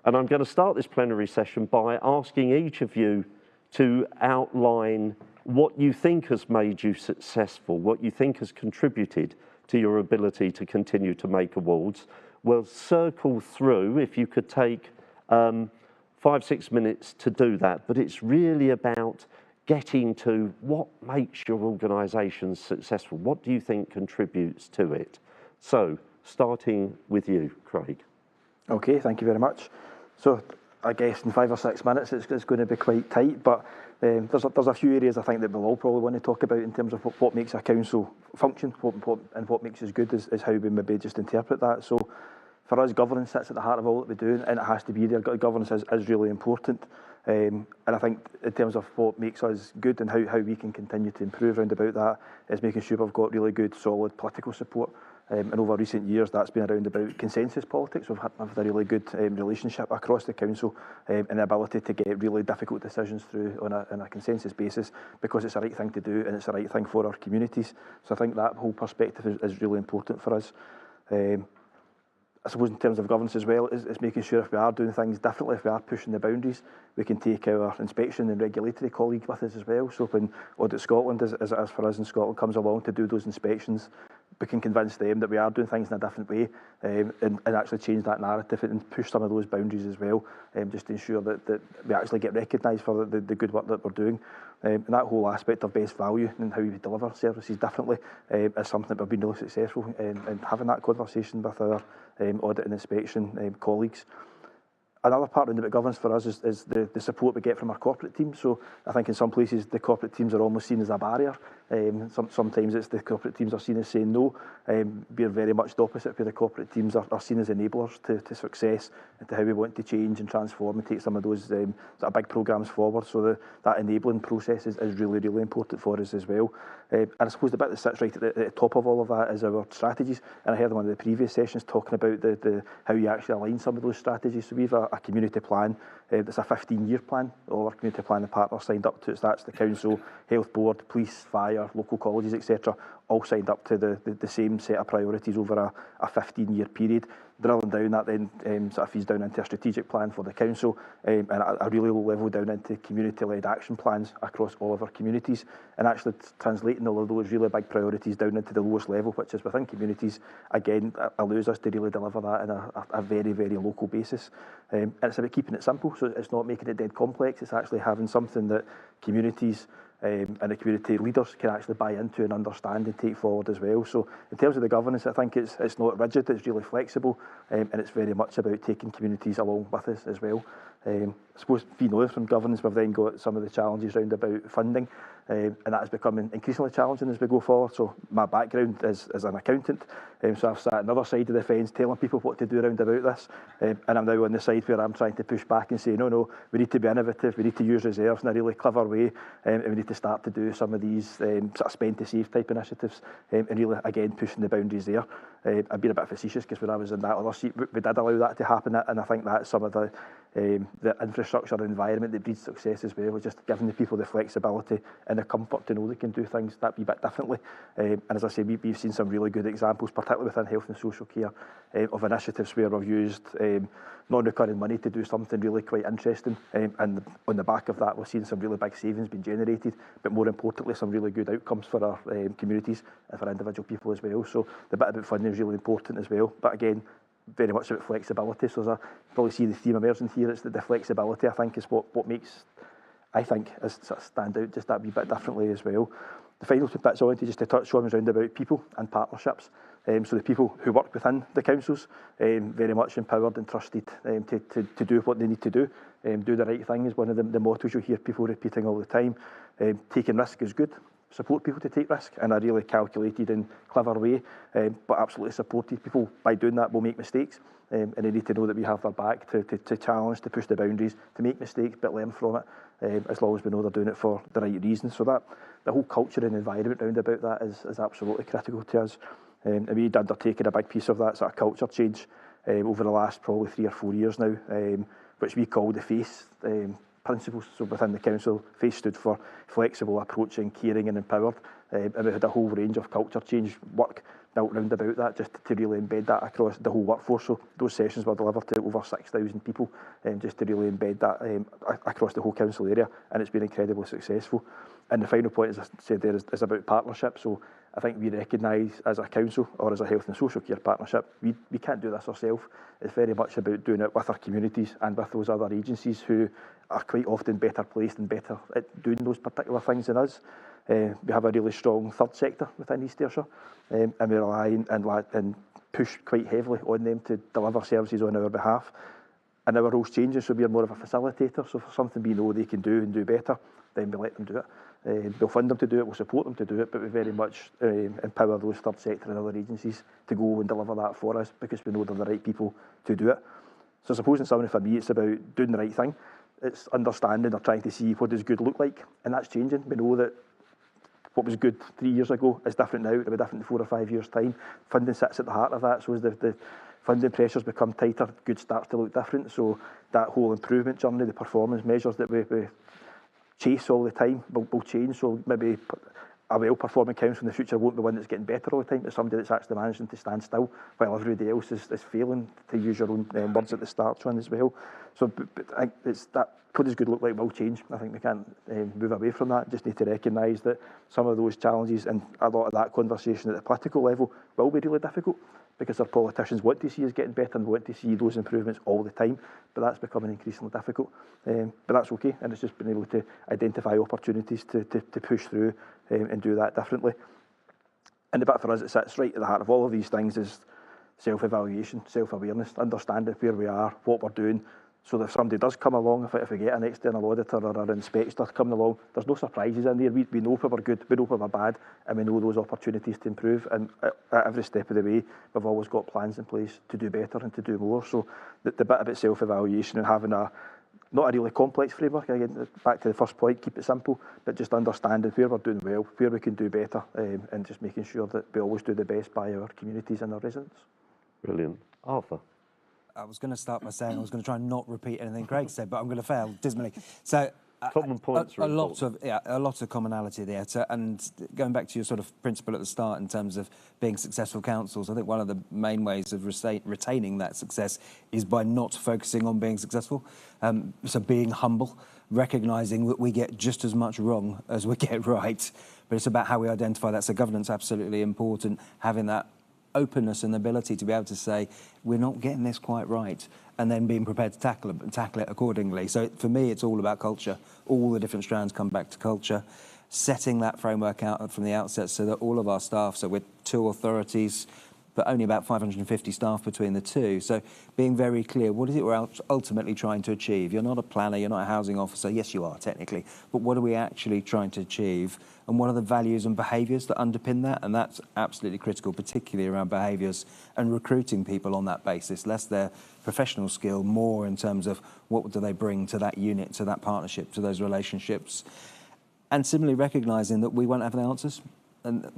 And I'm going to start this plenary session by asking each of you to outline what you think has made you successful, what you think has contributed to your ability to continue to make awards. We'll circle through, if you could take 5-6 minutes to do that, but it's really about getting to what makes your organisation successful. What do you think contributes to it? So, starting with you, Craig. Okay, thank you very much. So, I guess in 5 or 6 minutes it's going to be quite tight, but there's a few areas I think that we'll all probably want to talk about in terms of what makes a council function and what makes us good is how we maybe just interpret that. So for us, governance sits at the heart of all that we do, and it has to be there. Governance is really important. And I think in terms of what makes us good and how we can continue to improve around about that is making sure we've got really good, solid political support. And over recent years, that's been around about consensus politics. We've had a really good relationship across the council and the ability to get really difficult decisions through on a consensus basis because it's the right thing to do and it's the right thing for our communities. So I think that whole perspective is really important for us. I suppose in terms of governance as well, is making sure if we are doing things differently, if we are pushing the boundaries, we can take our inspection and regulatory colleagues with us as well. So when Audit Scotland, as it is for us in Scotland, comes along to do those inspections, we can convince them that we are doing things in a different way and actually change that narrative and push some of those boundaries as well, just to ensure that we actually get recognised for the good work that we're doing. And that whole aspect of best value and how we deliver services differently is something that we've been really successful in having that conversation with our audit and inspection colleagues. Another part of governance for us is the support we get from our corporate teams. So I think in some places the corporate teams are almost seen as a barrier. Sometimes it's the corporate teams are seen as saying no. We're very much the opposite, where the corporate teams are seen as enablers to success and to how we want to change and transform and take some of those sort of big programmes forward. So that enabling process is really, really important for us as well. And I suppose the bit that sits right at the top of all of that is our strategies. And I heard in one of the previous sessions talking about how you actually align some of those strategies. So we've a community plan that's a 15-year plan. All our community planning partners signed up to it. So that's the council, health board, police, fire, local colleges, etc. all signed up to the same set of priorities over a 15-year period. Drilling down, that then sort of feeds down into a strategic plan for the council and a really low level down into community-led action plans across all of our communities, and actually translating all of those really big priorities down into the lowest level, which is within communities, again, allows us to really deliver that in a very, very local basis. And it's about keeping it simple, so it's not making it dead complex, it's actually having something that communities and the community leaders can actually buy into and understand and take forward as well. So in terms of the governance, I think it's not rigid, it's really flexible, and it's very much about taking communities along with us as well. I suppose we know from governance we've then got some of the challenges around about funding, and that is becoming increasingly challenging as we go forward. So my background is as an accountant, so I've sat on the other side of the fence telling people what to do around about this, and I'm now on the side where I'm trying to push back and say, no, we need to be innovative, we need to use reserves in a really clever way, and we need to start to do some of these sort of spend to save type initiatives, and really, again, pushing the boundaries there. I've been a bit facetious because when I was in that other seat, we did allow that to happen, and I think that's some of the infrastructure and environment that breeds success as well, just giving the people the flexibility and the comfort to know they can do things that wee bit differently. And as I say, we've seen some really good examples, particularly within health and social care, of initiatives where we've used non-recurring money to do something really quite interesting. And on the back of that, we're seeing some really big savings being generated, but more importantly, some really good outcomes for our communities and for individual people as well. So the bit about funding is really important as well. But again, very much about flexibility. So as I probably see the theme emerging here, it's the flexibility, I think, is what makes, I think, us sort of stand out just that wee bit differently as well. The final two bits I wanted just to touch on was around about people and partnerships. So the people who work within the councils, very much empowered and trusted to do what they need to do. Do the right thing is one of the mottos you hear people repeating all the time. Taking risk is good. Support people to take risk in a really calculated and clever way, but absolutely supported people. By doing that, will make mistakes, and they need to know that we have their back to challenge, to push the boundaries, to make mistakes, but learn from it, as long as we know they're doing it for the right reasons. So that the whole culture and environment round about that is absolutely critical to us. And we'd undertaken a big piece of that sort of culture change over the last probably 3 or 4 years now, which we call the FACE principles. So within the council, FACE stood for flexible, approaching, caring and empowered, and we had a whole range of culture change work built round about that, just to really embed that across the whole workforce. So those sessions were delivered to over 6,000 people, just to really embed that across the whole council area, and it's been incredibly successful. And the final point, as I said there, is about partnership. So I think we recognise as a council or as a health and social care partnership, we can't do this ourselves. It's very much about doing it with our communities and with those other agencies who are quite often better placed and better at doing those particular things than us. We have a really strong third sector within East Ayrshire, and we rely and push quite heavily on them to deliver services on our behalf. And our roles changing, so we're more of a facilitator. So for something we know they can do and do better, then we let them do it. We'll fund them to do it, we'll support them to do it, but we very much empower those third sector and other agencies to go and deliver that for us, because we know they're the right people to do it. So I suppose in summary for me, it's about doing the right thing. It's understanding or trying to see what does good look like, and that's changing. We know that what was good 3 years ago is different now, it'll be different in 4 or 5 years' time. Funding sits at the heart of that, so as the funding pressures become tighter, good starts to look different. So that whole improvement journey, the performance measures that we chase all the time will change. So maybe a well-performing council in the future won't be one that's getting better all the time, but somebody that's actually managing to stand still while everybody else is failing, to use your own words at the start, John, as well. So but I think it's that, what does good look like will change. I think we can't move away from that. Just need to recognise that some of those challenges and a lot of that conversation at the political level will be really difficult, because our politicians want to see us getting better and want to see those improvements all the time, but that's becoming increasingly difficult. But that's okay, and it's just being able to identify opportunities to push through and do that differently. And the bit for us that sits right at the heart of all of these things is self-evaluation, self-awareness, understanding where we are, what we're doing, so that if somebody does come along, if we get an external auditor or an inspector coming along, there's no surprises in there. We know where we're good, we know where we're bad, and we know those opportunities to improve. And at every step of the way, we've always got plans in place to do better and to do more. So the bit about self-evaluation and having not a really complex framework, again, back to the first point, keep it simple, but just understanding where we're doing well, where we can do better, and just making sure that we always do the best by our communities and our residents. Brilliant. Arthur? I was going to start by saying I was going to try and not repeat anything Craig said, but I'm going to fail dismally. So common points a lot of commonality there. And going back to your sort of principle at the start in terms of being successful councils, I think one of the main ways of retaining that success is by not focusing on being successful. So being humble, recognising that we get just as much wrong as we get right, but it's about how we identify that. So governance absolutely important, having that openness and ability to be able to say we're not getting this quite right, and then being prepared to tackle it accordingly. So for me, it's all about culture. All the different strands come back to culture, setting that framework out from the outset so that all of our staff, so we're 2 authorities, but only about 550 staff between the two. So being very clear, what is it we're ultimately trying to achieve? You're not a planner, you're not a housing officer. Yes, you are technically, but what are we actually trying to achieve? And what are the values and behaviours that underpin that? And that's absolutely critical, particularly around behaviours and recruiting people on that basis, less their professional skill, more in terms of what do they bring to that unit, to that partnership, to those relationships. And similarly recognising that we won't have the answers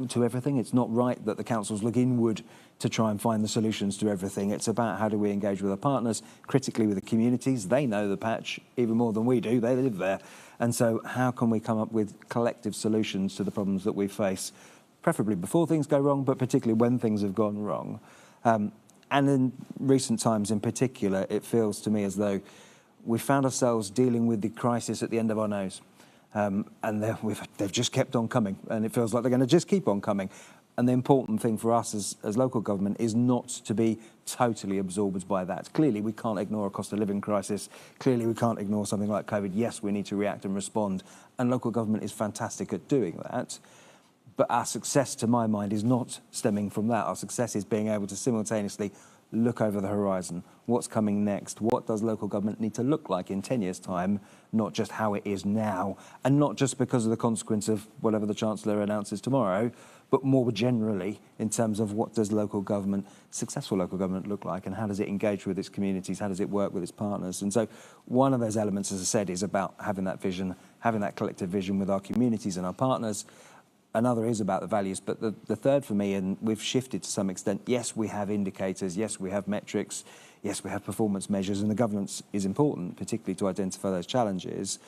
to everything. It's not right that the councils look inward to try and find the solutions to everything. It's about how do we engage with our partners, critically with the communities. They know the patch even more than we do. They live there. And so how can we come up with collective solutions to the problems that we face, preferably before things go wrong, but particularly when things have gone wrong. And in recent times in particular, it feels to me as though we found ourselves dealing with the crisis at the end of our nose. And they've just kept on coming, and it feels like they're going to just keep on coming. And the important thing for us as local government is not to be totally absorbed by that. Clearly, we can't ignore a cost of living crisis. Clearly, we can't ignore something like COVID. Yes, we need to react and respond, and local government is fantastic at doing that. But our success, to my mind, is not stemming from that. Our success is being able to simultaneously look over the horizon. What's coming next? What does local government need to look like in 10 years' time? Not just how it is now, and not just because of the consequence of whatever the Chancellor announces tomorrow, but more generally in terms of what does local government, successful local government, look like, and how does it engage with its communities? How does it work with its partners? And so one of those elements, as I said, is about having that vision, having that collective vision with our communities and our partners. Another is about the values, but the third for me, and we've shifted to some extent, yes, we have indicators, yes, we have metrics, yes, we have performance measures, and the governance is important, particularly to identify those challenges.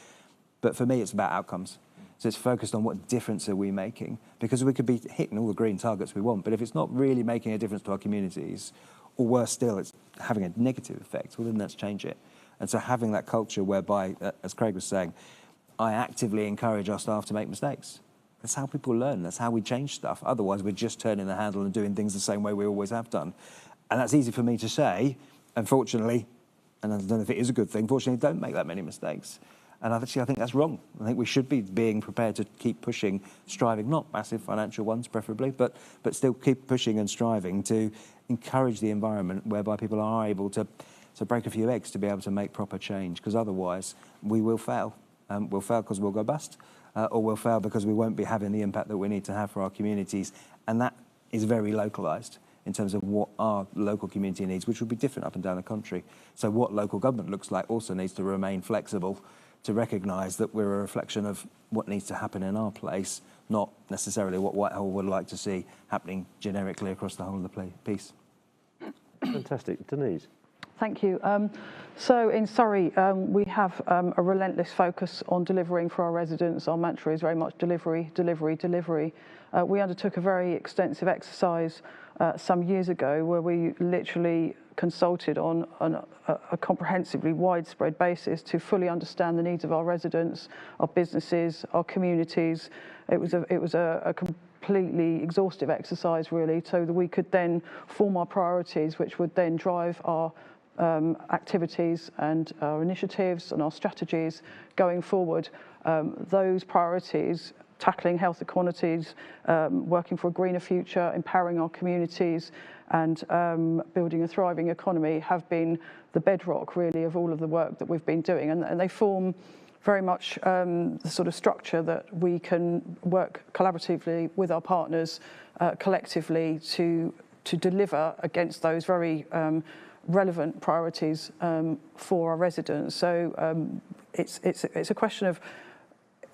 But for me, it's about outcomes. So it's focused on what difference are we making, because we could be hitting all the green targets we want, but if it's not really making a difference to our communities, or worse still, it's having a negative effect, well, then let's change it. And so having that culture whereby, as Craig was saying, I actively encourage our staff to make mistakes. That's how people learn. That's how we change stuff. Otherwise, we're just turning the handle and doing things the same way we always have done. And that's easy for me to say. Unfortunately, and I don't know if it is a good thing, fortunately, don't make that many mistakes. And actually, I think that's wrong. I think we should be being prepared to keep pushing, striving, not massive financial ones preferably, but still keep pushing and striving to encourage the environment whereby people are able to break a few eggs to be able to make proper change, because otherwise we will fail. We'll fail because we'll go bust, or we'll fail because we won't be having the impact that we need to have for our communities. And that is very localised in terms of what our local community needs, which will be different up and down the country. So what local government looks like also needs to remain flexible to recognise that we're a reflection of what needs to happen in our place, not necessarily what Whitehall would like to see happening generically across the whole of the piece. Fantastic. Denise. Thank you. So in Surrey, we have a relentless focus on delivering for our residents. Our mantra is very much delivery, delivery, delivery. We undertook a very extensive exercise some years ago where we literally consulted on a comprehensively widespread basis to fully understand the needs of our residents, our businesses, our communities. It was a completely exhaustive exercise, really, so that we could then form our priorities, which would then drive our activities and our initiatives and our strategies going forward. Those priorities, tackling health inequalities, working for a greener future, empowering our communities, and building a thriving economy, have been the bedrock, really, of all of the work that we've been doing. And they form very much the sort of structure that we can work collaboratively with our partners collectively to deliver against those very relevant priorities for our residents. So it's a question of,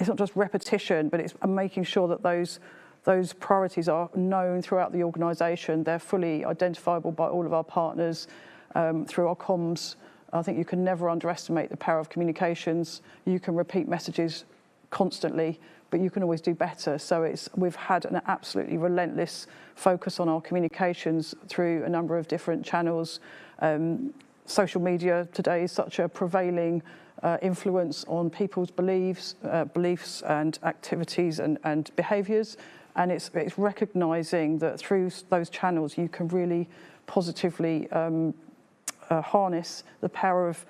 it's not just repetition, but it's making sure that those priorities are known throughout the organisation. They're fully identifiable by all of our partners through our comms. I think you can never underestimate the power of communications. You can repeat messages constantly, but you can always do better. So we've had an absolutely relentless focus on our communications through a number of different channels. Social media today is such a prevailing influence on people's beliefs and activities and behaviours. And it's recognising that through those channels you can really positively harness the power of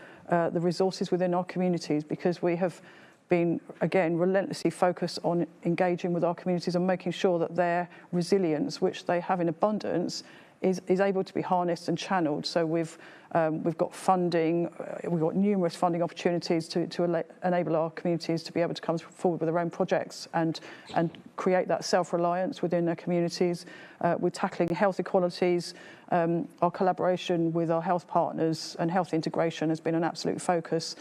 the resources within our communities, because we have been, again, relentlessly focused on engaging with our communities and making sure that their resilience, which they have in abundance, is able to be harnessed and channeled. So we've got funding, we've got numerous funding opportunities to enable our communities to be able to come forward with their own projects and create that self-reliance within their communities. We're tackling health inequalities. Our collaboration with our health partners and health integration has been an absolute focus.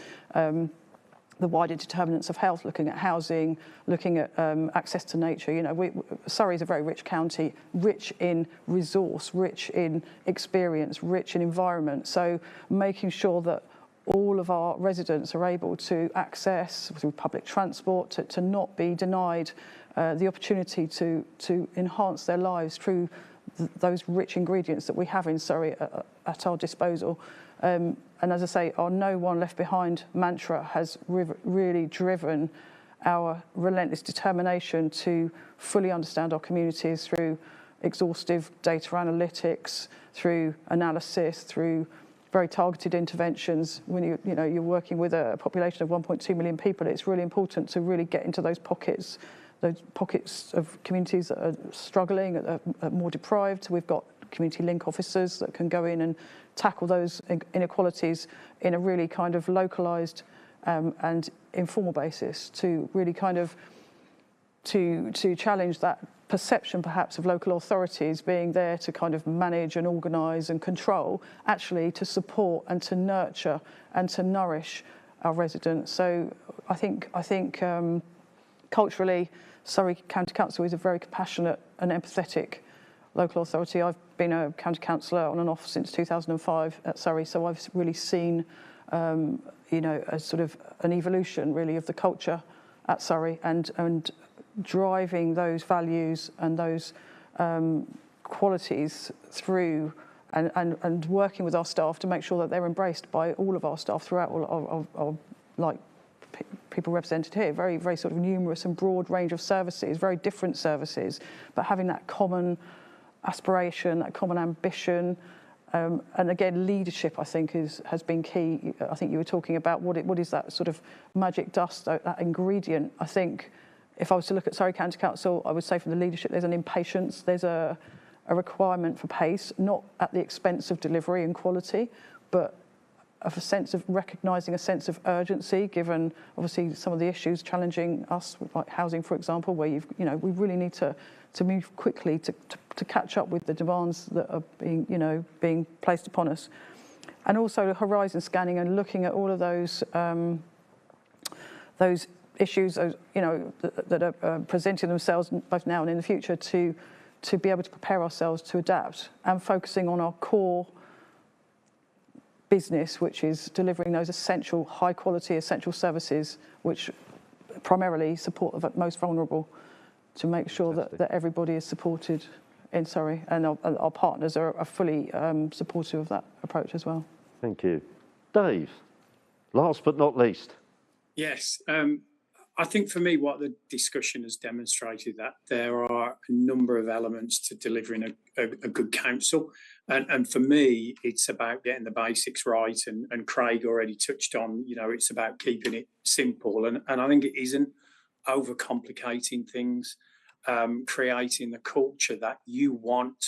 The wider determinants of health, looking at housing, looking at access to nature. You know, Surrey is a very rich county, rich in resource, rich in experience, rich in environment. So making sure that all of our residents are able to access through public transport, to not be denied the opportunity to enhance their lives through those rich ingredients that we have in Surrey at our disposal. And as I say, our no one left behind mantra has really driven our relentless determination to fully understand our communities through exhaustive data analytics, through analysis, through very targeted interventions. When you're working with a population of 1.2 million people, it's really important to really get into those pockets of communities that are struggling, are more deprived. We've got community link officers that can go in and tackle those inequalities in a really kind of localised and informal basis to really kind of to challenge that perception perhaps of local authorities being there to kind of manage and organise and control, actually to support and to nurture and to nourish our residents. So I think culturally, Surrey County Council is a very compassionate and empathetic local authority. I've been a county councillor on and off since 2005 at Surrey, so I've really seen, a sort of an evolution really of the culture at Surrey and driving those values and those qualities through and working with our staff to make sure that they're embraced by all of our staff throughout all our like people represented here, very, very sort of numerous and broad range of services, very different services, but having that common aspiration, that common ambition, and again, leadership, I think, has been key. I think you were talking about what is that sort of magic dust, that ingredient. I think if I was to look at Surrey County Council, I would say from the leadership, there's an impatience, there's a requirement for pace, not at the expense of delivery and quality, but of a sense of recognising a sense of urgency, given obviously some of the issues challenging us, like housing, for example, where we really need to move quickly to catch up with the demands that are being placed upon us, and also horizon scanning and looking at all of those issues, that are presenting themselves both now and in the future to be able to prepare ourselves to adapt and focusing on our core business, which is delivering those essential, high quality, essential services, which primarily support the most vulnerable, to make sure that everybody is supported in Surrey, and our partners are fully supportive of that approach as well. Thank you. Dave, last but not least. Yes, I think for me what the discussion has demonstrated that there are a number of elements to delivering a good council. And for me, it's about getting the basics right. And Craig already touched on, it's about keeping it simple. And I think it isn't overcomplicating things, creating the culture that you want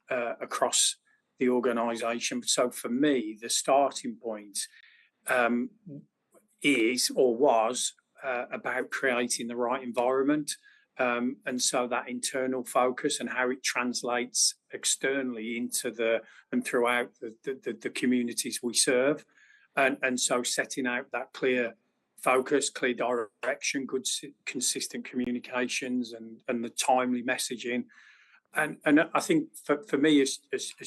across the organisation. So for me, the starting point is or was about creating the right environment. And so that internal focus and how it translates externally into and throughout the communities we serve. And so setting out that clear focus, clear direction, good, consistent communications and the timely messaging. And I think for me as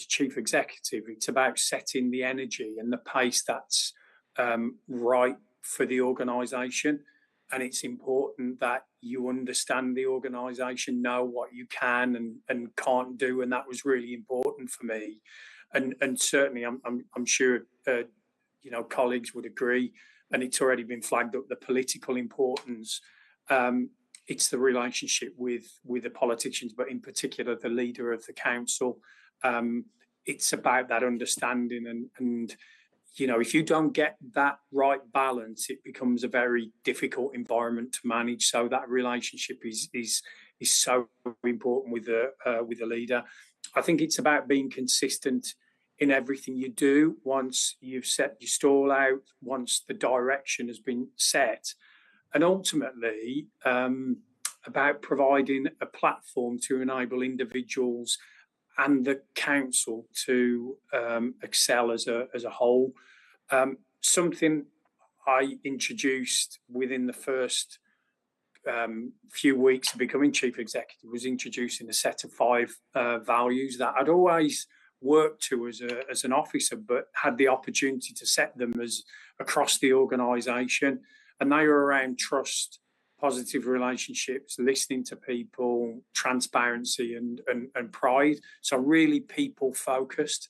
chief executive, it's about setting the energy and the pace that's right for the organisation. And it's important that you understand the organisation, know what you can and can't do, and that was really important for me. And certainly, I'm sure colleagues would agree, and it's already been flagged up, the political importance. It's the relationship with the politicians, but in particular the leader of the council. It's about that understanding and if you don't get that right balance, it becomes a very difficult environment to manage. So that relationship is so important with the leader. I think it's about being consistent in everything you do. Once you've set your stall out, once the direction has been set, and ultimately about providing a platform to enable individuals and the council to excel as a whole. Something I introduced within the first few weeks of becoming chief executive was introducing a set of 5 values that I'd always worked to as an officer, but had the opportunity to set them as across the organisation, and they were around trust, positive relationships, listening to people, transparency, and pride. So really people focused,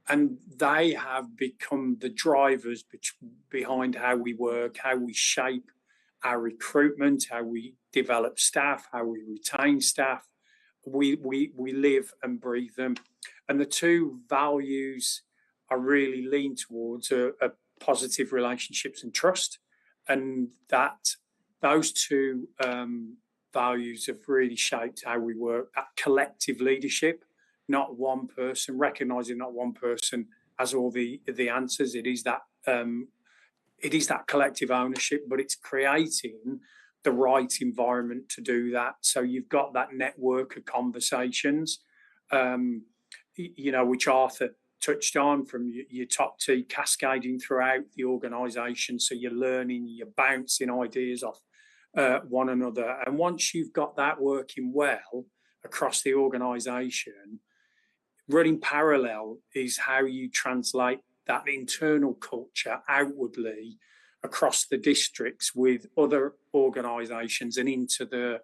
and they have become the drivers behind how we work, how we shape our recruitment, how we develop staff, how we retain staff. We live and breathe them. And the 2 values I really lean towards are positive relationships and trust. And those 2 values have really shaped how we work. That collective leadership, not one person, recognising not one person has all the answers. It is that collective ownership, but it's creating the right environment to do that. So you've got that network of conversations, which Arthur touched on, from your top T cascading throughout the organisation. So you're learning, you're bouncing ideas off one another. And once you've got that working well across the organisation, running parallel is how you translate that internal culture outwardly across the districts with other organisations and into the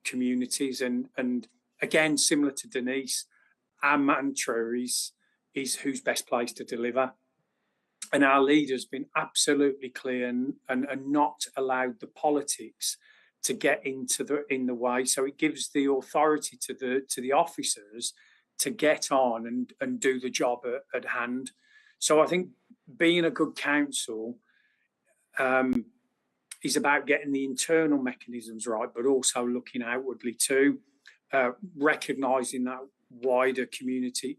communities. And again, similar to Denise, our mantra is who's best placed to deliver. And our leader's been absolutely clear and not allowed the politics to get in the way. So it gives the authority to the officers to get on and do the job at hand. So I think being a good council is about getting the internal mechanisms right, but also looking outwardly too, recognising that wider community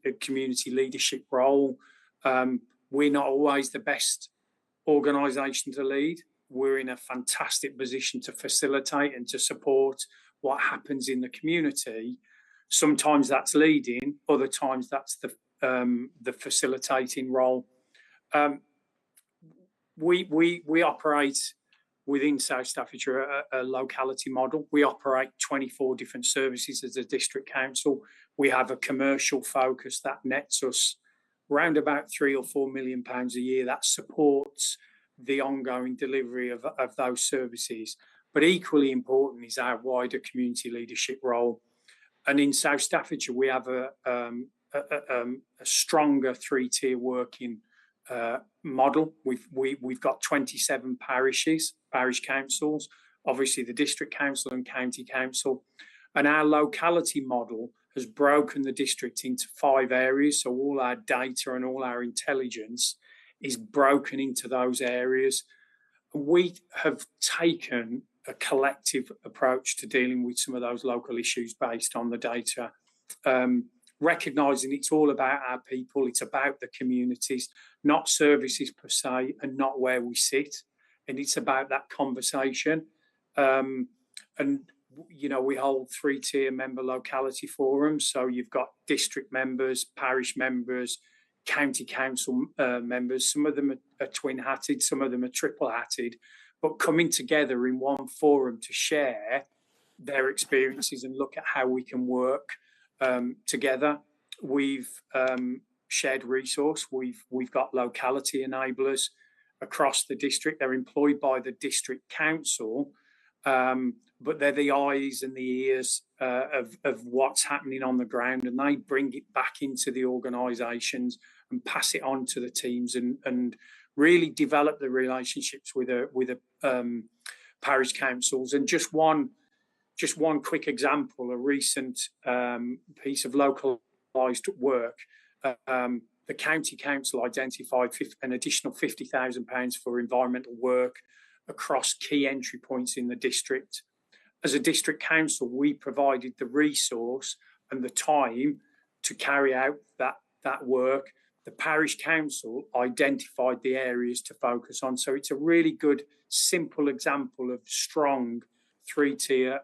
leadership role. We're not always the best organisation to lead. We're in a fantastic position to facilitate and to support what happens in the community. Sometimes that's leading, other times that's the facilitating role. We operate within South Staffordshire a locality model. We operate 24 different services as a district council. We have a commercial focus that nets us around about £3 or £4 million a year that supports the ongoing delivery of those services. But equally important is our wider community leadership role. And in South Staffordshire, we have a stronger 3-tier working model. We've got 27 parish councils, obviously the district council and county council, and our locality model has broken the district into 5 areas. So all our data and all our intelligence is broken into those areas. We have taken a collective approach to dealing with some of those local issues based on the data, recognising it's all about our people, it's about the communities, not services per se, and not where we sit. And it's about that conversation. And, we hold 3-tier member locality forums. So you've got district members, parish members, county council members. Some of them are twin-hatted, some of them are triple-hatted, but coming together in one forum to share their experiences and look at how we can work together. We've shared resource. We've got locality enablers across the district. They're employed by the district council, but they're the eyes and the ears of what's happening on the ground, and they bring it back into the organisations and pass it on to the teams and really develop the relationships with the parish councils. And just one quick example, a recent piece of localised work. The county council identified an additional £50,000 for environmental work across key entry points in the district. As a district council, we provided the resource and the time to carry out that work, the parish council identified the areas to focus on. So it's a really good, simple example of strong three-tier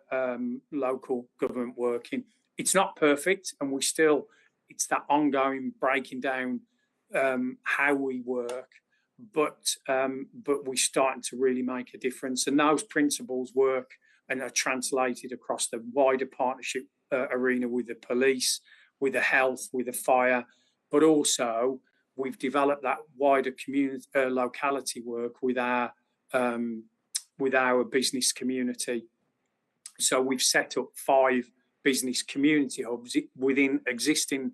local government working. It's not perfect, and it's that ongoing breaking down how we work, but we're starting to really make a difference. And those principles work and are translated across the wider partnership arena with the police, with the health, with the fire, but also we've developed that wider community locality work with our business community. So we've set up 5 business community hubs within existing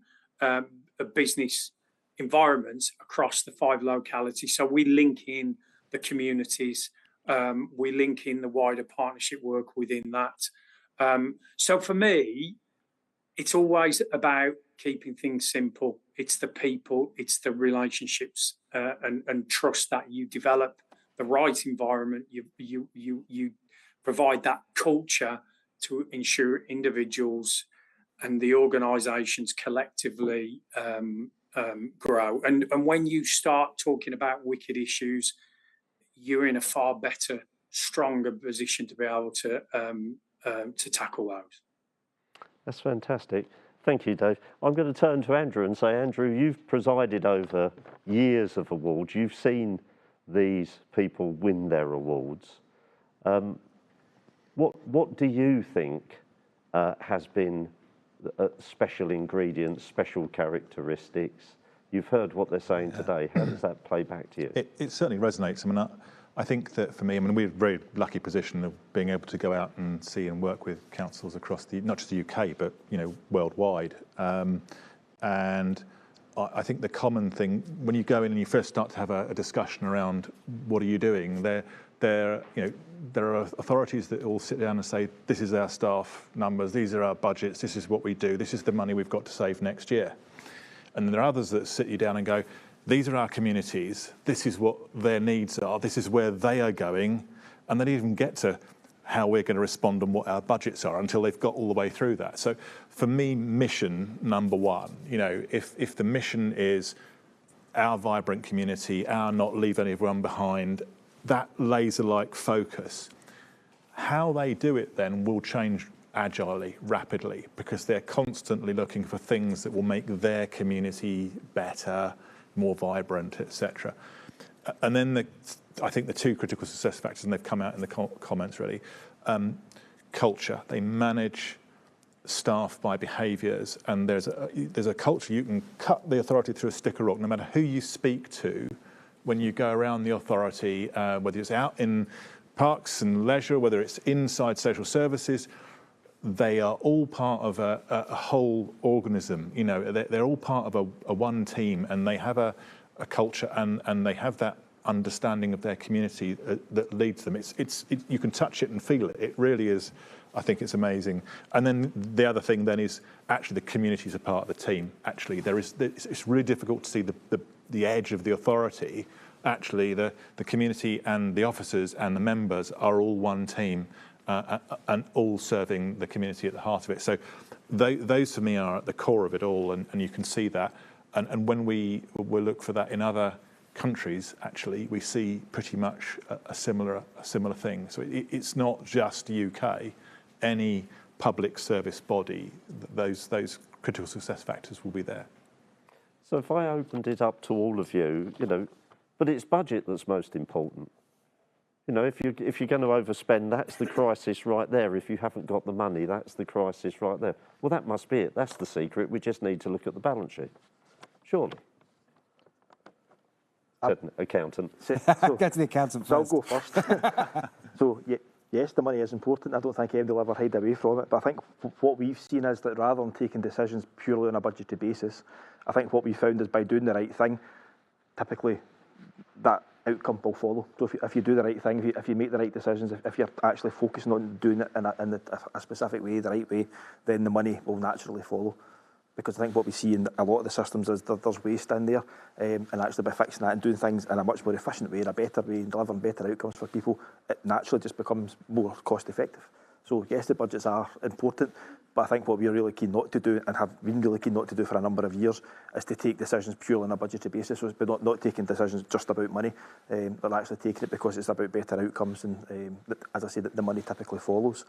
business environments across the 5 localities. So we link in the communities, we link in the wider partnership work within that. So for me, it's always about keeping things simple. It's the people, it's the relationships, and trust that you develop the right environment. You provide that culture to ensure individuals and the organisations collectively grow. And when you start talking about wicked issues, you're in a far better, stronger position to be able to tackle those. That's fantastic. Thank you, Dave. I'm going to turn to Andrew and say, Andrew, you've presided over years of awards. You've seen these people win their awards. What do you think has been special ingredients, special characteristics? You've heard what they're saying today. How does that play back to you? It certainly resonates. I mean, I think that for me, we're in a very lucky position of being able to go out and see and work with councils across not just the UK, but worldwide. And I think the common thing when you go in and you first start to have a discussion around what are you doing, there are authorities that all sit down and say, this is our staff numbers, these are our budgets, this is what we do, this is the money we've got to save next year. And there are others that sit you down and go, these are our communities, this is what their needs are, this is where they are going, and they don't even get to how we're going to respond and what our budgets are until they've got all the way through that. So for me, mission number one, if the mission is our vibrant community, our not leave anyone behind, that laser-like focus, how they do it then will change agilely, rapidly, because they're constantly looking for things that will make their community better, more vibrant, etc. And then I think the 2 critical success factors, and they've come out in the comments really, culture. They manage staff by behaviours, and there's a culture. You can cut the authority through a stick of rock, no matter who you speak to. When you go around the authority, whether it's out in parks and leisure, whether it's inside social services, they are all part of a whole organism. They're all part of a one team, and they have a culture, and they have that understanding of their community that leads them. You can touch it and feel it. It really is. I think it's amazing. And then the other thing then is actually the communities are part of the team. Actually, it's really difficult to see the edge of the authority. Actually, the community and the officers and the members are all one team, and all serving the community at the heart of it. So those for me are at the core of it all, and you can see that. And when we look for that in other countries, actually, we see pretty much a similar thing. So it's not just UK. Any public service body, those critical success factors will be there. So if I opened it up to all of you, but it's budget that's most important. If you're going to overspend, that's the crisis right there. If you haven't got the money, that's the crisis right there. Well, that must be it. That's the secret. We just need to look at the balance sheet. Surely. Said an accountant. Get to the accountant first. So I'll go first. So yes, the money is important. I don't think anybody will ever hide away from it. But I think what we've seen is that rather than taking decisions purely on a budgetary basis, I think what we found is by doing the right thing, typically that outcome will follow. So if you do the right thing, if you make the right decisions, if you're actually focusing on doing it in a specific way, the right way, then the money will naturally follow. Because I think what we see in a lot of the systems is there's waste in there, and actually by fixing that and doing things in a much more efficient way, in a better way, and delivering better outcomes for people, it naturally just becomes more cost effective. So yes, the budgets are important, but I think what we're really keen not to do, and have been really keen not to do for a number of years, is to take decisions purely on a budgetary basis. So it's not taking decisions just about money, but actually taking it because it's about better outcomes, and as I said, the money typically follows.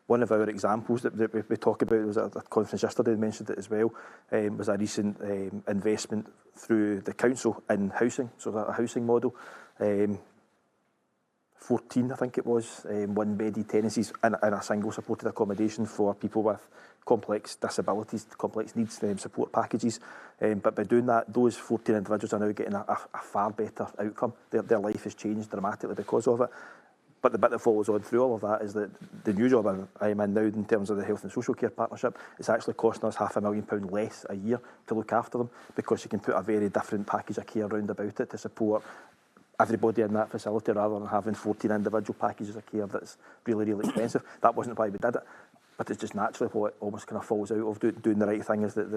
One of our examples that we talk about, was at a conference yesterday, mentioned it as well, was a recent investment through the council in housing, so a housing model. 14, I think it was, one-bedded tenancies in a single supported accommodation for people with complex disabilities, complex needs, support packages. But by doing that, those 14 individuals are now getting a far better outcome. Their life has changed dramatically because of it. But the bit that follows on through all of that is that the new job I'm in now, in terms of the Health and Social Care Partnership, it's actually costing us £500,000 less a year to look after them, because you can put a very different package of care round about it to support everybody in that facility, rather than having 14 individual packages of care that's really, really expensive. That wasn't why we did it, but it's just naturally what almost kind of falls out of doing the right thing, is that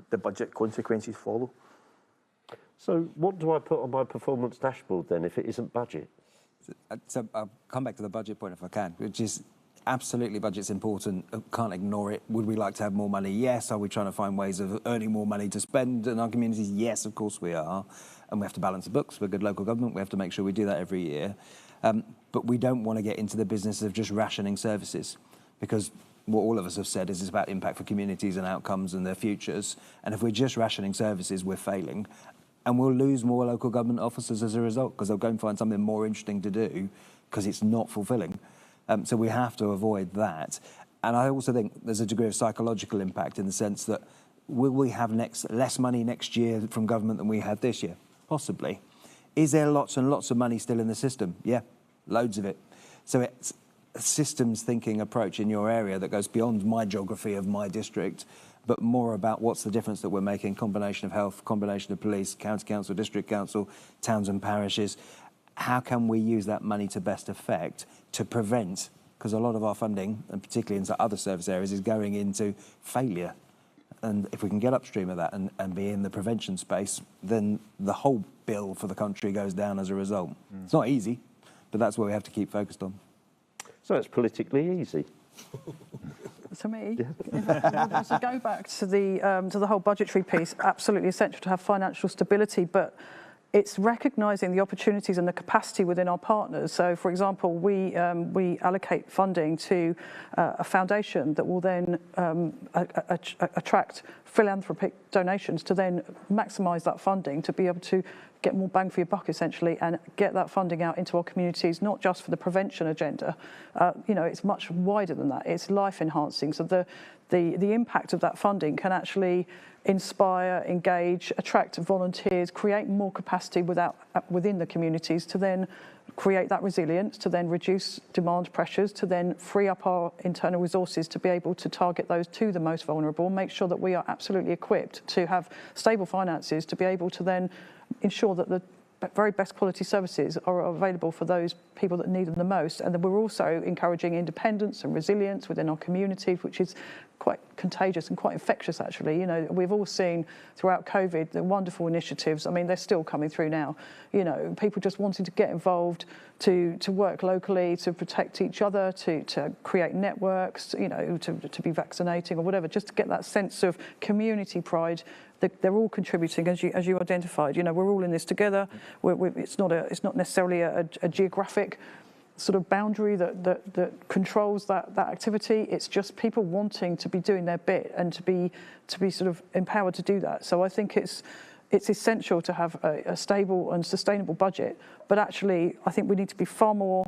the budget consequences follow. So what do I put on my performance dashboard then if it isn't budget? So I'll come back to the budget point if I can, which is absolutely budget's important, can't ignore it. Would we like to have more money? Yes. Are we trying to find ways of earning more money to spend in our communities? Yes, of course we are. And we have to balance the books. We're a good local government. We have to make sure we do that every year. But we don't want to get into the business of just rationing services, because what all of us have said is it's about impact for communities and outcomes and their futures. And if we're just rationing services, we're failing. And we'll lose more local government officers as a result, because they'll go and find something more interesting to do because it's not fulfilling. So we have to avoid that. And I also think there's a degree of psychological impact, in the sense that will we have less money next year from government than we had this year? Possibly. Is there lots and lots of money still in the system? Yeah, loads of it. So it's a systems thinking approach in your area that goes beyond my geography of my district, but more about what's the difference that we're making, combination of health, combination of police, county council, district council, towns and parishes. How can we use that money to best effect to prevent, because a lot of our funding, and particularly into other service areas, is going into failure. And if we can get upstream of that and be in the prevention space, then the whole bill for the country goes down as a result. It's not easy, but that's what we have to keep focused on. So it's politically easy. To me, to go back to the whole budgetary piece, absolutely essential to have financial stability, but it's recognising the opportunities and the capacity within our partners. So, for example, we allocate funding to a foundation that will then attract philanthropic donations to then maximise that funding, to be able to get more bang for your buck, essentially, and get that funding out into our communities, not just for the prevention agenda. It's much wider than that. It's life enhancing. So the impact of that funding can actually inspire, engage, attract volunteers, create more capacity within the communities, to then create that resilience, to then reduce demand pressures, to then free up our internal resources to be able to target those to the most vulnerable, make sure that we are absolutely equipped to have stable finances to be able to then ensure that the very best quality services are available for those people that need them the most. And then we're also encouraging independence and resilience within our communities, which is quite contagious and quite infectious, actually. We've all seen throughout COVID the wonderful initiatives. I mean, they're still coming through now. People just wanting to get involved, to work locally, to protect each other, to create networks, to be vaccinating or whatever, just to get that sense of community pride. They're all contributing, as you identified. We're all in this together. It's not necessarily a geographic sort of boundary that controls that activity. It's just people wanting to be doing their bit and to be sort of empowered to do that. So I think it's essential to have a stable and sustainable budget. But actually, I think we need to be far more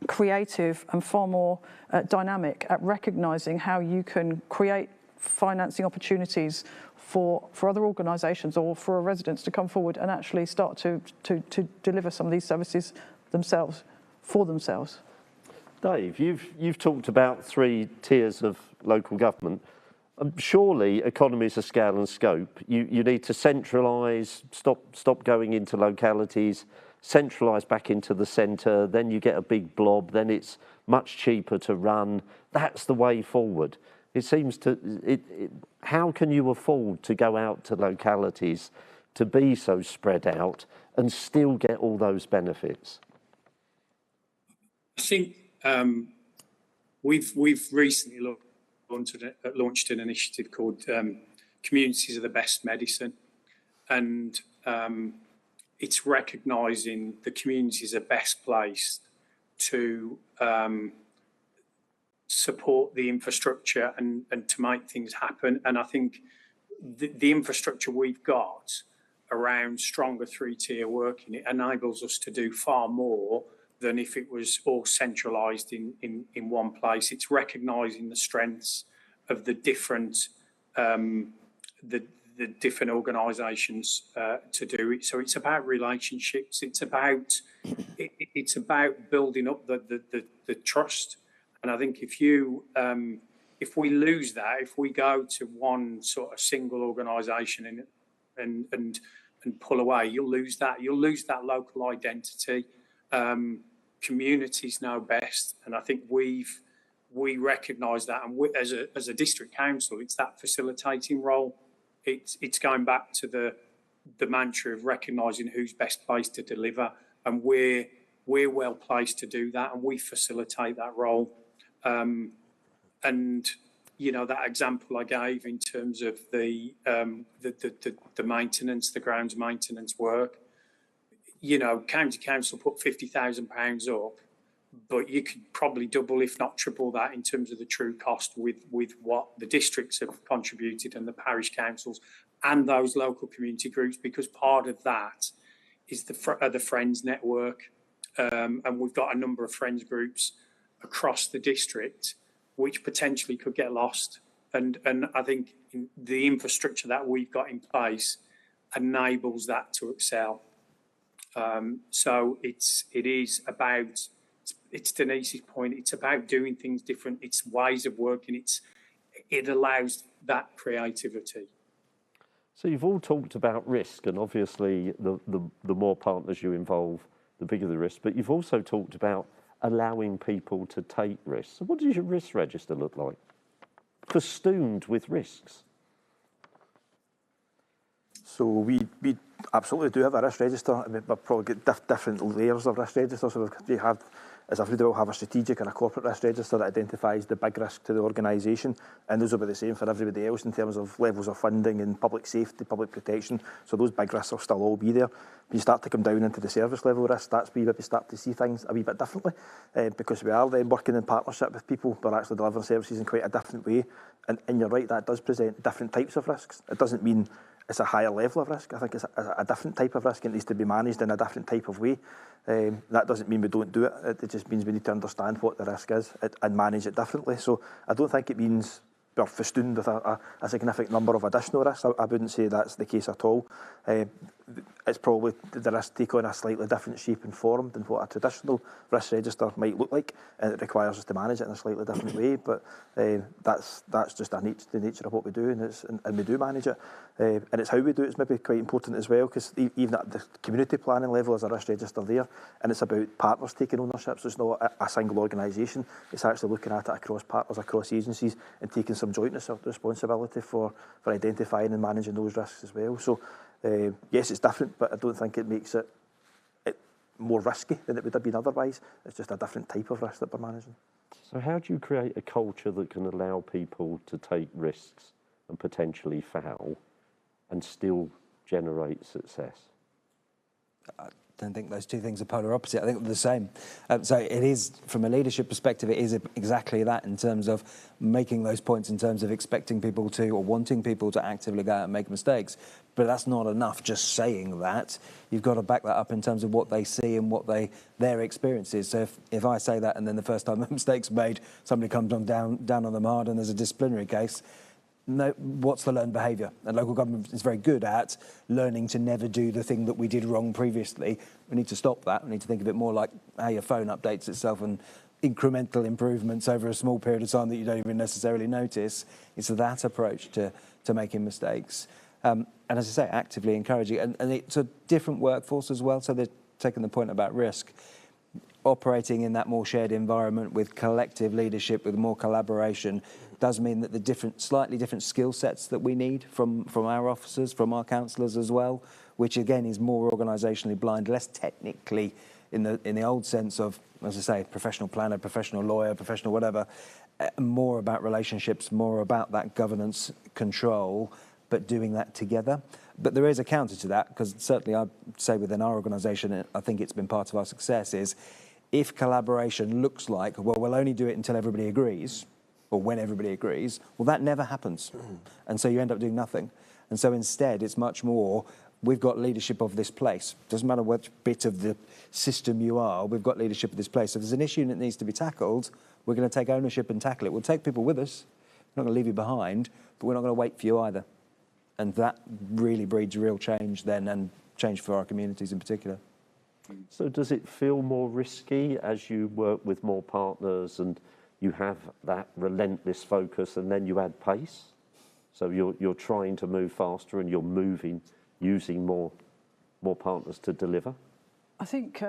creative and far more dynamic at recognising how you can create financing opportunities for other organisations or for residents to come forward and actually start to deliver some of these services themselves, for themselves. Dave, you've talked about 3 tiers of local government. Surely economies of scale and scope, you need to centralise, stop going into localities, centralise back into the centre, then you get a big blob, then it's much cheaper to run. That's the way forward. It seems how can you afford to go out to localities to be so spread out and still get all those benefits? I think we've recently launched an initiative called Communities Are the Best Medicine, and it's recognising the communities are best placed to support the infrastructure and to make things happen. And I think the infrastructure we've got around stronger three-tier working, it enables us to do far more than if it was all centralised in one place. It's recognising the strengths of the different different organisations to do it. So it's about relationships. It's about building up the trust. And I think if we lose that, if we go to one sort of single organisation and pull away, you'll lose that. You'll lose that local identity. Communities know best, and I think we recognise that. And as a district council, it's that facilitating role. It's going back to the mantra of recognising who's best placed to deliver, and we're well placed to do that, and we facilitate that role. And you know, that example I gave in terms of the maintenance, the grounds maintenance work. You know, county council put £50,000 up, but you could probably double, if not triple, that in terms of the true cost with what the districts have contributed and the parish councils and those local community groups, because part of that is the Friends network, and we've got a number of Friends groups across the district which potentially could get lost. And I think the infrastructure that we've got in place enables that to excel. So it is about, it's Denise's point, it's about doing things different, it's ways of working, it allows that creativity. So you've all talked about risk, and obviously the more partners you involve, the bigger the risk, but you've also talked about allowing people to take risks. So what does your risk register look like? Festooned with risks. So we absolutely do have a risk register. I mean, we've probably got different layers of risk register. So we have, as everybody will have a strategic and a corporate risk register that identifies the big risk to the organisation, and those will be the same for everybody else in terms of levels of funding and public safety, public protection. So those big risks will still all be there. When you start to come down into the service level risk, that's where we start to see things a wee bit differently, because we are then working in partnership with people, but actually delivering services in quite a different way. And you're right, that does present different types of risks. It doesn't mean it's a higher level of risk. I think it's a different type of risk. It needs to be managed in a different type of way. That doesn't mean we don't do it. It just means we need to understand what the risk is and manage it differently. So I don't think it means we're festooned with a significant number of additional risks. I wouldn't say that's the case at all. It's probably the risks take on a slightly different shape and form than what a traditional risk register might look like, and it requires us to manage it in a slightly different way. But that's just the nature of what we do, and we do manage it. And it's how we do it is maybe quite important as well, because even at the community planning level, there's a risk register there, and it's about partners taking ownership. So it's not a single organisation. It's actually looking at it across partners, across agencies, and taking some joint responsibility for identifying and managing those risks as well. So yes, it's different, but I don't think it makes it more risky than it would have been otherwise. It's just a different type of risk that we're managing. So how do you create a culture that can allow people to take risks and potentially fail and still generate success? I don't think those two things are polar opposite. I think they're the same. So it is, from a leadership perspective, it is exactly that in terms of making those points, in terms of expecting people to, or wanting people to actively go out and make mistakes. But that's not enough just saying that. You've got to back that up in terms of what they see and what their experience is. So if I say that and then the first time a mistake's made, somebody comes down on them hard and there's a disciplinary case, no, what's the learned behaviour? And local government is very good at learning to never do the thing that we did wrong previously. We need to stop that. We need to think of it more like how your phone updates itself and incremental improvements over a small period of time that you don't even necessarily notice. It's that approach to making mistakes. And as I say, actively encouraging. And it's a different workforce as well. So they're taking the point about risk. Operating in that more shared environment with collective leadership, with more collaboration, does mean that the slightly different skill sets that we need from our officers, from our councillors as well, which again is more organisationally blind, less technically in the old sense of, as I say, professional planner, professional lawyer, professional whatever, more about relationships, more about that governance control, but doing that together. But there is a counter to that, because certainly I'd say within our organisation, I think it's been part of our success, is if collaboration looks like, well, we'll only do it until everybody agrees, or when everybody agrees, well, that never happens. And so you end up doing nothing. And so instead, it's much more, we've got leadership of this place. Doesn't matter which bit of the system you are, we've got leadership of this place. So if there's an issue that needs to be tackled, we're going to take ownership and tackle it. We'll take people with us. We're not going to leave you behind, but we're not going to wait for you either. And that really breeds real change then, and change for our communities in particular. So does it feel more risky as you work with more partners and you have that relentless focus and then you add pace? So you're trying to move faster and you're moving, using more partners to deliver? I think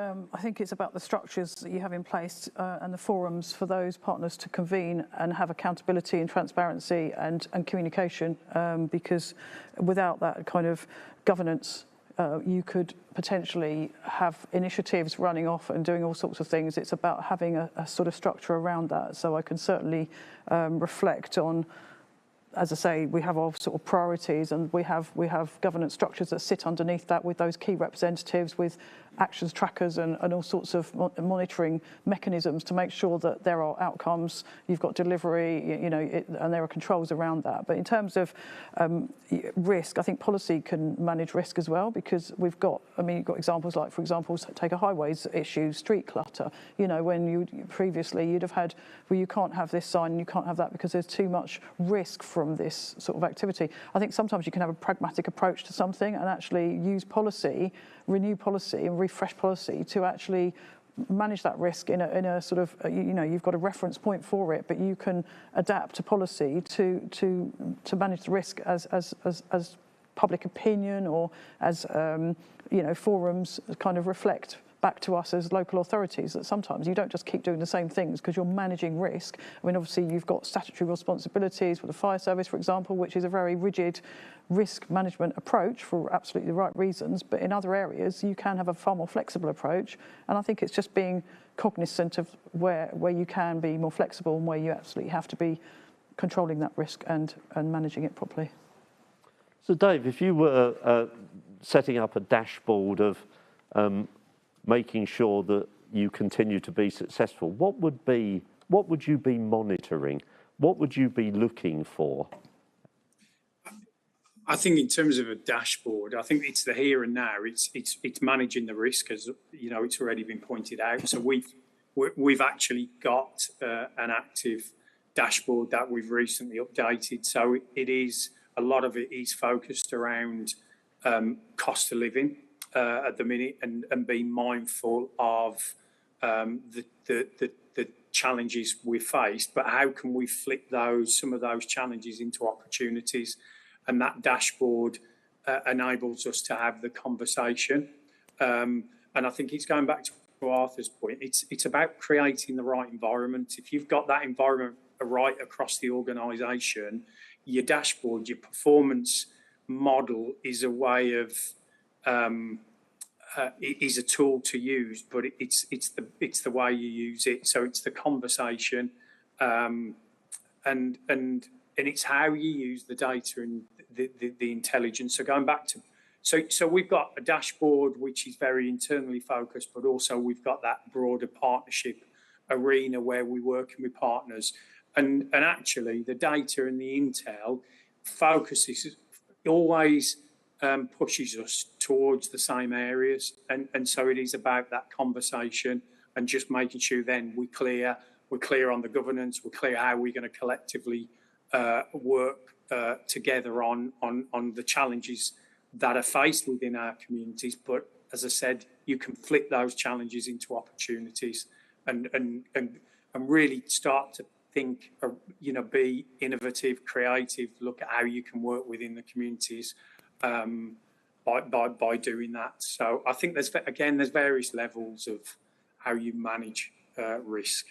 it's about the structures that you have in place and the forums for those partners to convene and have accountability and transparency and communication, because without that kind of governance, you could potentially have initiatives running off and doing all sorts of things. It's about having a sort of structure around that. So I can certainly reflect on, as I say, we have our sort of priorities, and we have governance structures that sit underneath that with those key representatives, with actions trackers and all sorts of monitoring mechanisms to make sure that there are outcomes, you've got delivery, and there are controls around that. But in terms of risk, I think policy can manage risk as well, because you've got examples like, for example, take a highways issue, street clutter. When previously you'd have had, well, you can't have this sign and you can't have that because there's too much risk from this sort of activity. I think sometimes you can have a pragmatic approach to something and actually use policy, renew policy and refresh policy to actually manage that risk in a sort of, you've got a reference point for it, but you can adapt a policy to manage the risk as public opinion, or as forums kind of reflect back to us as local authorities, that sometimes you don't just keep doing the same things because you're managing risk. I mean, obviously you've got statutory responsibilities for the fire service, for example, which is a very rigid risk management approach for absolutely the right reasons, but in other areas you can have a far more flexible approach, and I think it's just being cognizant of where you can be more flexible and where you absolutely have to be controlling that risk and managing it properly. So Dave, if you were setting up a dashboard of making sure that you continue to be successful, what would you be monitoring? What would you be looking for? I think in terms of a dashboard, I think it's the here and now. It's managing the risk, as it's already been pointed out. So we've actually got an active dashboard that we've recently updated. So a lot of it is focused around cost of living at the minute, and being mindful of the challenges we faced, but how can we flip some of those challenges into opportunities? And that dashboard enables us to have the conversation. And I think it's going back to Arthur's point. It's about creating the right environment. If you've got that environment right across the organisation, your dashboard, your performance model is a way of it is a tool to use, but it's the way you use it. So it's the conversation, and it's how you use the data and the intelligence. So going back to, so we've got a dashboard which is very internally focused, but also we've got that broader partnership arena where we're working with partners, and actually the data and the intel focuses always pushes us towards the same areas, and so it is about that conversation and just making sure then we're clear on the governance, we're clear how we're going to collectively work together on the challenges that are faced within our communities. But as I said, you can flip those challenges into opportunities and really start to think, be innovative, creative, look at how you can work within the communities by doing that. So I think there's various levels of how you manage risk.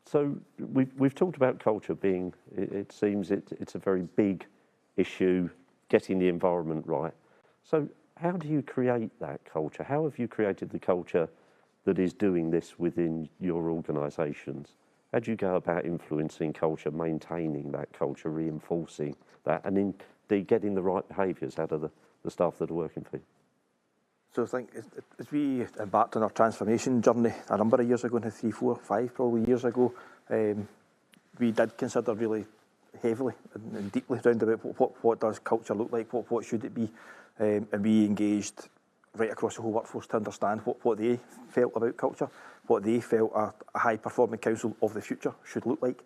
So we've talked about culture being, it seems it's a very big issue, getting the environment right. So How do you create that culture? How have you created the culture that is doing this within your organisations? How do you go about influencing culture, maintaining that culture, reinforcing that, and indeed getting the right behaviours out of the staff that are working for you? So I think as we embarked on our transformation journey a number of years ago, 3, 4, 5 probably years ago, we did consider really heavily and deeply around about what does culture look like, what should it be, and we engaged right across the whole workforce to understand what they felt about culture, what they felt a high-performing council of the future should look like.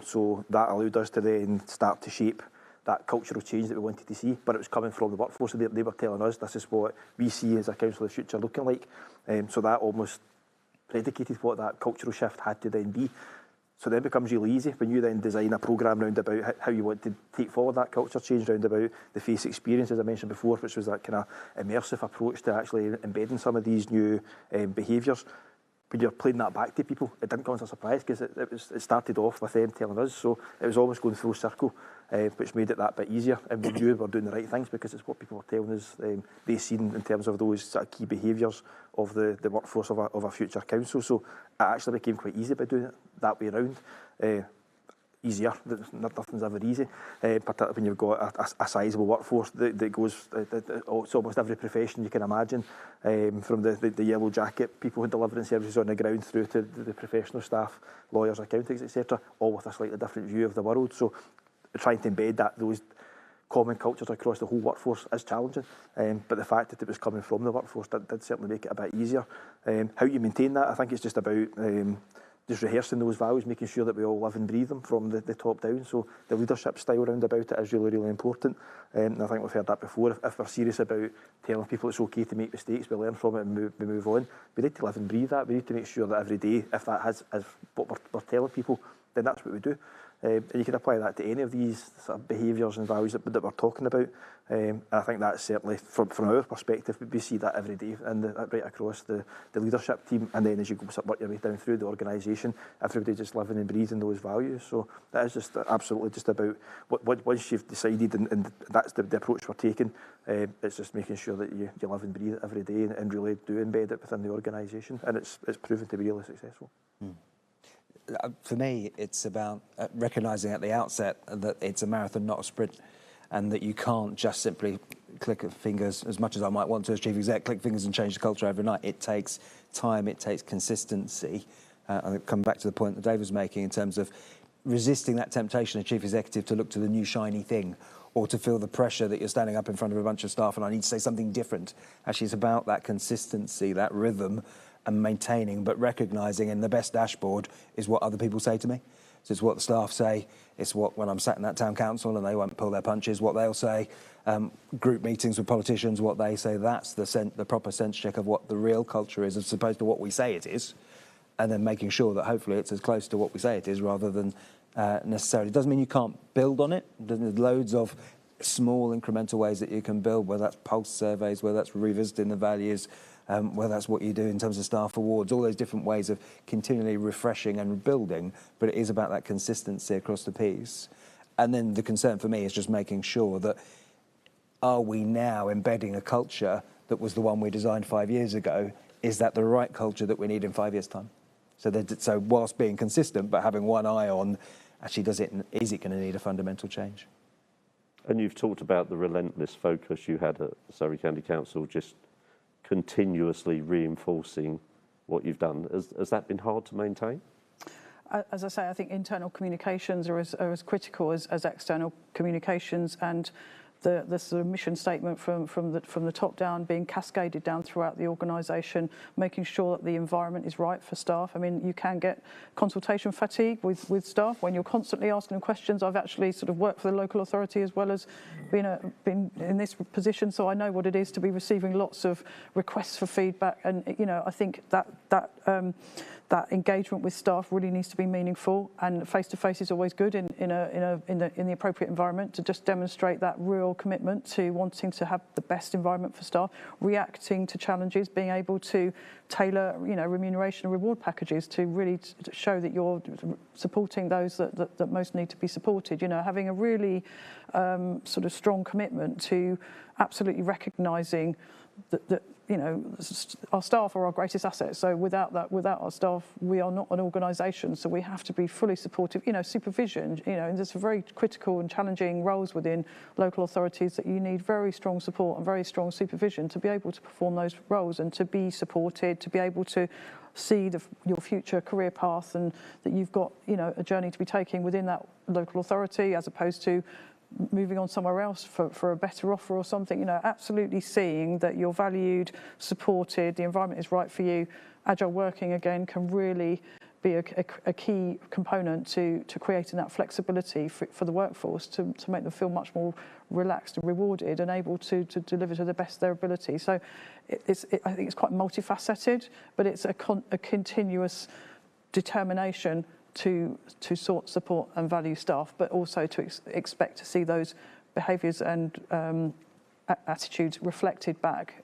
So that allowed us to then start to shape that cultural change that we wanted to see, but it was coming from the workforce. So they were telling us this is what we see as a council of the future looking like. So that almost predicated what that cultural shift had to then be. So then it becomes really easy when you then design a programme round about how you want to take forward that culture change round about the face experience, as I mentioned before, which was that kind of immersive approach to actually embedding some of these new behaviours. When you're playing that back to people, it didn't come as a surprise because it started off with them telling us, so it was almost going full circle, which made it that bit easier, and we knew we were doing the right things because it's what people were telling us they seen in terms of those sort of key behaviours of the workforce of a future council. So it actually became quite easy by doing it that way around. Easier, nothing's ever easy, particularly when you've got a sizable workforce that goes to almost every profession you can imagine, from the yellow jacket people delivering services on the ground through to the professional staff, lawyers, accountants, etc., all with a slightly different view of the world. So trying to embed those common cultures across the whole workforce is challenging, but the fact that it was coming from the workforce did certainly make it a bit easier. How you maintain that, I think it's just about just rehearsing those values, making sure that we all live and breathe them from the top down. So the leadership style round about it is really, really important. And I think we've heard that before. If we're serious about telling people it's okay to make mistakes, we learn from it and we move on. We need to live and breathe that. We need to make sure that every day, if that is what we're telling people, then that's what we do. And you can apply that to any of these sort of behaviours and values that we're talking about. And I think that's certainly, from our perspective, we see that every day and right across the leadership team. And then as you work your way down through the organisation, everybody just living and breathing those values. So that is just absolutely just about once you've decided and that's the approach we're taking, it's just making sure that you live and breathe it every day and really do embed it within the organisation. And it's proven to be really successful. For me, it's about recognising at the outset that it's a marathon, not a sprint, and that you can't just simply click fingers, as much as I might want to as chief exec, click fingers and change the culture overnight. It takes time, it takes consistency. I'll come back to the point that Dave was making in terms of resisting that temptation as chief executive to look to the new shiny thing, or to feel the pressure that you're standing up in front of a bunch of staff and I need to say something different. Actually, it's about that consistency, that rhythm, and maintaining, but recognising in the best dashboard is what other people say to me. So it's what the staff say, it's what, when I'm sat in that town council and they won't pull their punches, what they'll say, group meetings with politicians, what they say, that's the proper sense check of what the real culture is as opposed to what we say it is, and then making sure that hopefully it's as close to what we say it is rather than necessarily. It doesn't mean you can't build on it. There's loads of small incremental ways that you can build, whether that's pulse surveys, whether that's revisiting the values, whether that's what you do in terms of staff awards, all those different ways of continually refreshing and rebuilding, but it is about that consistency across the piece. And then the concern for me is just making sure that are we now embedding a culture that was the one we designed 5 years ago? Is that the right culture that we need in 5 years' time? So whilst being consistent, but having one eye on, actually, is it going to need a fundamental change? And you've talked about the relentless focus you had at Surrey County Council, just continuously reinforcing what you've done. Has that been hard to maintain? As I say, I think internal communications are as critical as external communications, and the sort of mission statement from the top down being cascaded down throughout the organisation, making sure that the environment is right for staff. I mean, you can get consultation fatigue with staff when you're constantly asking them questions. I've actually sort of worked for the local authority as well as been in this position, so I know what it is to be receiving lots of requests for feedback. And I think that that engagement with staff really needs to be meaningful, and face-to-face is always good in the appropriate environment to just demonstrate that real commitment to wanting to have the best environment for staff, reacting to challenges, being able to tailor, remuneration and reward packages to really show that you're supporting those that most need to be supported. Having a really sort of strong commitment to absolutely recognising that our staff are our greatest assets. So without our staff, we are not an organisation. So we have to be fully supportive. Supervision. And there's very critical and challenging roles within local authorities that you need very strong support and very strong supervision to be able to perform those roles and to be supported, to be able to see your future career path, and that you've got a journey to be taking within that local authority as opposed to moving on somewhere else for a better offer or something. Absolutely seeing that you're valued, supported, the environment is right for you. Agile working, again, can really be a key component to creating that flexibility for the workforce to make them feel much more relaxed and rewarded and able to deliver to the best of their ability. So I think it's quite multifaceted, but it's a continuous determination to support and value staff, but also to expect to see those behaviours and attitudes reflected back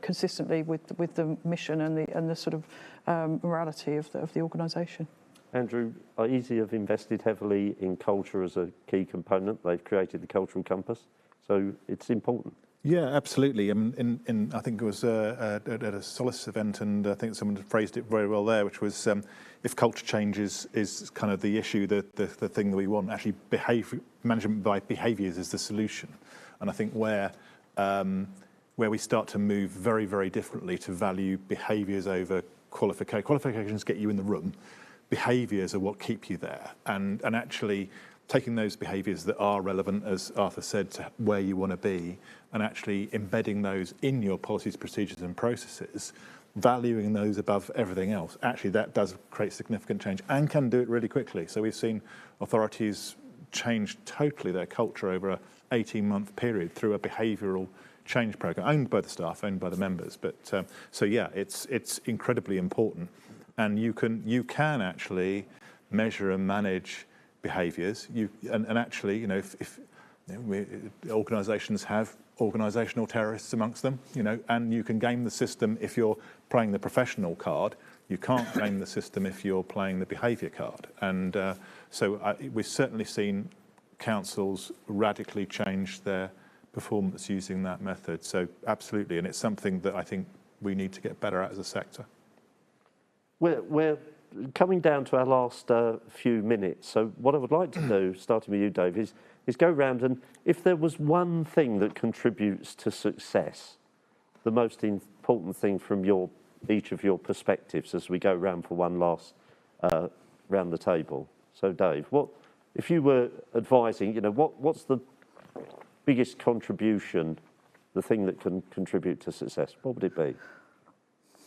consistently with the mission and the sort of morality of the organisation. Andrew, iESE have invested heavily in culture as a key component. They've created the cultural compass, so it's important. Yeah, absolutely. I think it was at a Solace event, and I think someone phrased it very well there, which was if culture change is kind of the issue, the thing that we want, actually management by behaviours is the solution. And I think where we start to move very, very differently to value behaviours over qualifications. Qualifications get you in the room. Behaviours are what keep you there. And actually taking those behaviours that are relevant, as Arthur said, to where you want to be, and actually embedding those in your policies, procedures and processes, valuing those above everything else, actually that does create significant change and can do it really quickly. So we've seen authorities change totally their culture over a 18-month period through a behavioural change programme, owned by the staff, owned by the members. But so yeah, it's incredibly important, and you can actually measure and manage behaviours. And actually, if organisations have organisational terrorists amongst them, and you can game the system if you're playing the professional card. You can't game the system if you're playing the behaviour card. And so we've certainly seen councils radically change their performance using that method. So absolutely, and it's something that I think we need to get better at as a sector. We're coming down to our last few minutes. So what I would like to do, starting with you, Dave, is go round, and if there was one thing that contributes to success, the most important thing from each of your perspectives as we go round for one last round the table. So Dave, what if you were advising, what's the biggest contribution, the thing that can contribute to success? What would it be?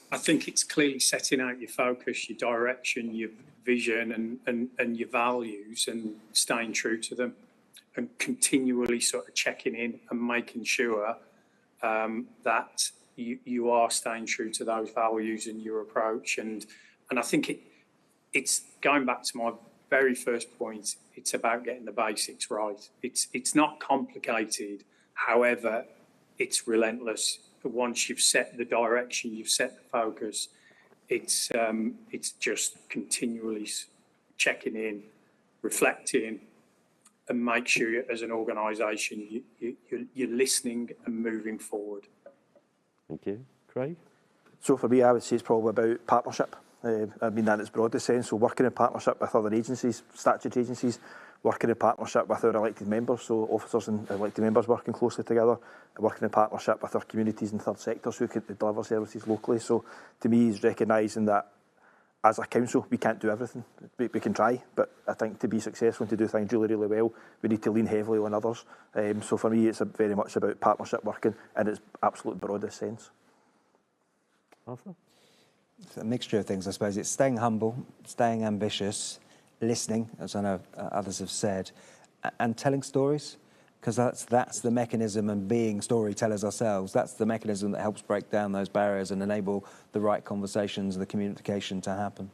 I think it's clearly setting out your focus, your direction, your vision and your values, and staying true to them, and continually sort of checking in and making sure that you are staying true to those values and your approach. And I think it's going back to my very first point, it's about getting the basics right. It's not complicated, however, it's relentless. Once you've set the direction, you've set the focus, it's just continually checking in, reflecting, and make sure as an organisation you're listening and moving forward. Thank you. Craig? So for me, I would say it's probably about partnership. I mean that in its broadest sense. So working in partnership with other agencies, statutory agencies, working in partnership with our elected members, so officers and elected members working closely together, working in partnership with our communities and third sectors who can deliver services locally. So to me, is recognising that as a council, we can't do everything. We can try, but I think to be successful and to do things really, really well, we need to lean heavily on others. So for me, it's very much about partnership working in its absolute broadest sense. Arthur? It's a mixture of things, I suppose. It's staying humble, staying ambitious, listening, as I know others have said, and telling stories, because that's the mechanism, and being storytellers ourselves, that's the mechanism that helps break down those barriers and enable the right conversations and the communication to happen.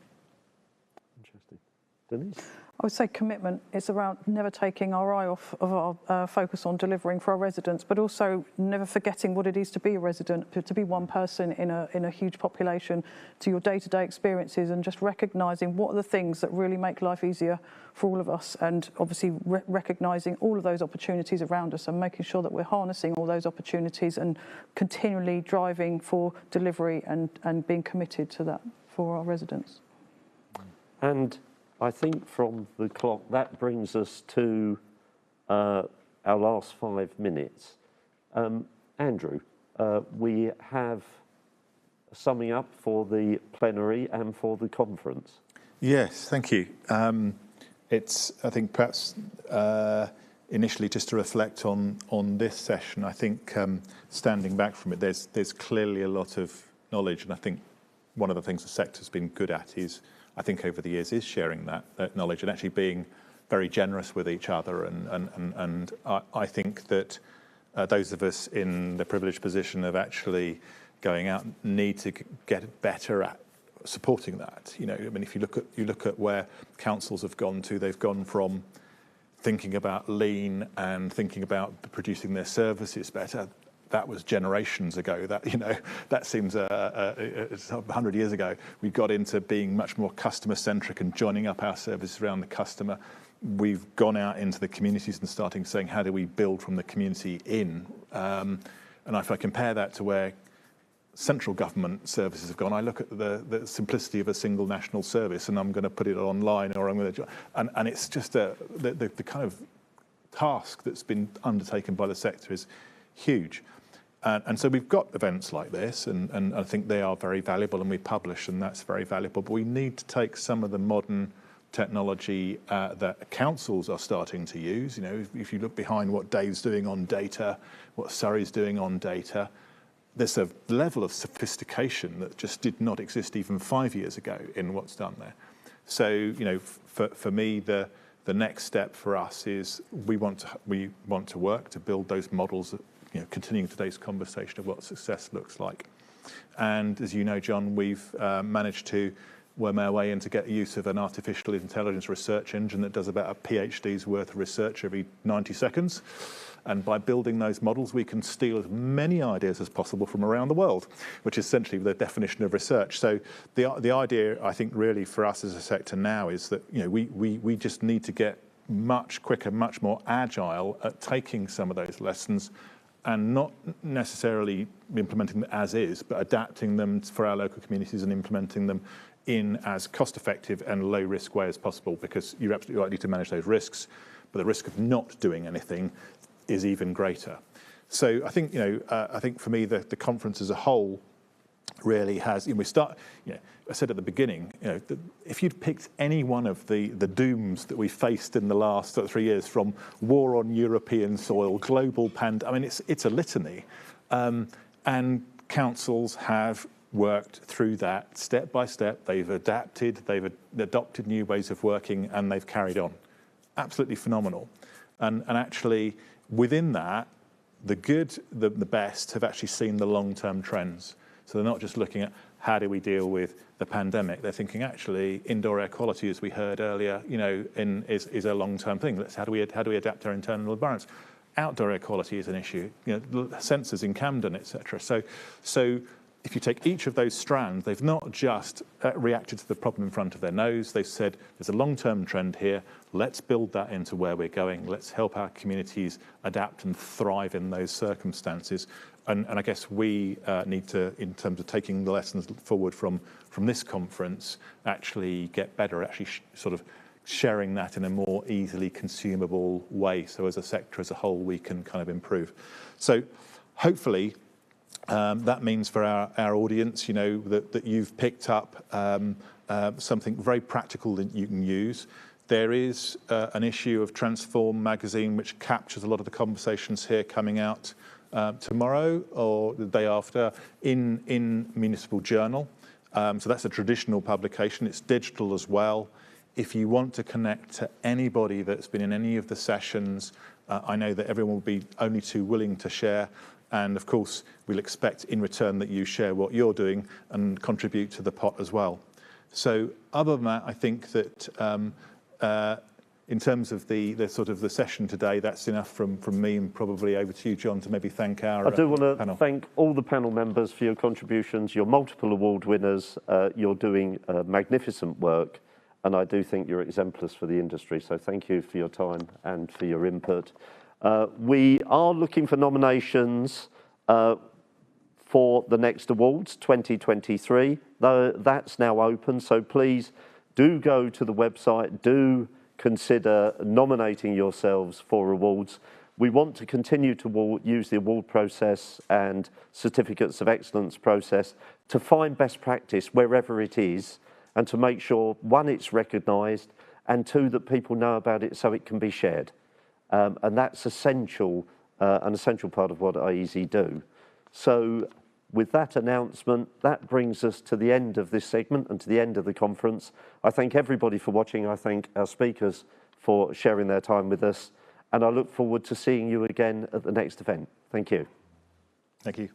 Denise? I would say commitment. It's around never taking our eye off of our focus on delivering for our residents, but also never forgetting what it is to be a resident, to be one person in a huge population, to your day-to-day experiences, and just recognising what are the things that really make life easier for all of us, and obviously recognising all of those opportunities around us and making sure that we're harnessing all those opportunities and continually driving for delivery and being committed to that for our residents. And I think from the clock, that brings us to our last 5 minutes. Andrew, we have summing up for the plenary and for the conference. Yes, thank you. It's, I think, perhaps initially just to reflect on this session. I think standing back from it, there's clearly a lot of knowledge, and I think one of the things the sector's been good at is, I think over the years, is sharing that knowledge and actually being very generous with each other. And I think that those of us in the privileged position of actually going out need to get better at supporting that. You know, I mean, if you look at where councils have gone to, they've gone from thinking about lean and thinking about producing their services better. That was generations ago. That seems 100 years ago. We got into being much more customer centric and joining up our services around the customer. We've gone out into the communities and starting saying, how do we build from the community in? And if I compare that to where central government services have gone, I look at the simplicity of a single national service, and I'm going to put it online, or I'm going to, and it's just the kind of task that's been undertaken by the sector is huge. And so we've got events like this, and I think they are very valuable, and we publish, and that's very valuable. But we need to take some of the modern technology that councils are starting to use. You know, if you look behind what Dave's doing on data, what Surrey's doing on data, there's a level of sophistication that just did not exist even 5 years ago in what's done there. So, you know, for me, the next step for us is we want to work to build those models, you know, continuing today's conversation of what success looks like. And as you know, John, we've managed to worm our way in to get the use of an artificial intelligence research engine that does about a PhD's worth of research every 90 seconds. And by building those models, we can steal as many ideas as possible from around the world, which is essentially the definition of research. So the idea, I think, really for us as a sector now is that, you know, we just need to get much quicker, much more agile at taking some of those lessons and not necessarily implementing them as is, but adapting them for our local communities and implementing them in as cost-effective and low-risk way as possible, because you're absolutely right, you need to manage those risks, but the risk of not doing anything is even greater. So I think, you know, I think for me, the conference as a whole really has, you know, I said at the beginning, you know, if you'd picked any one of the dooms that we faced in the last 3 years, from war on European soil, global pandemic, I mean, it's a litany. And councils have worked through that step by step. They've adapted, they've adopted new ways of working, and they've carried on. Absolutely phenomenal. And actually, within that, the good, the best have actually seen the long-term trends. So they're not just looking at how do we deal with the pandemic. They're thinking, actually, indoor air quality, as we heard earlier, you know, is a long-term thing. How do we adapt our internal environments? Outdoor air quality is an issue. You know, sensors in Camden, etc. So if you take each of those strands, they've not just reacted to the problem in front of their nose. They've said, there's a long-term trend here. Let's build that into where we're going. Let's help our communities adapt and thrive in those circumstances. And I guess we need to, in terms of taking the lessons forward from this conference, actually get better, actually sort of sharing that in a more easily consumable way. So as a sector as a whole, we can kind of improve. So hopefully, that means for our audience, you know, that you've picked up something very practical that you can use. There is an issue of Transform magazine which captures a lot of the conversations here coming out tomorrow or the day after in Municipal Journal. So that's a traditional publication. It's digital as well. If you want to connect to anybody that's been in any of the sessions, I know that everyone will be only too willing to share. And of course, we'll expect in return that you share what you're doing and contribute to the pot as well. So other than that, I think that in terms of the sort of the session today, that's enough from me, and probably over to you, John, to maybe thank our I do want to panel. thank all the panel members for your contributions, your multiple award winners. You're doing magnificent work, and I do think you're exemplars for the industry. So thank you for your time and for your input. We are looking for nominations for the next awards, 2023. That's now open, so please do go to the website, do consider nominating yourselves for awards. We want to continue to use the award process and certificates of excellence process to find best practice wherever it is, and to make sure, one, it's recognised, and two, that people know about it so it can be shared. And that's essential, an essential part of what iESE do. So with that announcement, that brings us to the end of this segment and to the end of the conference. I thank everybody for watching. I thank our speakers for sharing their time with us. And I look forward to seeing you again at the next event. Thank you. Thank you.